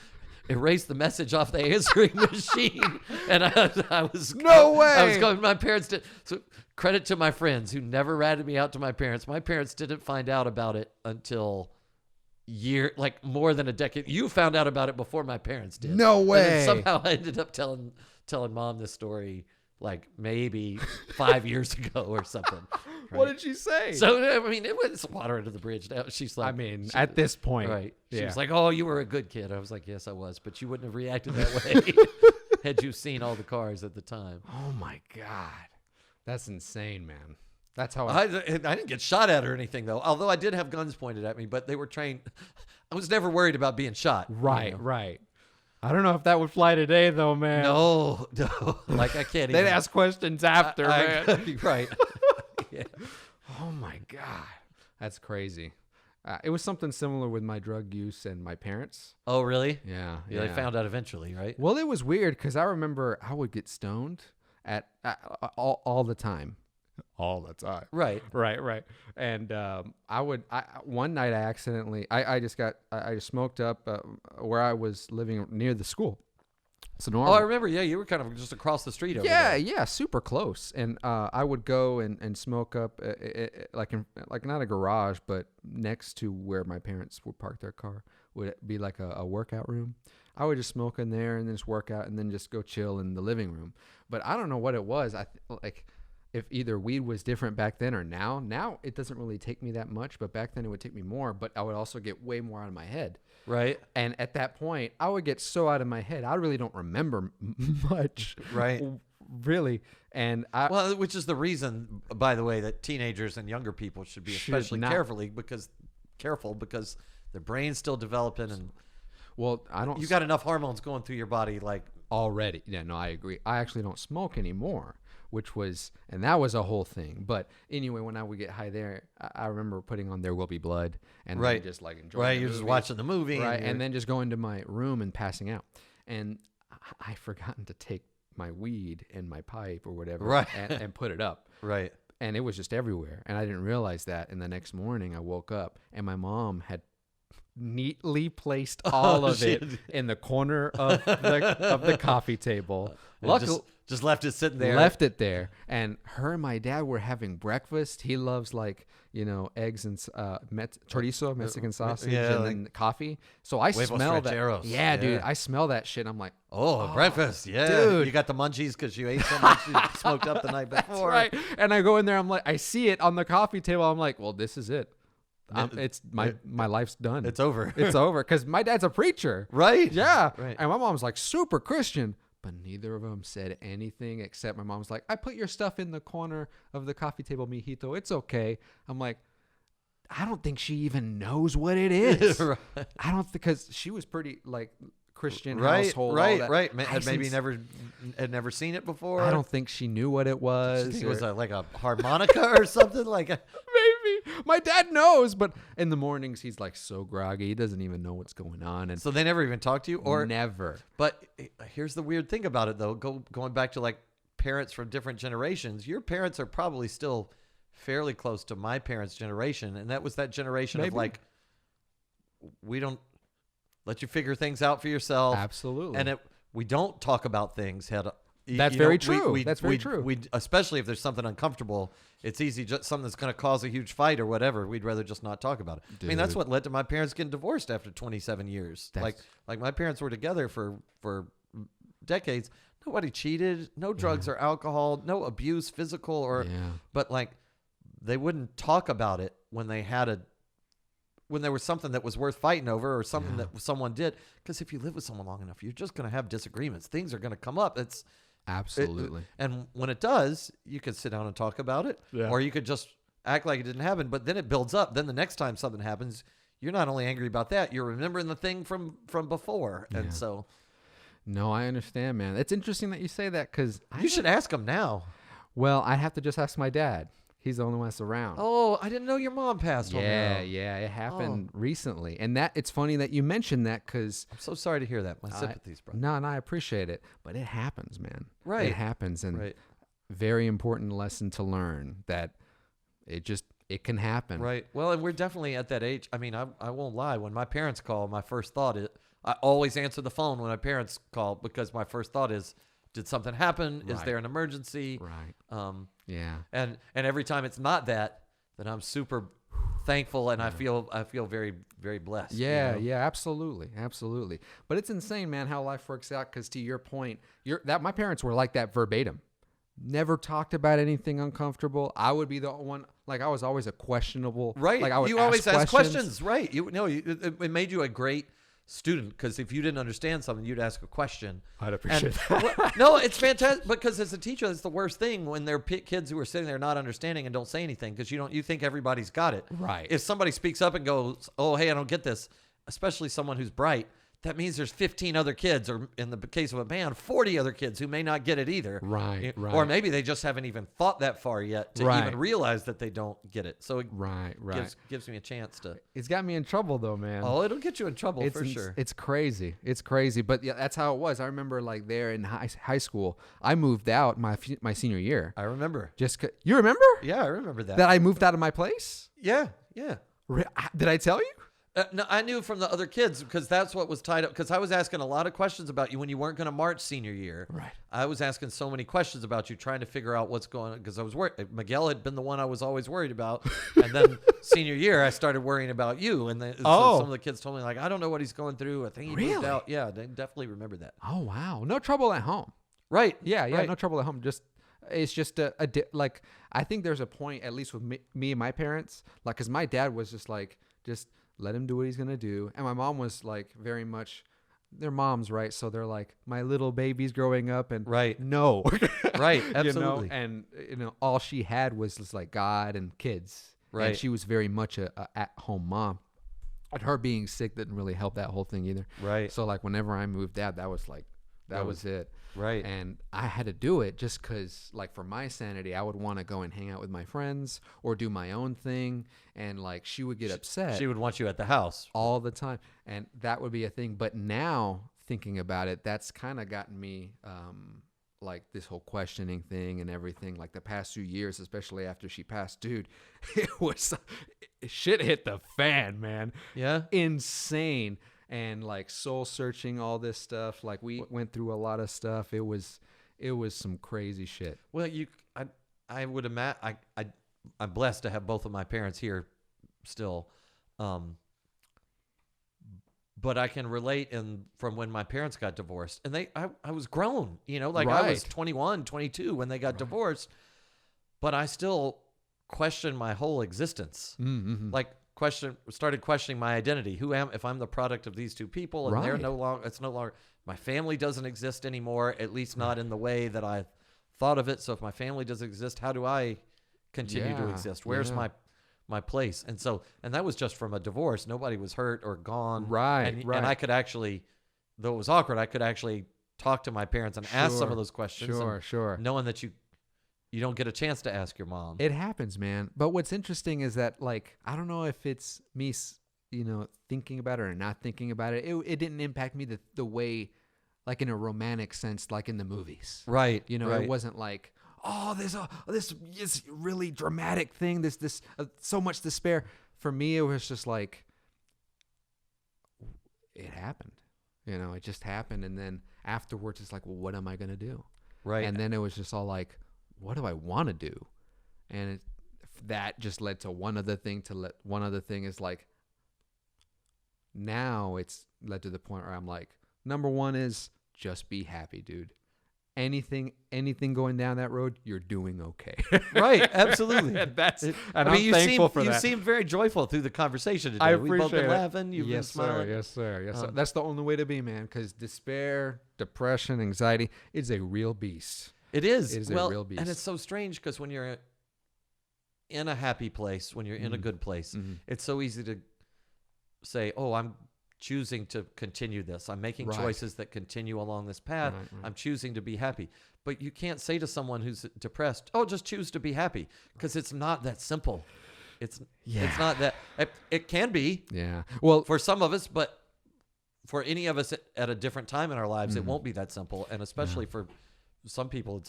erased the message off the answering machine, and I was no way. I was going. My parents did. So credit to my friends who never ratted me out to my parents. My parents didn't find out about it until more than a decade. You found out about it before my parents did. No way. And then somehow I ended up telling mom this story like maybe 5 years ago or something. Right? What did she say? So, I mean, it was water under the bridge. Now she's like, at this point. Right. She was like, oh, you were a good kid. I was like, yes, I was. But you wouldn't have reacted that way had you seen all the cars at the time. Oh, my God. That's insane, man. That's how I didn't get shot at or anything, though. Although I did have guns pointed at me, but they were trained. I was never worried about being shot. Right. I don't know if that would fly today, though, man. No. Like, I can't even. They'd ask questions after, man. Right. Yeah. Oh, my God. That's crazy. It was something similar with my drug use and my parents. Oh, really? Yeah. They found out eventually, right? Well, it was weird because I remember I would get stoned all the time. All the time. Right. And one night I accidentally, I just smoked up where I was living near the school. So normal. Oh, I remember. Yeah, you were kind of just across the street over there. Yeah, super close. And I would go and smoke up, like not a garage, but next to where my parents would park their car would be like a workout room. I would just smoke in there and then just work out and then just go chill in the living room. But I don't know what it was. If either weed was different back then or now. Now it doesn't really take me that much, but back then it would take me more. But I would also get way more out of my head. Right. And at that point, I would get so out of my head, I really don't remember much. Right. really. And Well, which is the reason, by the way, that teenagers and younger people should be especially careful because their brain's still developing, and you got enough hormones going through your body like already. Yeah, no, I agree. I actually don't smoke anymore, and that was a whole thing. But anyway, when I would get high there, I remember putting on There Will Be Blood and then just like enjoying Right, you're just watching the movie. Right, and then just going to my room and passing out. And I forgotten to take my weed and my pipe or whatever right. and put it up. Right. And it was just everywhere. And I didn't realize that. And the next morning I woke up and my mom had neatly placed all of it in the corner of the coffee table. Luckily, just left it sitting there. Left it there. And her and my dad were having breakfast. He loves eggs and chorizo, Mexican sausage, and then coffee. So I smell that. Yeah, dude, I smell that shit. I'm like, breakfast. Yeah, dude. You got the munchies because you ate so much you smoked up the night before. That's right. And I go in there. I'm like, I see it on the coffee table. I'm like, well, this is it. It's my life's done. It's over. It's over because my dad's a preacher. Right. Yeah. Right. And my mom's like super Christian, but neither of them said anything except my mom's like, I put your stuff in the corner of the coffee table, mijito. It's okay. I'm like, I don't think she even knows what it is. Right. I don't, because she was pretty like Christian household. Right. Had maybe never seen it before. I don't think she knew what it was. She think it was like a harmonica or something like. Maybe my dad knows, but in the mornings he's like so groggy, he doesn't even know what's going on. And so they never even talk to you, or never. But here's the weird thing about it, though. Going back to like parents from different generations, your parents are probably still fairly close to my parents' generation, and that was that generation of like, we don't let you figure things out for yourself. Absolutely. And we don't talk about things head up. That's very true. That's very true. We especially if there's something uncomfortable, it's easy, just something that's going to cause a huge fight or whatever. We'd rather just not talk about it. Dude. I mean, that's what led to my parents getting divorced after 27 years. Like my parents were together for decades. Nobody cheated. No drugs or alcohol. No abuse, physical or. Yeah. But like, they wouldn't talk about it when there was something that was worth fighting over or something that someone did. Because if you live with someone long enough, you're just going to have disagreements. Things are going to come up. Absolutely. And when it does, you could sit down and talk about it, or you could just act like it didn't happen. But then it builds up. Then the next time something happens, you're not only angry about that, you're remembering the thing from before. Yeah. And so. No, I understand, man. It's interesting that you say that because you should ask him now. Well, I'd have to just ask my dad. He's the only one that's around. Oh, I didn't know your mom passed. Yeah, it happened recently, and it's funny that you mentioned that because I'm so sorry to hear that. My sympathies, brother. No, I appreciate it, but it happens, man. Right, it happens, and very important lesson to learn that it can happen. Right. Well, and we're definitely at that age. I mean, I won't lie. When my parents call, my first thought is I always answer the phone when my parents call because my first thought is, did something happen? Right. Is there an emergency? Right. Yeah. And every time it's not that, then I'm super thankful and I feel very, very blessed. Yeah, yeah, absolutely. Absolutely. But it's insane, man, how life works out because to your point, my parents were like that verbatim. Never talked about anything uncomfortable. I would be the one, like I was always a questionable. Right. Like I would you always ask questions. Right. It made you a great student because if you didn't understand something, you'd ask a question. I'd appreciate that. No, it's fantastic because as a teacher, that's the worst thing when there are kids who are sitting there not understanding and don't say anything because you think everybody's got it. Right. If somebody speaks up and goes, "Oh, hey, I don't get this," especially someone who's bright, that means there's 15 other kids, or in the case of a band, 40 other kids who may not get it either. Right. Or maybe they just haven't even thought that far yet to even realize that they don't get it. So it gives me a chance to. It's got me in trouble though, man. Oh, it'll get you in trouble for sure. It's crazy. It's crazy. But yeah, that's how it was. I remember like there in high school, I moved out my senior year. I remember. You remember? Yeah, I remember that. That I moved out of my place? Yeah. Did I tell you? No, I knew from the other kids because that's what was tied up. Because I was asking a lot of questions about you when you weren't going to march senior year. Right. I was asking so many questions about you, trying to figure out what's going on. Because I was worried. Miguel had been the one I was always worried about. And then senior year, I started worrying about you. And so some of the kids told me, like, I don't know what he's going through. I think he moved out. Yeah, they definitely remember that. Oh, wow. No trouble at home. Right. Yeah. Right. No trouble at home. It's just like, I think there's a point, at least with me and my parents, like, because my dad was just like, just let him do what he's going to do. And my mom was like very much they're moms, right? So they're like, my little baby's growing up, and Right. no, Right. you know, Absolutely. and all she had was just like God and kids, and Right. she was very much a at-home mom. And her being sick didn't really help that whole thing either. Right. So like whenever I moved out, that was like that was it. Right. And I had to do it just because, like, for my sanity, I would want to go and hang out with my friends or do my own thing. And, like, she would get upset She would want you at the house. all the time. And that would be a thing. But now, thinking about it, that's kind of gotten me, like, this whole questioning thing and everything. Like, the past few years, especially after she passed, dude, shit hit the fan, man. Yeah. Insane. And like soul searching, all this stuff. Like we went through a lot of stuff. It was some crazy shit. Well, I would imagine I'm blessed to have both of my parents here still, but I can relate from when my parents got divorced, and I was grown, like I was Right. 21, 22 when they got divorced, but I still questioned my whole existence. Mm-hmm. Like started questioning my identity. Who am if I'm the product of these two people, and they're Right. no longer. It's no longer my family doesn't exist anymore. At least not in the way that I thought of it. So if my family doesn't exist, how do I continue to Yeah, exist? Where's yeah. my place? And that was just from a divorce. Nobody was hurt or gone. Right, And right. I could actually, though it was awkward, I could actually talk to my parents and ask some Sure, of those questions. Sure, and sure. knowing that you don't get a chance to ask your mom. It happens, man. But what's interesting is that, like, I don't know if it's me, thinking about it or not thinking about it. It didn't impact me the way, like in a romantic sense, like in the movies. Right. It wasn't like, oh, this is really dramatic thing. This so much despair. For me, it was just like, it happened. It just happened, and then afterwards, it's like, well, what am I gonna do? Right. And then it was just all like, what do I want to do? And that just led to one other thing. One other thing is like, now it's led to the point where I'm like, number one is just be happy, dude. Anything going down that road, you're doing okay. Right, absolutely. and I'm thankful for you that. seemed very joyful through the conversation today. I We've both been appreciate it. laughing. You've been Yes, smiling. sir. Yes, sir. That's the only way to be, man. Because despair, depression, anxiety is a real beast. It is. It is a well, real beast. and it's so strange because when you're in a happy place, when you're in a good place, it's so easy to say, "Oh, I'm choosing to continue this. I'm making Right. choices that continue along this path. Right. I'm choosing to be happy." But you can't say to someone who's depressed, "Oh, just choose to be happy," because it's not that simple. It's not that. It can be Yeah. Well, for some of us, but for any of us at a different time in our lives, it won't be that simple. And especially for some people,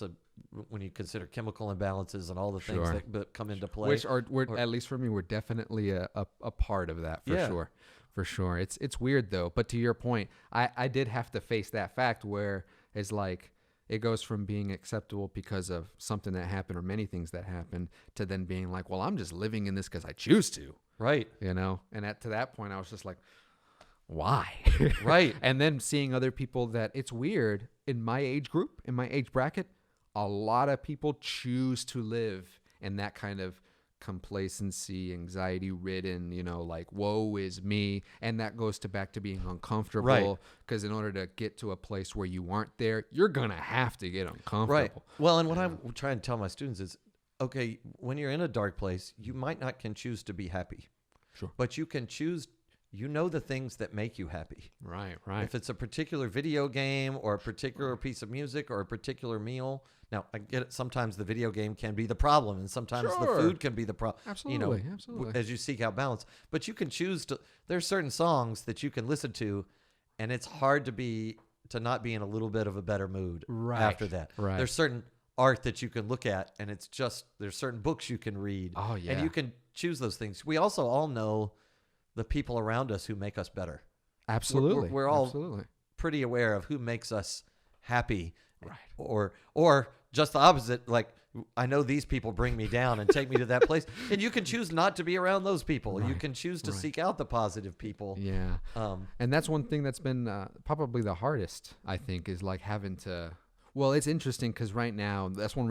when you consider chemical imbalances and all the things Sure. that come into play. which we're at least for me, we're definitely a part of that for Yeah. sure. For sure. It's weird though. But to your point, I did have to face that fact where it's like, it goes from being acceptable because of something that happened or many things that happened to then being like, well, I'm just living in this because I choose to, Right. And to that point, I was just like, why? Right. And then seeing other people that it's weird in my age group, in my age bracket, a lot of people choose to live in that kind of complacency, anxiety ridden, like woe is me. And that goes back to being uncomfortable. Right. Because in order to get to a place where you aren't there, you're going to have to get uncomfortable. Right. Well, and what I try and tell my students is, okay, when you're in a dark place, you might not can choose to be happy. Sure. But you can choose, the things that make you happy. Right. If it's a particular video game or a particular piece of music or a particular meal. Now, I get it. Sometimes the video game can be the problem, and sometimes Sure. the food can be the problem. Absolutely, absolutely. As you seek out balance. But you can choose to. There's certain songs that you can listen to, and it's hard to not be in a little bit of a better mood Right, after that. right. There's certain art that you can look at, and there's certain books you can read. Oh, yeah. And you can choose those things. We also all know the people around us who make us better. Absolutely. We're all Absolutely. pretty aware of who makes us happy, Right. or just the opposite. Like, I know these people bring me down and take me to that place, and you can choose not to be around those people. You Right. can choose to Right. seek out the positive people. Yeah. Um, And that's one thing that's been probably the hardest, I think, is like having to. Well, it's interesting because right now, that's one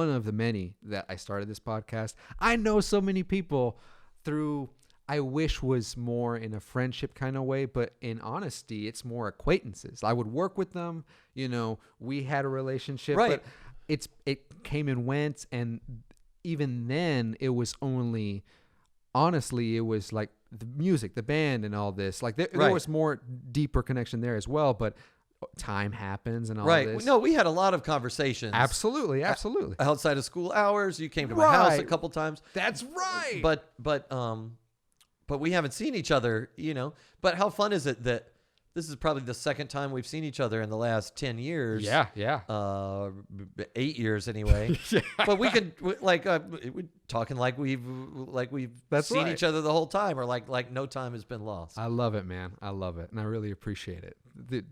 of the many that I started this podcast. I know so many people through I wish was more in a friendship kind of way, but in honesty, it's more acquaintances. I would work with them, we had a relationship, Right. but it came and went, and even then it was only, honestly, it was like the music, the band, and all this. Like there Right. was more deeper connection there as well, but time happens and all Right. this. No, we had a lot of conversations. Absolutely. Outside of school hours. You came to my house a Right. couple times. That's right. But we haven't seen each other, But how fun is it that this is probably the second time we've seen each other in the last 10 years? Yeah. 8 years anyway. Yeah. But we could we're talking like we've That's seen right. each other the whole time, or like no time has been lost. I love it, man. I love it, and I really appreciate it.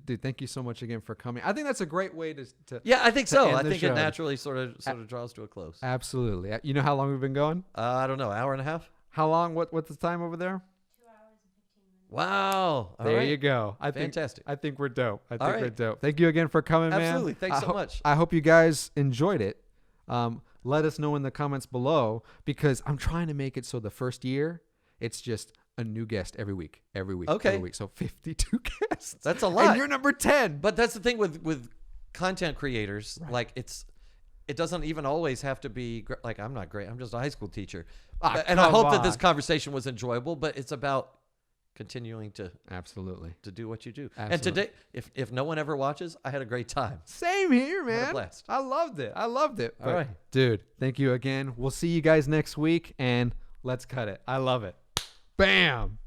Dude, thank you so much again for coming. I think that's a great way to Yeah, I think to so. end I the think show. it naturally sort of draws to a close. Absolutely. You know how long we've been going? I don't know, hour and a half. How long? What's the time over there? 2 hours and 15 minutes. Wow. All There right. you go. Fantastic. I think we're dope. All we're right. dope. Thank you again for coming, man. Absolutely. Thanks so much. I hope you guys enjoyed it. Let us know in the comments below, because I'm trying to make it so the first year it's just a new guest every week. Okay. So 52 guests. That's a lot. And you're number 10. But that's the thing with content creators. Right. Like it doesn't even always have to be like I'm not great. I'm just a high school teacher. Ah, And I come hope that this on. conversation was enjoyable. But it's about continuing to Absolutely. do what you do. Absolutely. And today, if no one ever watches, I had a great time. Same here, Had a man. blast. I loved it. All right. Dude, thank you again. We'll see you guys next week, and let's cut it. I love it. Bam.